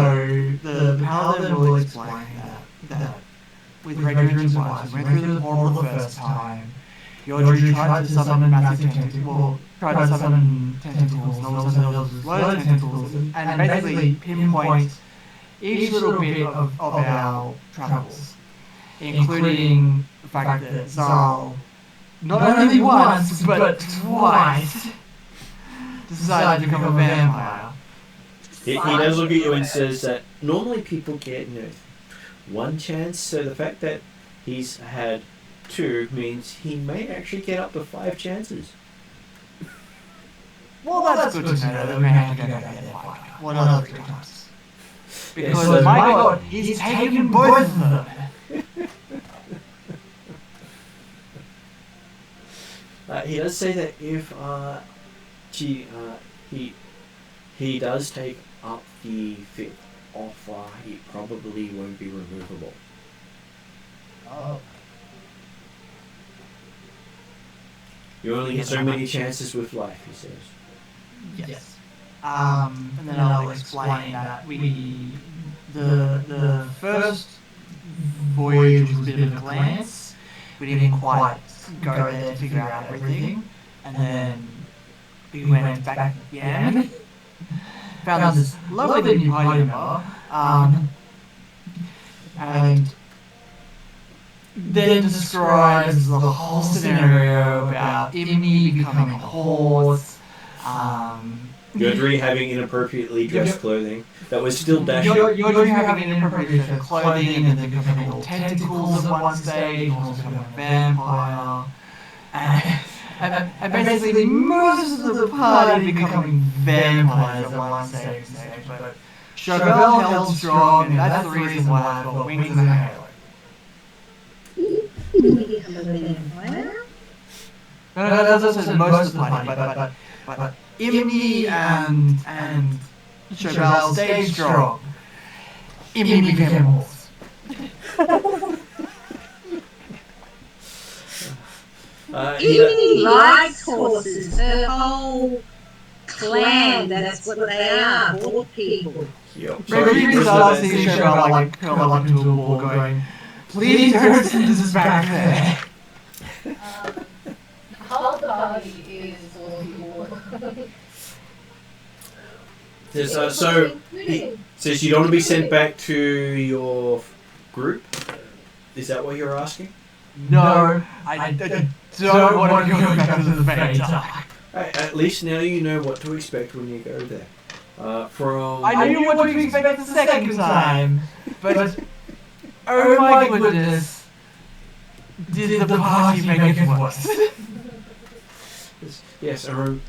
the Paladin will explain that with Redry's advice, we went through the portal the first time. Yodri tried to summon massive tentacles, tried to summon tentacles, and all of a sudden there was loads of tentacles, and basically pinpoint each little bit of our travels, including the fact that Zal, not only once, but twice, decided to become a vampire.
He does look at you and says that normally people get one chance, so the fact that he's had 2 means he may actually get up to 5 chances.
Well, that's good to know that we have to go back there 5 times. What other 3 times? Because, my god, he's taken both of them!
He does say that if he does take up the 5th offer, he probably won't be removable.
Oh.
You only get so many chances with life, he says.
Yes. And then I'll explain that the first voyage was a bit of a glance. We didn't quite go there to figure out everything. And then we went back again. Found this lovely new party member. And then describes the whole scenario about Imni becoming a horse.
Yodri having inappropriately dressed clothing that was still dashing.
You're having inappropriate clothing and then becoming all tentacles at one stage, also becoming a vampire. And basically most of the party becoming vampires at one stage. But Chauvel held strong, and that's the reason why I've got wings and a halo. No, that's also most of the party, but Imni and Chauvel stayed strong. Imni became a horse.
Evie likes horses. Her whole clan, that's what they are, boar people.
Yep.
Maybe you start seeing Chauvel like curl up into a ball going, please don't send us back there.
Half the party is all people.
So he says you don't want to be sent back to your group. Is that what you're asking?
No, I don't want to go back to the Fade Dark.
At least now you know what to expect when you go there.
I knew what to expect the second time, but oh my goodness, did the party make it worse?
Yes, and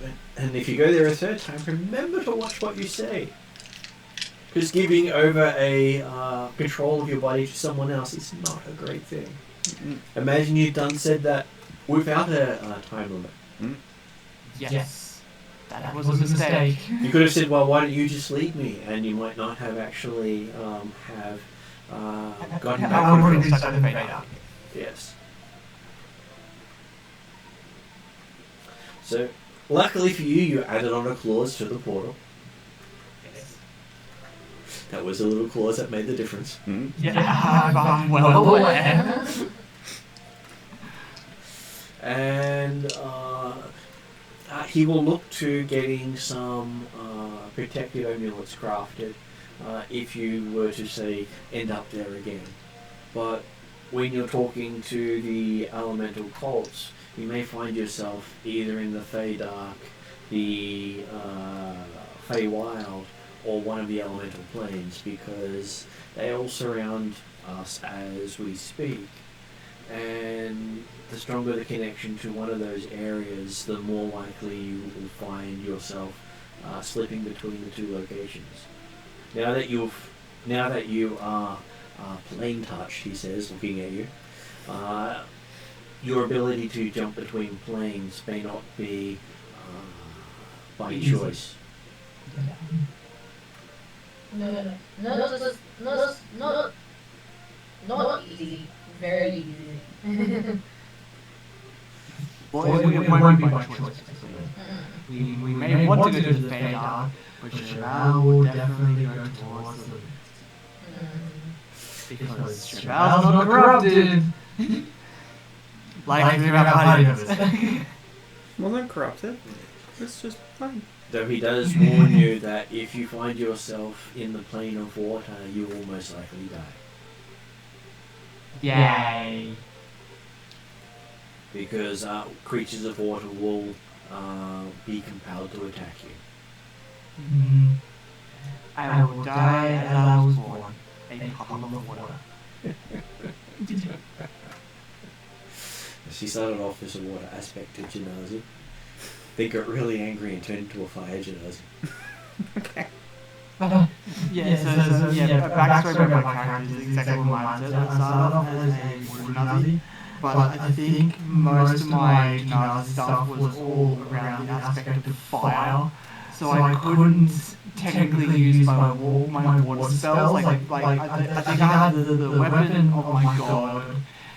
if you go there a 3rd time, remember to watch what you say. Because giving over a control of your body to someone else is not a great thing. Imagine you'd said that without a time limit.
Yes. That was a mistake.
You could have said, well, why don't you just lead me? And you might not have actually have gotten back.
I would have been stuck in the Vader.
Yes. So, luckily for you, you added on a clause to the portal. That was a little clause that made the difference.
Yeah, I'm well aware.
And he will look to getting some protective amulets crafted if you were to, say, end up there again. But when you're talking to the elemental cults, you may find yourself either in the Feydark, the Feywild, or one of the elemental planes, because they all surround us as we speak. And the stronger the connection to one of those areas, the more likely you will find yourself slipping between the two locations. Now that you are plane touched, he says, looking at you, your ability to jump between planes may not be by choice.
No, not easy. Very easy.
Well, it won't be by choice. We may want to go to the Vader, but Cheval will definitely go towards them. Because Cheval's not corrupted. Like the party members.
Wasn't corrupted. It's just fine.
Though he does warn you that if you find yourself in the plane of water, you will most likely die.
Yay.
Because creatures of water will be compelled to attack you.
I will die as I was born, a puddle of water.
She started off as a water aspect of Janazi. They got really angry and turned into a fire Janazi.
Okay.
Backstory about my character is exactly what mine said. I started off as a water Nazi, but I think most of my Nazi stuff was all around the aspect of fire, so I couldn't technically use my water spells. I think I had the weapon of my god,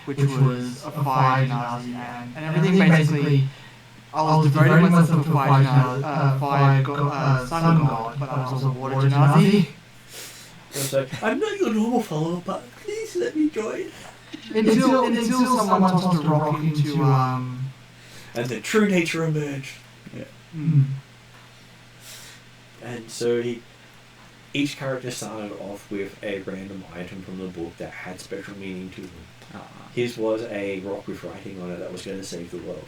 which was a fire Nazi, and everything basically. I was devoting myself to sun god, but I was a water Nazi.
So, I'm not your normal follower, but please let me join.
Until someone tossed a rock into
And the true nature emerged. Yeah. And so each character started off with a random item from the book that had special meaning to them. His was a rock with writing on it that was going to save the world.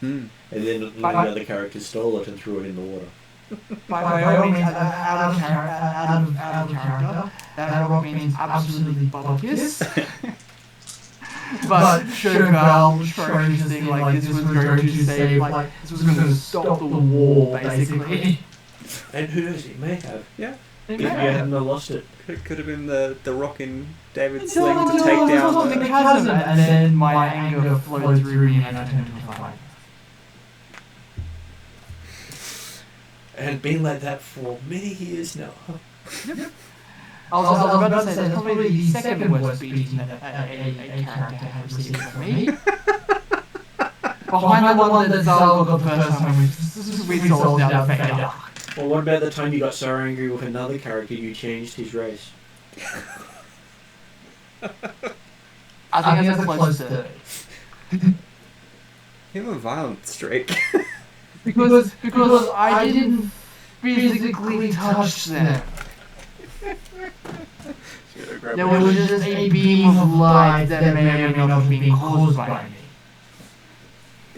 And then the other characters stole it and threw it in the water.
By all means, out of character, that rock means absolutely bogus. But Cheval showed this thing like this was going to save, like this was going to stop the war, basically.
And who knows, it may have.
Yeah.
If you hadn't lost it.
It could have been the rock in David's sling to take down
the chasm, and then my anger flowed through me and I turned into a fire.
And been like that for many years now.
I was about to say, that's probably the second worst beating that a character has received from me. Behind the one that Zal got the first time we solved out Vader.
Well, what about the time you got so angry with another character you changed his race?
I think that's a close third.
You have a violent streak.
Because I didn't physically touch them. There was just a beam of light that may or may not have been caused by me.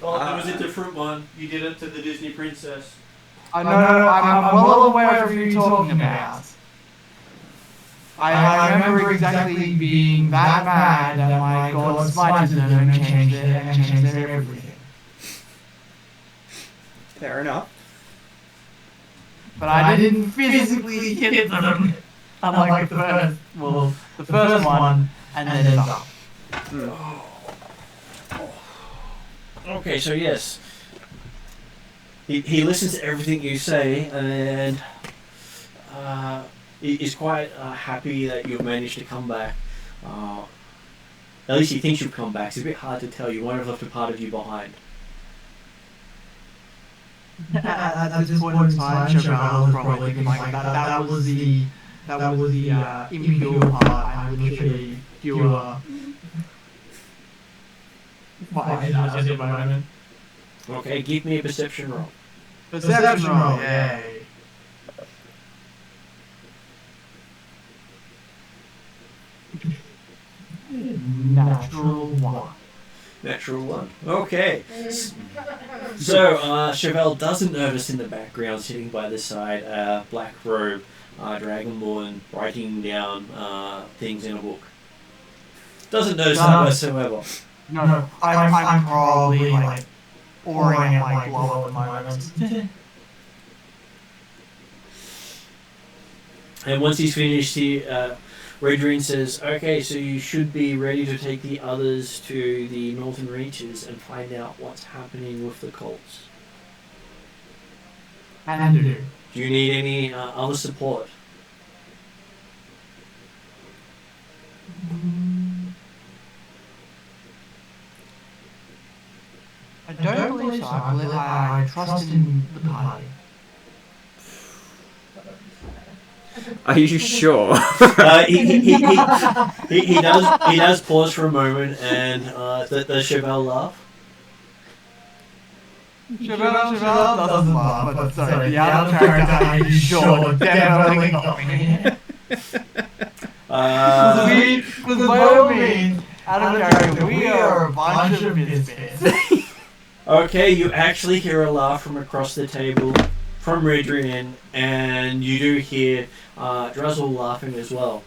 Oh, there was a different one. You did it to the Disney princess.
No, I'm well aware of who you're talking about. I remember exactly being that mad that my god smited them and changed their everything.
Fair enough.
But I didn't physically hit them. Unlike the first one, and then up.
Okay, so yes. he listens to everything you say and is quite happy that you've managed to come back. At least he thinks you've come back. It's a bit hard to tell. You might have left a part of you behind.
At this point in time, Chevelle is probably thinking like that was the impure part. I literally pure fine at the moment.
Okay, give me a perception roll.
Perception roll, yay. Natural 1.
Natural 1. Okay. So, Chevelle doesn't notice in the background, sitting by the side, black robe, Dragonborn, writing down things in a book. Doesn't notice that whatsoever.
No, I'm probably like pouring at like low at the moment.
And once he's finished, Redrine says, okay, so you should be ready to take the others to the northern reaches and find out what's happening with the cults.
And do.
Do you need any other support?
I don't believe so. I trust in the party.
Are you sure?
He does pause for a moment and does Chevelle laugh?
Chevelle doesn't laugh, but sorry, the other characters are you sure definitely not me. Because by all means, out of character, we are a bunch of misfits.
Okay, you actually hear a laugh from across the table from Redrine, and you do hear Druzzle laughing as well.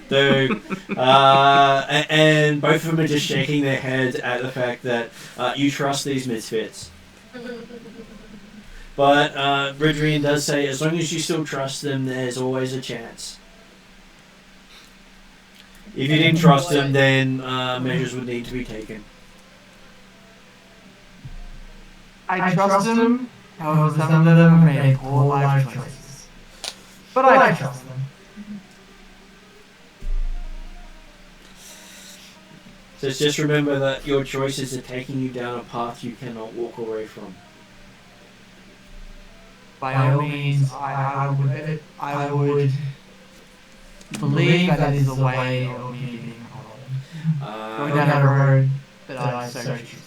Though, and both of them are just shaking their heads at the fact that you trust these misfits. But Redrine does say, as long as you still trust them, there's always a chance. If you didn't trust them, then measures would need to be taken.
I trust them, however some of them have made poor life choices. But I trust them.
So just remember that your choices are taking you down a path you cannot walk away from.
By all means, I would believe that is the way of me being home. Going down a road that I so choose.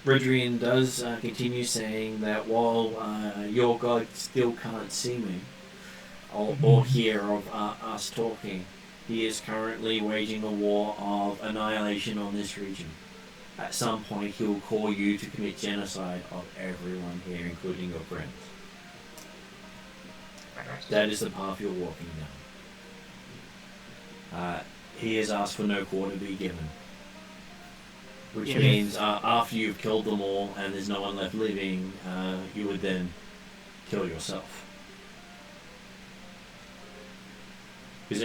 Redrine does continue saying that while your god still can't see me or hear of us talking, he is currently waging a war of annihilation on this region. At some point, he'll call you to commit genocide of everyone here, including your friends. That is the path you're walking down. He has asked for no quarter to be given. Which means after you've killed them all and there's no one left living, you would then kill yourself. Because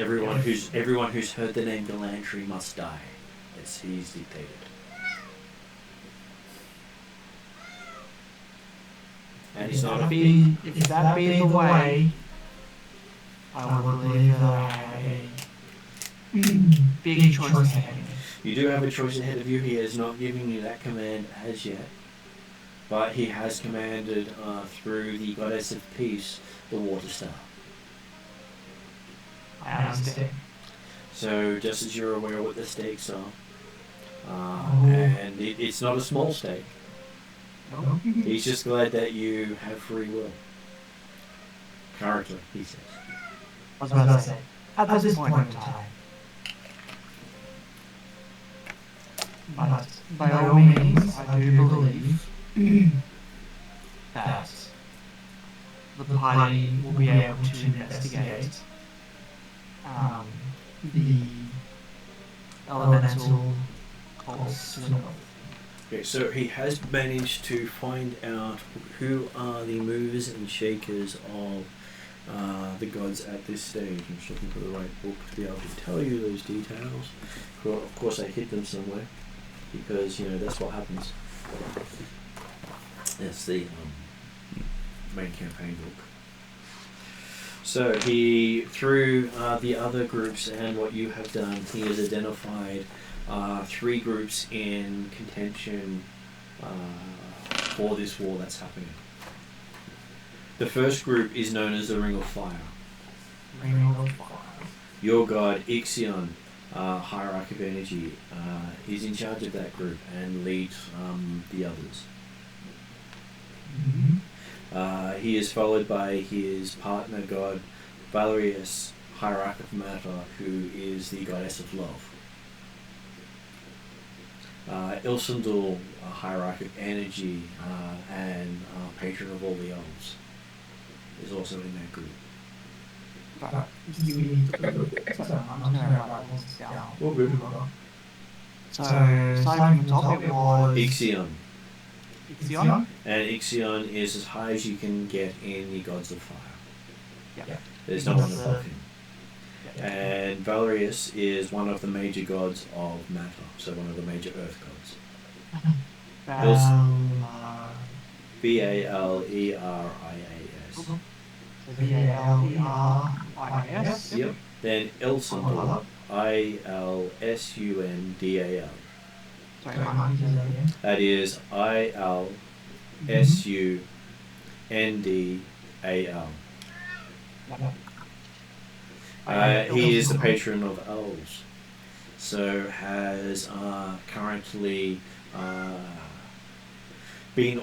everyone who's heard the name Delantry must die, as he's dictated. And he's not
if that be the way, I would believe that I have a big choice ahead of me.
You do have a choice ahead of you. He has not given you that command as yet. But he has commanded through the Goddess of Peace, the Water Star.
I understand.
So just as you're aware what the stakes are, and it's not a small stake.
No.
He's just glad that you have free will. Currently, he says.
I was about to say, at this point in time. But by all means, I do believe that the party will be able to investigate the elemental cults to the north.
Okay, so he has managed to find out who are the movers and shakers of the gods at this stage. I'm just looking for the right book to be able to tell you those details. Of course, I hid them somewhere because that's what happens. That's the main campaign book. So he, through the other groups and what you have done, he has identified 3 groups in contention for this war that's happening. The first group is known as the Ring of Fire.
Ring of Fire.
Your god Ixion, Hierarch of Energy, is in charge of that group and leads the others.
Mm-hmm.
He is followed by his partner god Barrior, Hierarch of Matter, who is the goddess of love. Ilsendul, Hierarch of Energy and patron of all the elves, is also in that group.
I'm just gonna write this down.
All good.
So, starting from top, it was
Ixion.
Ixion.
And Ixion is as high as you can get in the gods of fire.
Yeah.
There's no one above him. And Valerius is one of the major gods of matter, so one of the major earth gods. Valeris.
Valeris.
Yep. Then Ilsundal. Ilsundal.
Sorry, Mark, use that again.
That is Ilsundal. He is the patron of elves, so has currently been.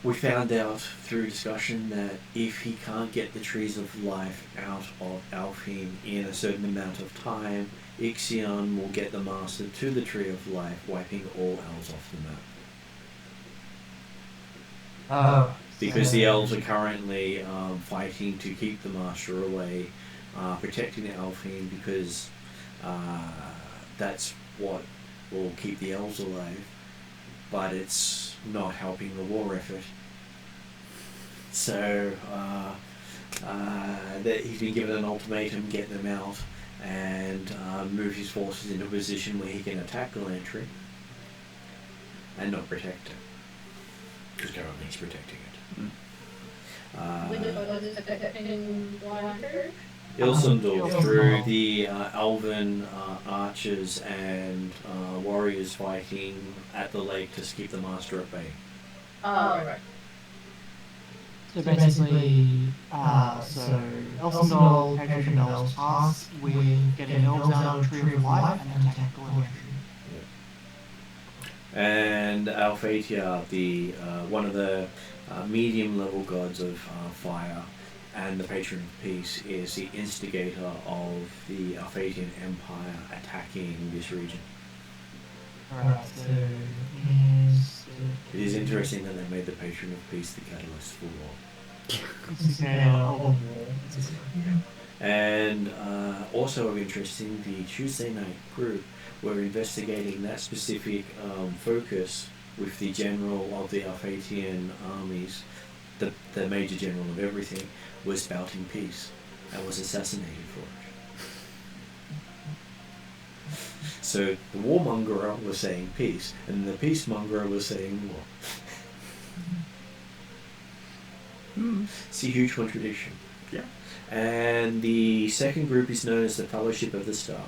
We found out through discussion that if he can't get the trees of life out of Alfheim in a certain amount of time, Ixion will get the master to the tree of life, wiping all elves off the map. Because the elves are currently fighting to keep the master away, protecting Alfheim, because that's what will keep the elves alive, but it's not helping the war effort. So that he's been given an ultimatum, get them out, and move his forces into a position where he can attack Galantry and not protect it, because currently he's protecting it. Ilsundal, through the elven archers and warriors fighting at the lake to keep the master at bay.
Right.
So basically, Elsendal, patron of elves, tasked with getting elves out of the Tree of Life and attack Galantry.
And Alphatia, the one of the medium level gods of fire and the patron of peace, is the instigator of the Alphatian Empire attacking this region.
Alright, so
It is interesting that they made the patron of peace the catalyst for war. And also of interest, in the Tuesday night group, we're investigating that specific focus with the general of the Alphatian armies, the major general of everything, was spouting peace and was assassinated for it. So the warmonger was saying peace, and the peacemonger was saying war. It's a huge contradiction.
Yeah.
And the second group is known as the Fellowship of the Star.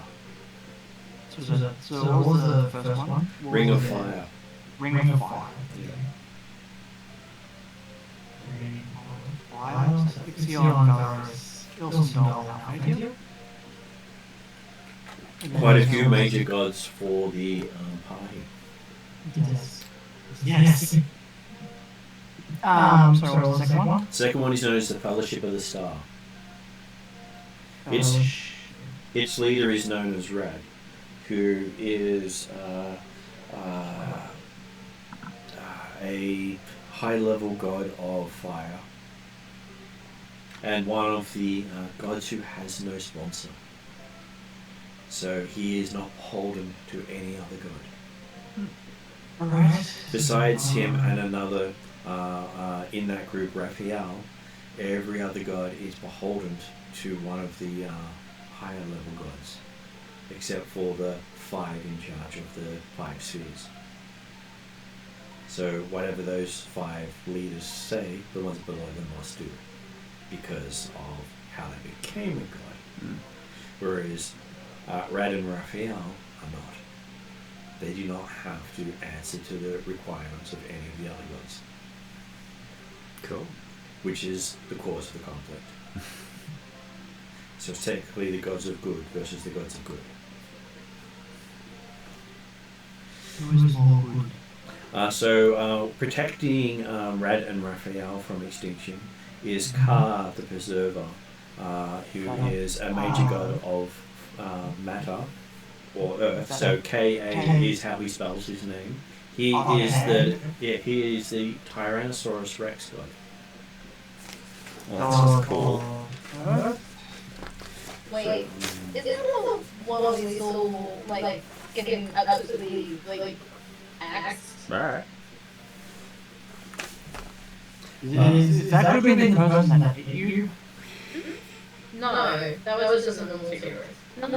So what was the first one?
Ring of Fire.
Ring of Fire.
Yeah.
Ring of Fire. So Ixion, Valorous, Ilsendal, Alphatia.
Quite a few major gods for the party.
Yes. Yes. Sorry, what was the second one?
Second one is known as the Fellowship of the Star. Its leader is known as Rad, who is a high-level god of fire, and one of the gods who has no sponsor. So he is not beholden to any other god.
Alright.
Besides him and another in that group, Raphael, every other god is beholden to one of the higher level gods, except for the 5 in charge of the 5 spheres. So whatever those 5 leaders say, the ones below them must do, because of how they became a god. Whereas Rad and Raphael are not. They do not have to answer to the requirements of any of the other gods.
Cool.
Which is the cause of the conflict. So it's technically the gods of good versus the gods of good.
Who is more good?
So protecting Rad and Raphael from extinction is Ka, the Preserver, who is a major god of matter, or earth. So Ka is how he spells his name. He is the Tyrannosaurus Rex god.
Well, that's just cool.
Wait, isn't one of these all like getting absolutely like axed?
Right.
Is that could be the person that hit you?
No, that was just a normal series. No. In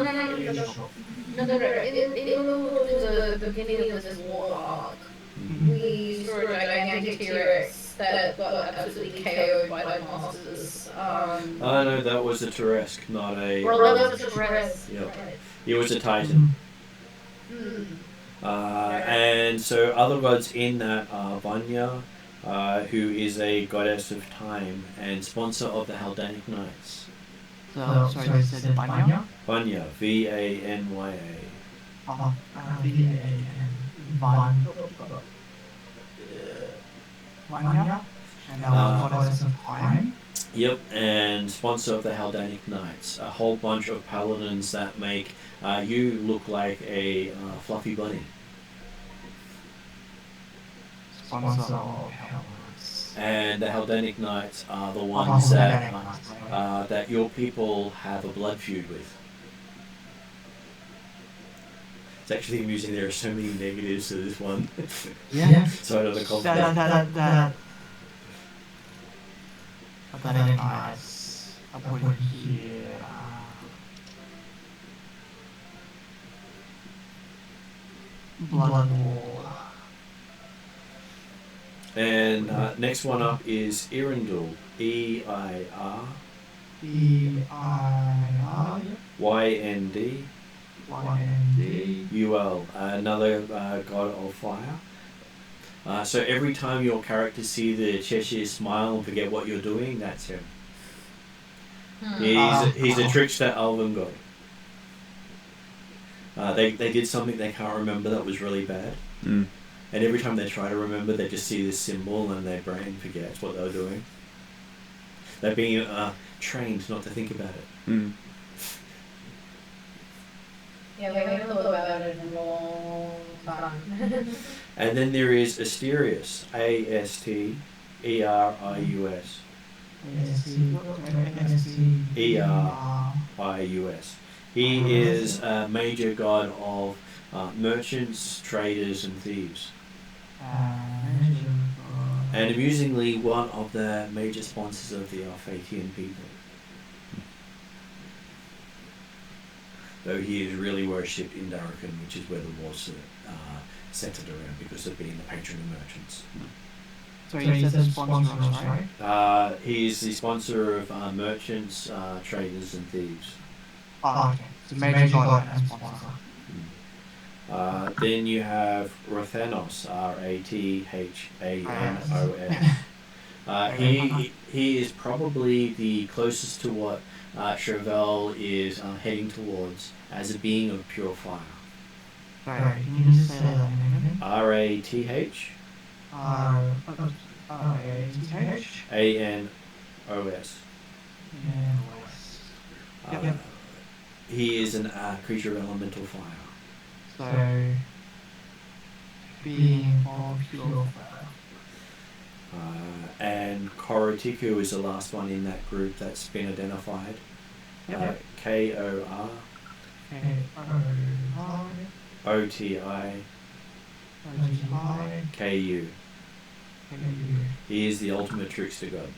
the beginning of this war arc, we saw a gigantic T-Rex that got absolutely KO'd by the monsters.
Oh no, that was a Turesk, not a...
Well, that was a T-Rex.
Yep. He was a Titan. And so other gods in that are Vanya, who is a goddess of time and sponsor of the Haldanic Knights.
So, sorry, you said Vanya?
Vanya, Vanya.
Vanya? And goddess of time?
Yep, and sponsor of the Haldanic Knights. A whole bunch of paladins that make you look like a fluffy bunny.
Sponsor of Helmets.
And the Haldanic Knights are the ones that your people have a blood feud with. It's actually amusing, there are so many negatives to this one.
Yeah.
So I don't know
Haldanic Knights. I put in here. Blood War.
And next one up is Eirindul. E-I-R.
E-I-R.
Y-N-D.
Y-N-D.
U-L. Another god of fire. So every time your characters see the Cheshire smile and forget what you're doing, that's him. He's a trickster elven god. They did something they can't remember that was really bad. And every time they try to remember, they just see this symbol and their brain forgets what they were doing. They're being trained not to think about it.
Yeah, we haven't thought about it in a long time.
And then there is Asterius. A-S-T-E-R-I-U-S. E-R-I-U-S. He is a major god of merchants, traders, and thieves. And amusingly, one of the major sponsors of the Alphathian people. Though he is really worshipped in Darrakan, which is where the war's centered around because of being the patron of merchants.
So he says sponsor, right?
He is the sponsor of merchants, traders, and thieves.
Oh, okay. So major god and sponsor.
Then you have Rathanos, R-A-T-H-A-N-O-S. He is probably the closest to what Chauvel is heading towards as a being of pure fire.
Sorry, can you just say that again?
R-A-T-H
R-A-T-H
A-N-O-S.
Yep.
He is a creature of elemental fire.
So, being of pure fire.
And Korotiku is the last one in that group that's been identified.
Yep.
K-O-R-O-T-I-K-U. He is the ultimate trickster god.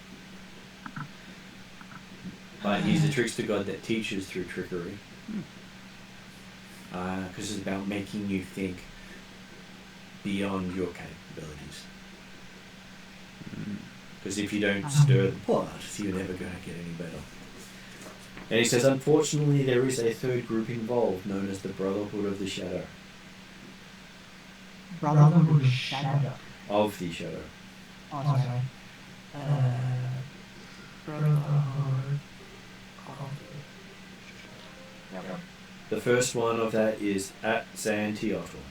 But he's a trickster god that teaches through trickery. Because it's about making you think. beyond your capabilities. Because if you don't stir the pot, you're never going to get any better. And he says, unfortunately, there is a third group involved, known as the Brotherhood of the Shadow.
Brotherhood of Shadow.
Of the Shadow.
Oh, sorry. Brotherhood of... Yep.
The first one of that is at Zantiotl.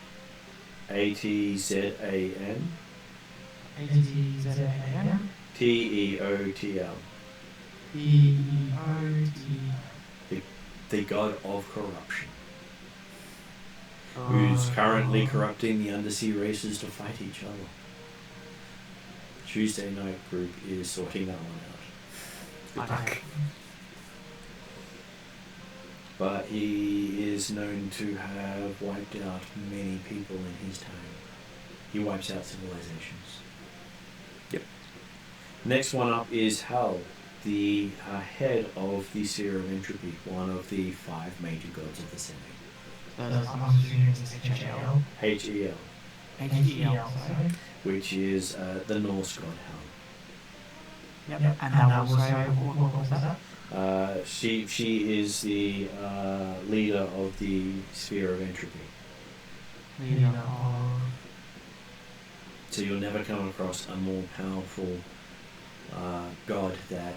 ATZAN
ATZAN
TEOTL.
EOT.
The god of corruption, who's currently corrupting the undersea races to fight each other. Tuesday night group is sorting that one out.
Okay.
But he is known to have wiped out many people in his time. He wipes out civilizations.
Yep.
Next one up is Hal, the head of the Sphere of Entropy, one of the 5 major gods of the Senate.
I'm assuming it's HL.
HEL,
HEL, sorry.
which is the Norse god Hel.
Yep. And that was, what was that?
She is the leader of the Sphere of Entropy.
Leader of...
So you'll never come across a more powerful god that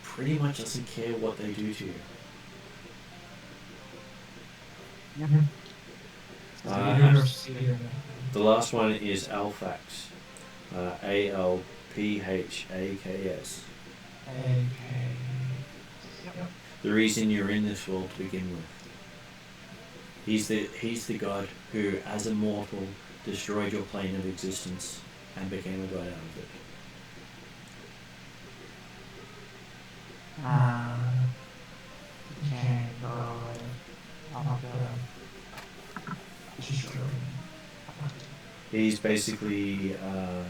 pretty much doesn't care what they do to you. The last one is Alphax. ALPHAKS. The reason you're in this world to begin with. He's the god who, as a mortal, destroyed your plane of existence and became a god out of it. He's basically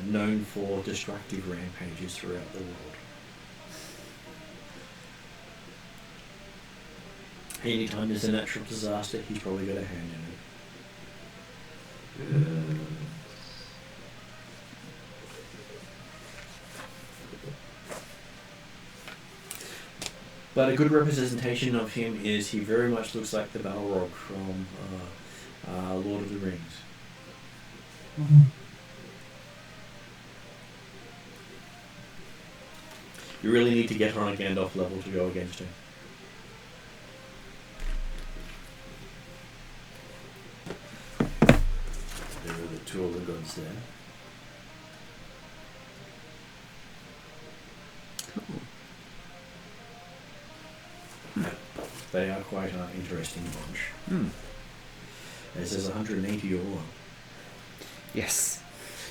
known for destructive rampages throughout the world. Anytime there's a natural disaster, he's probably got a hand in it. But a good representation of him is he very much looks like the Balrog from Lord of the Rings. You really need to get on a Gandalf level to go against him. There are the 2 of the gods there. They are quite an interesting bunch. It says 180 or more.
Yes.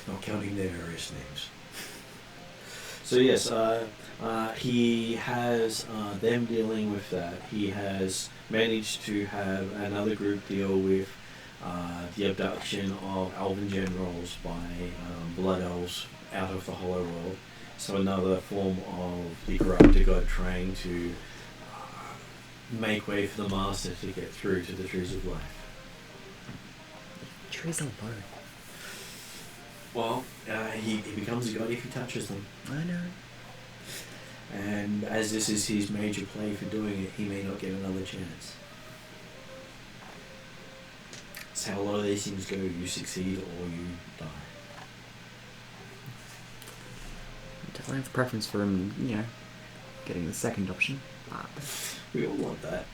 Not counting their various names. So yes, he has them dealing with that. He has managed to have another group deal with the abduction of elven generals by blood elves out of the Hollow World. So another form of the corrupted god trying to make way for the master to get through to the trees of life.
Trees are low.
Well, he becomes a god if he touches them.
I know.
And as this is his major play for doing it, he may not get another chance. That's how a lot of these things go. You succeed or you die.
Definitely have a preference for him, getting the second option.
We all want that.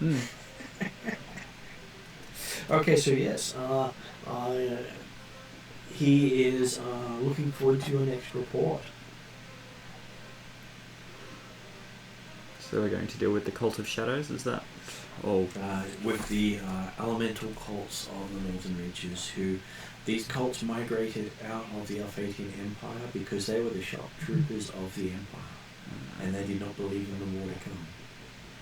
Okay, so yes, he is looking forward to your next report.
So we're going to deal with the Cult of Shadows, is that? Oh.
With the elemental cults of the Northern Reaches, these cults migrated out of the Alphatian Empire because they were the shock troopers of the Empire, and they did not believe in the war to come.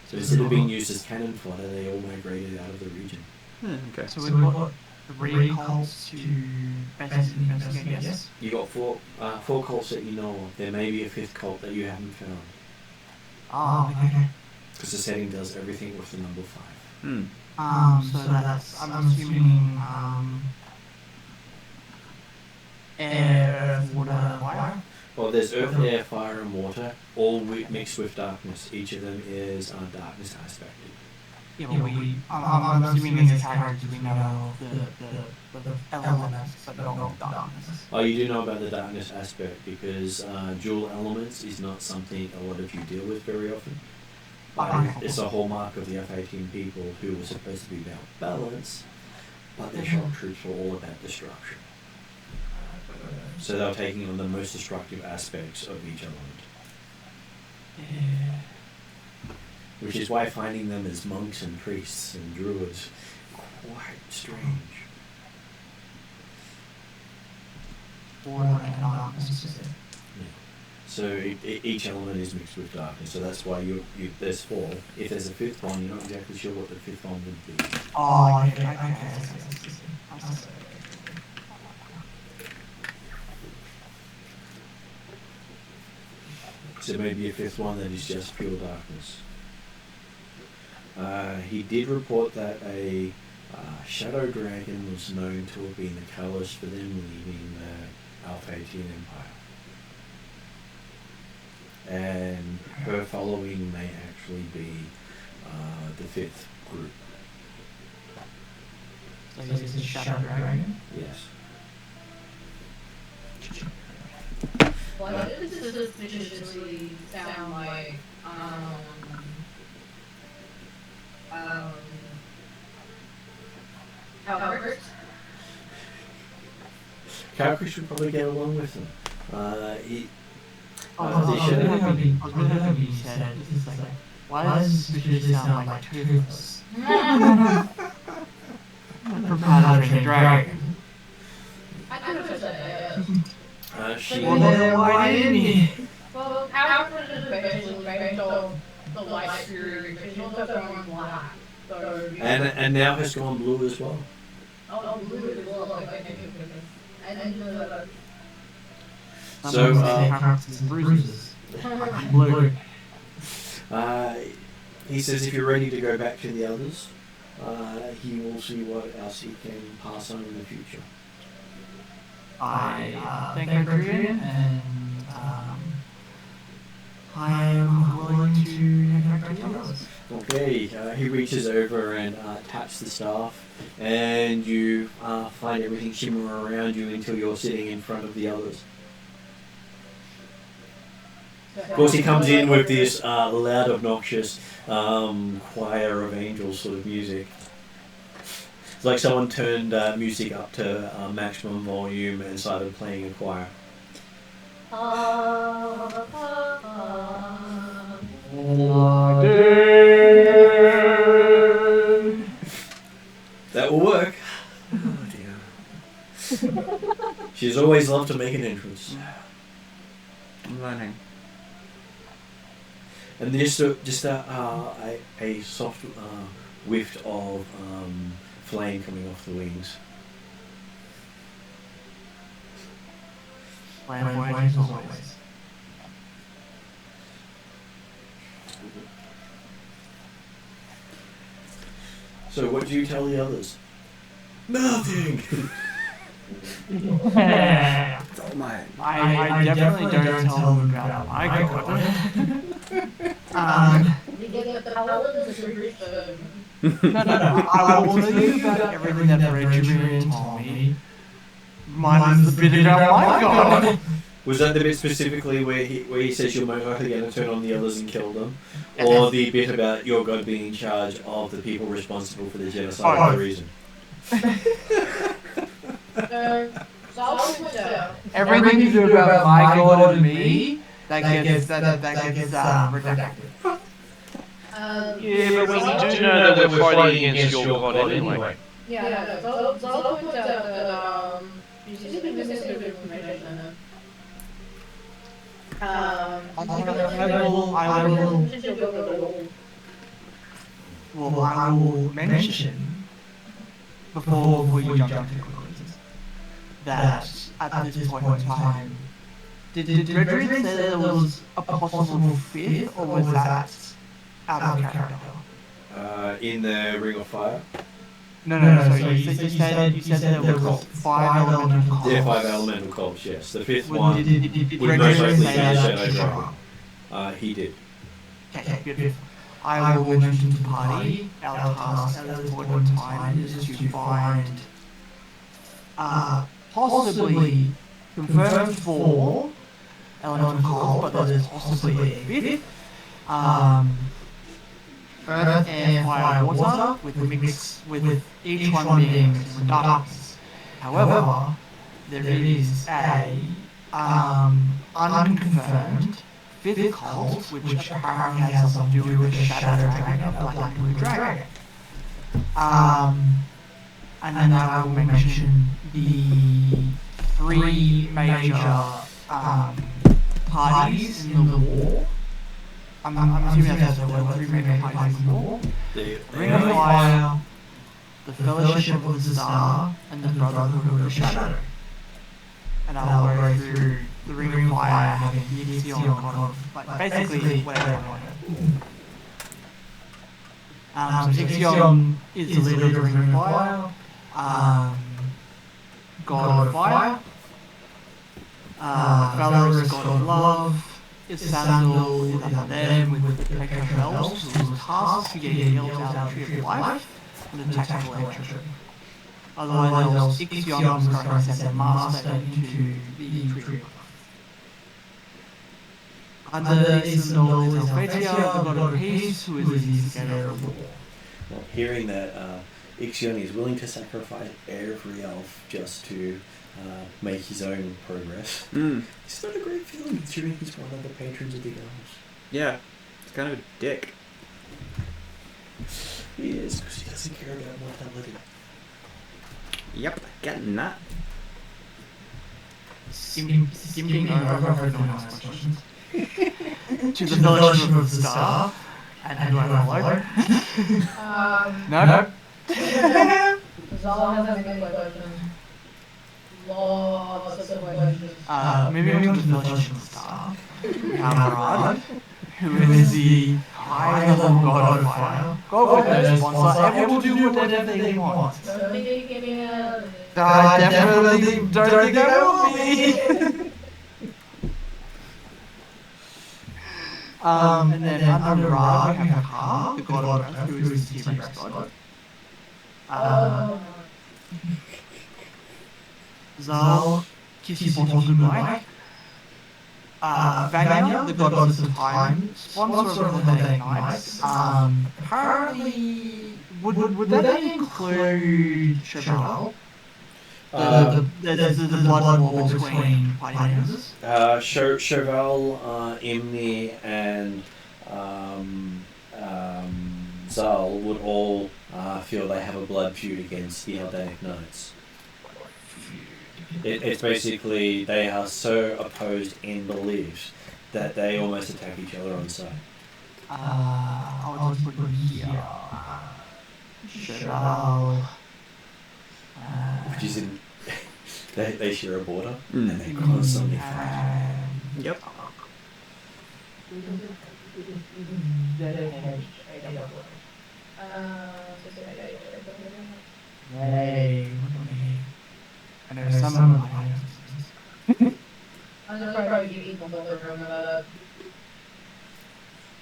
So instead of being used as cannon fodder, they all migrated out of the region.
Okay.
So we've got 3 cults to basically investigate, yes?
You got four cults that you know of. There may be a 5th cult that you haven't found.
Oh, okay.
Because the setting does everything with the number 5.
So that's, I'm assuming, air, earth, water, fire.
Well, there's earth, air, fire, and water, all mixed with darkness. Each of them is darkness aspected.
Yeah, but I'm assuming as characters we know the elements, but not the darkness.
Oh, you do know about the darkness aspect because dual elements is not something a lot of you deal with very often. It's a hallmark of the F-18 people who were supposed to be about balance, but their shock troops were all about destruction. So they were taking on the most destructive aspects of each element.
Yeah.
Which is why finding them as monks and priests and druids quite strange.
Water and darkness.
So each element is mixed with darkness. So that's why there's 4. If there's a 5th one, you're not exactly sure what the 5th one would be.
Oh, okay. I see.
So maybe a 5th one that is just pure darkness. He did report that a shadow dragon was known to have been the catalyst for them leaving the Alpha 18 Empire. And her following may actually be the 5th group.
So he's a shadow dragon?
Yes.
Why does this suspiciously sound like, Calvert?
Calvert should probably get along with them.
I was really hoping you said this is like, why does this suspiciously sound like Toothless? From How to Train Your Dragon.
I could have said that.
Well, then why didn't he?
Well, Calvert is basically based on the light fury, because you'll have gone black. So,
And now has gone blue as well.
oh, blue is well, and
So,
and bruises. Blue.
he says if you're ready to go back to the others, he will see what else he can pass on in the future.
I thank Adrian, and I am willing to head back to the others.
Okay, he reaches over and taps the staff, and you find everything shimmer around you until you're sitting in front of the others. Of course, he comes in with this loud, obnoxious choir of angels sort of music. It's like someone turned music up to maximum volume and started playing a choir. That will work. Oh dear. She's always loved to make an entrance.
I'm learning.
And just a soft whiff of flame coming off the wings.
Flamboyant as always.
So what do you tell the others? Nothing!
Oh my.
I definitely don't tell them about my god.
you get the paladins to reach the...
No, I will tell you about everything that Adrian told me. Mine's the bit about my god.
Was that the bit specifically where he says you're most likely going to turn on the others and kill them? Or the bit about your god being in charge of the people responsible for the genocide for the reason?
Everything you do about my god and me, that gets redacted.
Yeah, but we do know that we're fighting against your god anyway.
Yeah, so I'll point out that, you see this is good information.
I will mention before you jump to conclusions that at this point in time, did Adrian say there was a possible fifth, or was that out of character?
In the Ring of Fire?
No. Sorry. You said there was 5 elemental cults.
Yeah, 5 elemental cults, yes. The fifth
Did
one would most likely be the
that
Shadow
to
Dragon.
Strahd?
He did.
Okay, good. I will mention to the party our task at this point in time is to find possibly confirmed 4 elemental cults, but there's possibly a 5th. Earth, air, fire, water, with each one being mixed with darkness. However, there is a unconfirmed 5th cult, which apparently has something to do with the Shadow Dragon, a black and blue dragon. And then I will mention the 3 major parties in the war. I'm assuming that's the word, 3 major parties in the war. The Ring of Fire, the Fellowship of the Star, and the Brotherhood of the Shadow. And I'll go through the Ring of Fire having the Ixion God of, like, basically whatever I want. Ixion is the leader of the Ring of Fire, God of Fire, Valor is God of Love, Sandal is under them with the Protection of Elves, who was tasked to get the elves out of the Tree of Life and the tactical entry. Otherwise, Ixion was currently sent their master into the Tree of Life. Under Isidore is Helvetia, the God of Peace, who is the instigator of the war.
Well, hearing that Ixion is willing to sacrifice every elf just to make his own progress. It's not a great feeling considering he's one of the patrons of the elves.
Yeah, it's kind of a dick.
He is, because he doesn't care about mortality.
Yep, getting that.
Skimming over no nice questions. To the Fellowship of the Star, and do I follow? No?
Zal has a good question. Lots of questions.
Moving on to the Fellowship of the Star, we have Strahd, who is the high-level god of fire. God with no sponsor, able to do whatever they want. I definitely don't think I will be. And then under Ra, we have Ka, the god of earth, who is the T-Rex god. Zal, Kissy Vanya, the goddess of time, sponsor of the Hellenic Knights. Apparently, would that include Chevelle? The blood war between party members?
Chevelle, Imni, and Zal would all feel they have a blood feud against the Hellenic Knights. It's basically they are so opposed in beliefs that they almost attack each other on sight.
I'll just put it here. Chevelle.
Which is in they share a border and they constantly fight.
Yep.
I know some of my items.
I'm gonna probably give equal the room about it.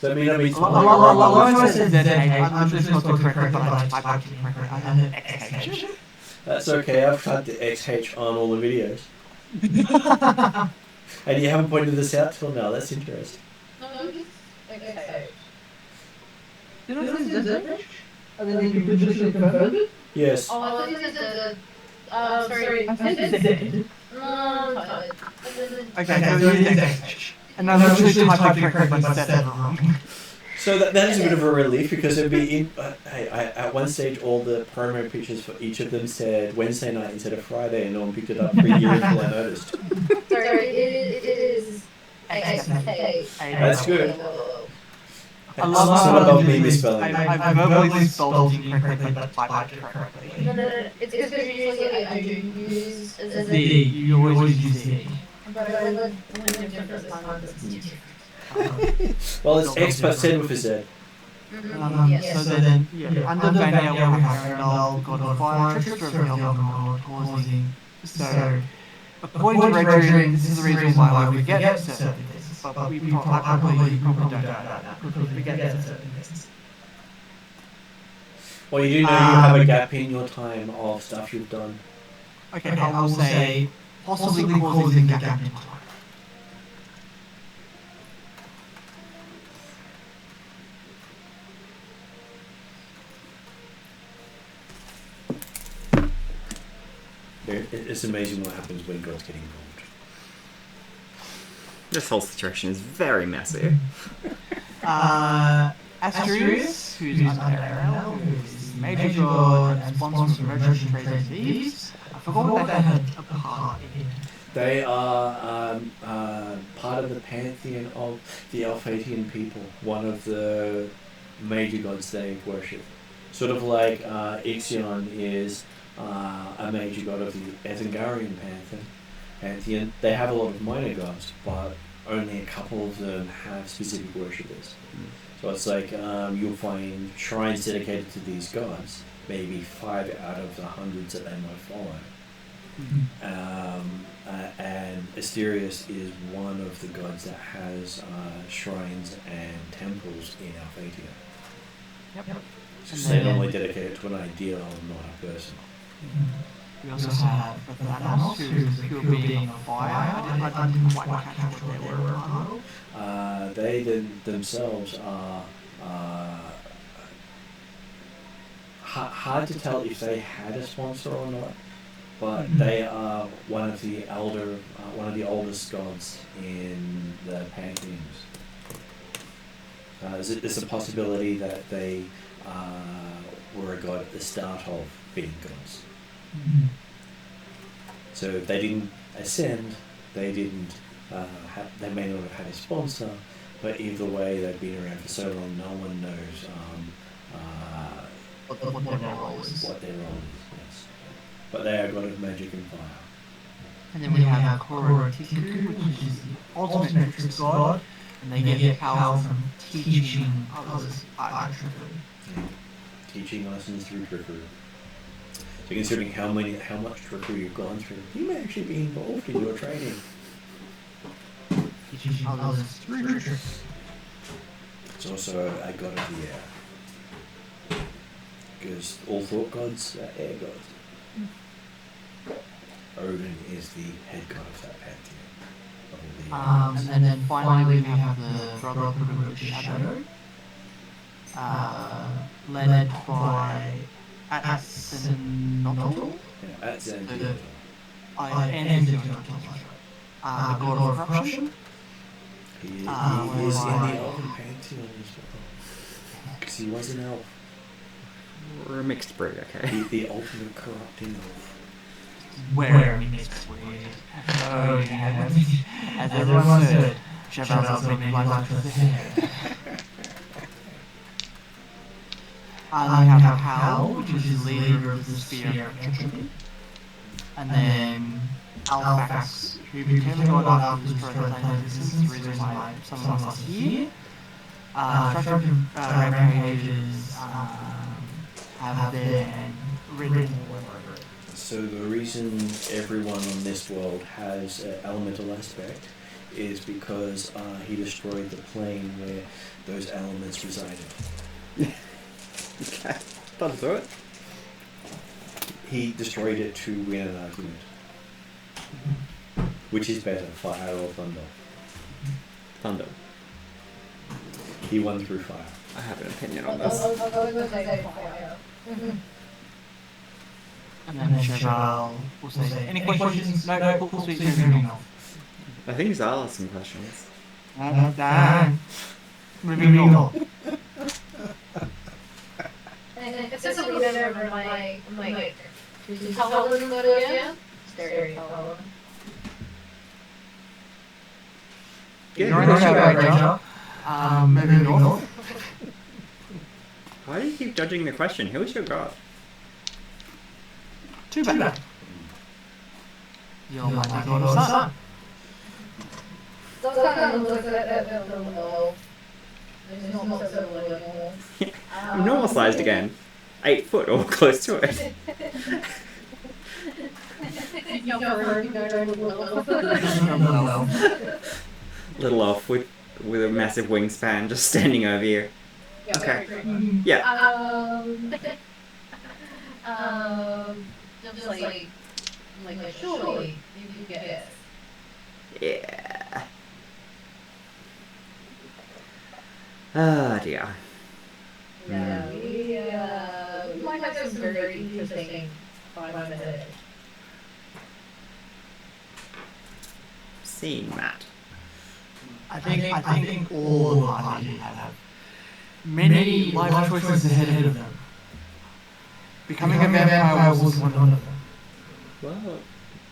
So I mean,
A lot of us said ZH, I'm just not correctly, but I typed it correctly. I had XH.
That's okay, I've typed the XH on all the videos. And you haven't pointed this out till now, that's interesting.
No, just XH.
Did I say ZH? And then you literally confirmed it?
Yes.
Oh, I thought you said sorry.
I said Z.
No,
Okay, so you did XH. And I literally typed it correctly, but said it wrong.
So that is a bit of a relief because it'd be at one stage all the promo pictures for each of them said Wednesday night instead of Friday, and no one picked it up for a year until I noticed.
Sorry, it is XH.
That's good.
I
It's not about me misspelling.
I verbally spelled it incorrectly, but typed it correctly.
No. It's because usually I do use as
Z, you always use Z.
but I would when different times it's different.
Well, it's X but said with a Z.
Yes.
So then, under Vanel we have Arendelle, god of fire, treacherous of Elven causing. So, according to Reggie, this is the reason why we forget certain things. But we probably don't know that because we forget certain things.
Well, you do know you have a gap in your time of stuff you've done.
Okay, I will say possibly causing the gap in time.
It's amazing what happens when gods get involved.
This whole situation is very messy.
Asturias, who's under Arendelle, who's the major god and sponsor of merchant trade and thieves. I forgot what they had a part in.
They are part of the pantheon of the Alphatian people, one of the major gods they worship. Sort of like Ixion is a major god of the Ethengarian pantheon. They have a lot of minor gods, but only a couple of them have specific worshippers. So it's like you'll find shrines dedicated to these gods, maybe 5 out of the hundreds that they might follow. And Asterius is one of the gods that has shrines and temples in Alphatia.
Yep.
So they're normally dedicated to an ideal, not a person.
We also have Thanos, who's the pure being of fire. I didn't quite catch what they were about.
They themselves are hard to tell if they had a sponsor or not, but they are one of the oldest gods in the pantheons. There's a possibility that they were a god at the start of being gods. So if they didn't ascend, they didn't. They may not have had a sponsor, but either way, they've been around for so long. No one knows
What their role is.
Yes. But they are god of magic and fire.
And then we have Korra Tiku, which is the ultimate trick god, and they get power from teaching others art trickery.
Teaching lessons through trickery. So considering how much trickery you've gone through, you may actually be involved in your training.
Teaching others through trickery.
It's also a god of the air. Because all thought gods are air gods. Odin is the head god of that pantheon.
And then finally we have the Brotherhood of the Shadow, led by Atzenotl.
Yeah, Atzenotl.
The god of corruption.
He is in the elven pantheon as well. Because he was an elf.
We're a mixed breed, okay?
The ultimate corrupting elf.
Where mixed breed. Oh yeah, as everyone said, Cheval's been like the hair. And we have Hal, which is leader of the Sphere of Entropy. And then Alphax, who became the god after the Strahd existence, the reason why some of us are here. Destructive rampages have been written all over it.
So the reason everyone on this world has an elemental aspect is because he destroyed the plane where those elements resided.
Okay, that'll do it.
He destroyed it to win an argument. Which is better, fire or thunder?
Thunder.
He won through fire.
I have an opinion on this.
I'll go with fire.
And then Cheval will say, any questions? No, full speech, moving on.
I think Zal has some questions.
Moving on.
And if there's a leader over my mic, how old is it again? Stereo.
You're right, Rachel. Moving on.
Why do you keep judging the question? Who is your god?
Too bad. You're my god of sun.
Those kind of look at the It's not so little anymore.
I'm normal sized again. 8 foot or close to it. Little elf with a massive wingspan just standing over you. Okay. Yeah.
Just like surely you get it.
Yeah. Ah dear.
Yeah, we might have some very interesting times ahead.
Seeing that.
I think all the parties have many life choices ahead of them. Becoming a vampire was one of them.
Well,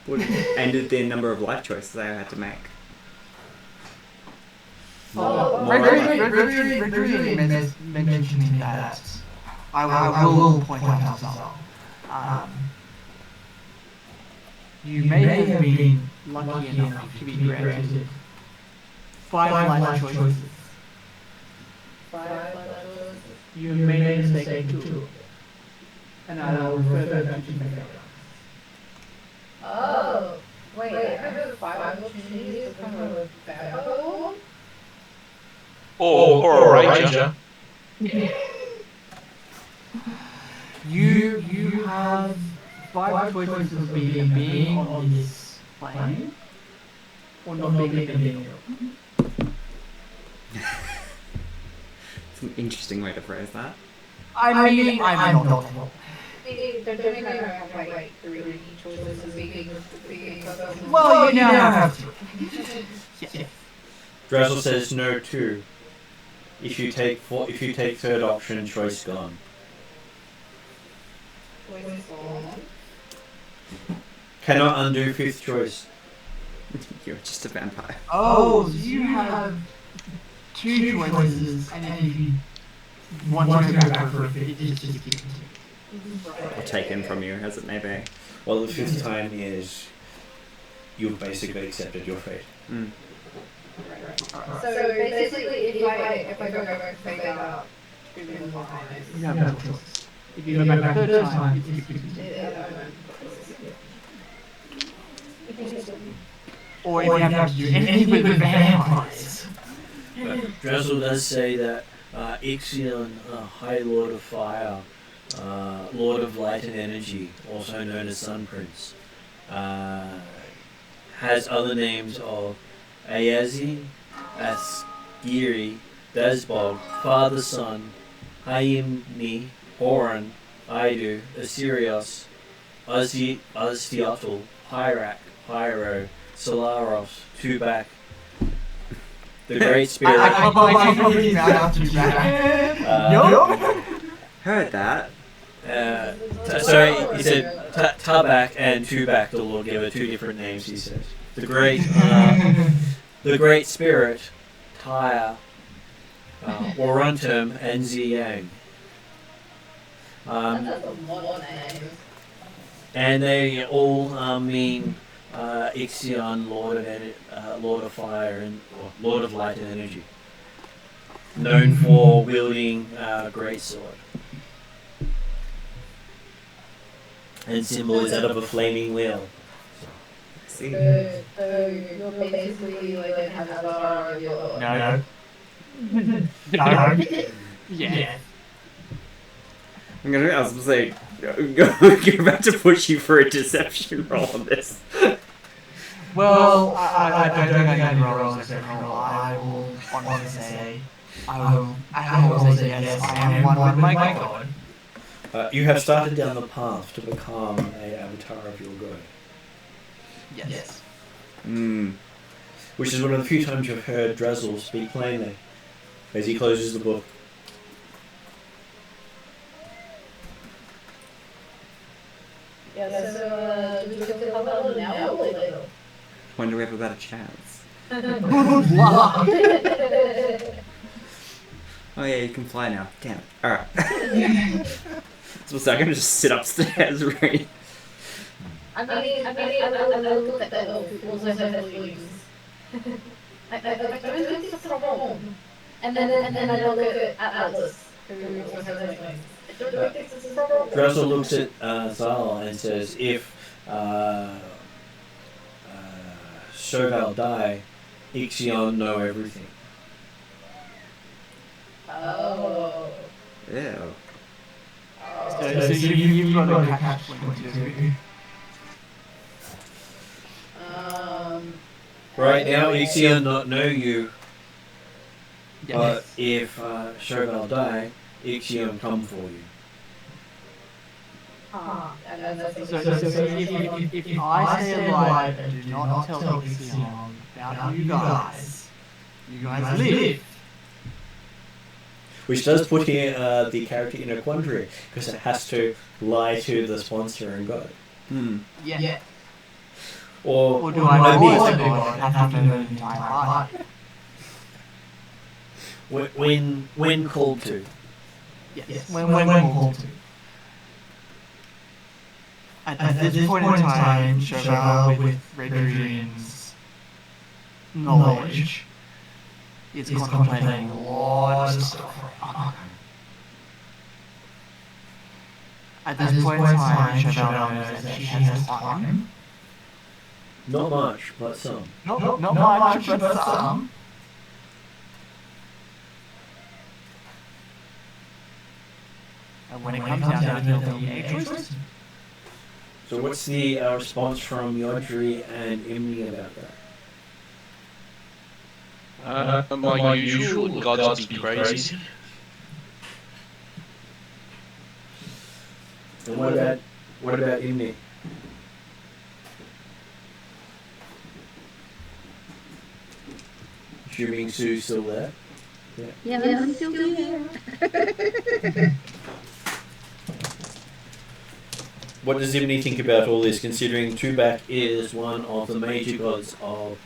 would have ended the number of life choices I had to make.
Regularly mentioning that, I will point out as well. You may have been lucky enough to be granted 5 life choices.
5 levels.
You made a mistake in 2. And I will refer back to you.
Oh, wait, I have 5 opportunities to become a vampire?
Or a ranger.
You have 5 choices of being on this plane or not being at all.
It's an interesting way to phrase that.
I mean, I'm not.
Don't they have like 3 choices of being
Well, you now have 3. Yeah.
Drazzle says no too. If you take third option, choice gone. Cannot undo fifth choice.
You're just a vampire.
Oh, so you have 2 choices, and then if you want to go back for a bit, it's just keep
Or taken from you, as it may be.
Well, the fifth time is you've basically accepted your fate.
Mm.
So basically, if I go back to fake out,
You have no choice. If you go back third time, or if you have to do anything with vampires.
But Drazzle does say that Ixion, High Lord of Fire, Lord of Light and Energy, also known as Sun Prince, has other names of Ayazi, Asgiri, Dazbog, Father Son, Hayimni, Horan, Idu, Assyrios, Aztiotl, Hyrak, Pyro, Solaros, Tubak, the Great Spirit.
Heard that.
Sorry, he said Tabak and Tubak, the Lord gave her 2 different names, he says. The Great Spirit, Tyre, Waruntum, and Ziyang.
that's a lot of names.
And they all mean Ixion, Lord of Fire, and Lord of Light and Energy. Known for wielding great sword. And symbol is that of a flaming wheel.
See?
So you're basically like an avatar of your...
No. No. Yeah.
I was gonna say, you're about to push you for a deception roll on this.
Well, I don't think I can roll a deception roll. I will honestly say, I will say yes, I am one with my god.
You have started down the path to become an avatar of your god.
Yes.
Hmm.
Which is one of the few times you've heard Drazzle speak plainly as he closes the book.
Yeah, so do we talk about it now or later?
When do we have about a chance?
Good luck.
Oh yeah, you can fly now. Damn it. Alright. So I'm gonna just sit upstairs, right?
I look at that also has wings. I don't think it's a problem. And then I look at Atlas, who also has wings. I don't think this is a problem.
He also looks at Zal and says, if Chauvel die, Ixion know everything.
Oh.
Yeah.
So you've got to catch 22.
Right now, Ixion not know you, but
Yes.
if Chauvel die, Ixion come for you.
And that's
So if I stay alive and do not tell Ixion about you guys live.
Which does put here, the character in a quandary, because it has to lie to the sponsor and God.
Yeah.
Or
do I
maybe
always
it's-
have to know the entire life?
when called to.
Yes. When called to. At this point in time, Chauvel with Redrune's knowledge is contemplating a lot of stuff. At this point in time, Chauvel knows that she has time.
Not much, but some.
Not much, but some. And when it comes down to the a choices,
So what's the response from Yodri and Imni about that?
My usual gods be crazy.
And what about Imni? Assuming Sue's still there.
Yeah, I'm still here.
What does Imni think about all this, considering Tubak is one of the major gods of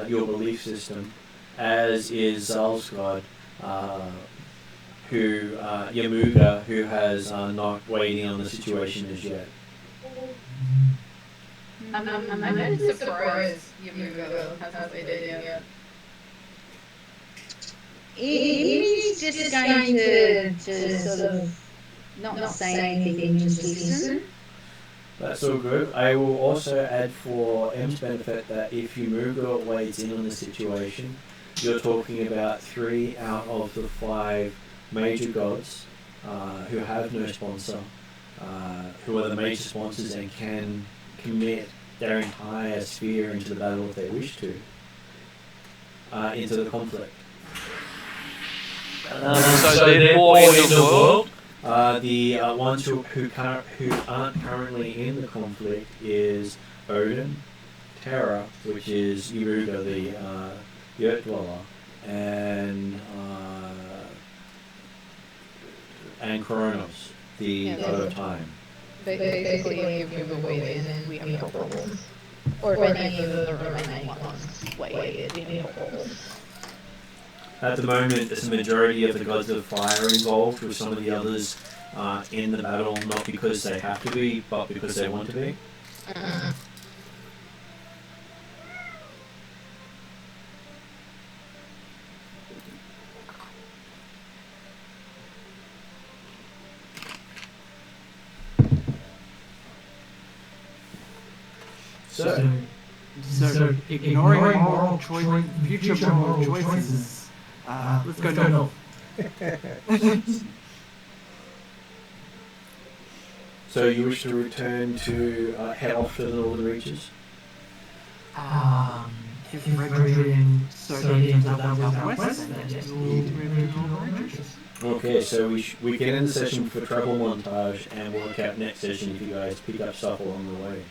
your belief system, as is Zal's god, Yamuga, who has not weighed in on the situation as yet.
I'm really surprised Yamuga hasn't made it yet.
He's just going to sort of not say anything, just listen.
That's all good. I will also add for M's benefit that if Yamuga weighs in on the situation, you're talking about 3 out of the 5 major gods who have no sponsor, who are the major sponsors and can commit their entire sphere into the battle if they wish to, into the conflict.
So therefore, end of the world.
The ones who aren't currently in the conflict is Odin, Terra, which is Yamuga, the Earth Dweller, and Kronos, the god of time.
Basically, if Yamuga weighs in, we have problems. Or if any of the remaining ones weigh in, we have problems.
At the moment, there's a majority of the gods of fire involved, with some of the others in the battle, not because they have to be, but because they want to be.
So ignoring moral future moral choices. Let's go north.
So you wish to return to head off to the northern reaches?
If Redrune so deems that southwest, then yes, we'll move to the northern reaches.
Okay, so we can end the session for travel montage and work out next session if you guys pick up stuff along the way.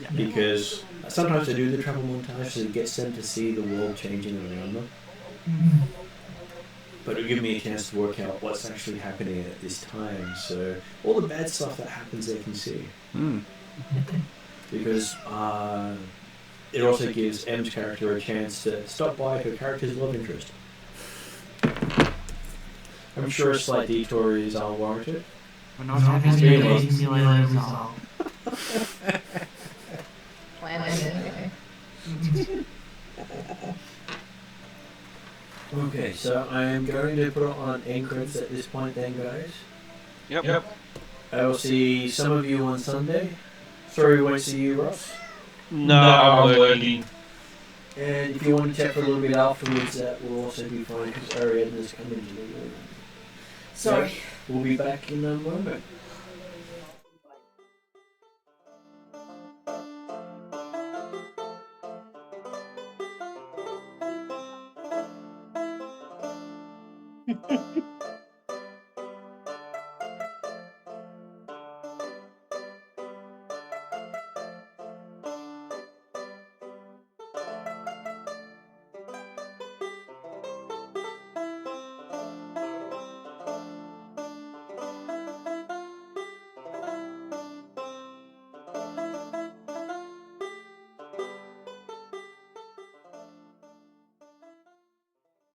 Yeah.
Because sometimes I do the travel montage so it gets them to see the world changing around them. But it'll give me a chance to work out what's actually happening at this time, so all the bad stuff that happens they can see. Because it also gives M's character a chance to stop by her character's love interest. I'm sure a slight detour is warranted.
We're not having a simulated result.
Plan it.
Okay, so I am going to put it on end credits at this point then, guys.
Yep.
I will see some of you on Sunday. Sorry we won't see you, Ross.
No, I'm working.
And if you want to chat for a little bit afterwards, that will also be fine because Ariadne's coming to me.
Sorry.
We'll be back in a moment.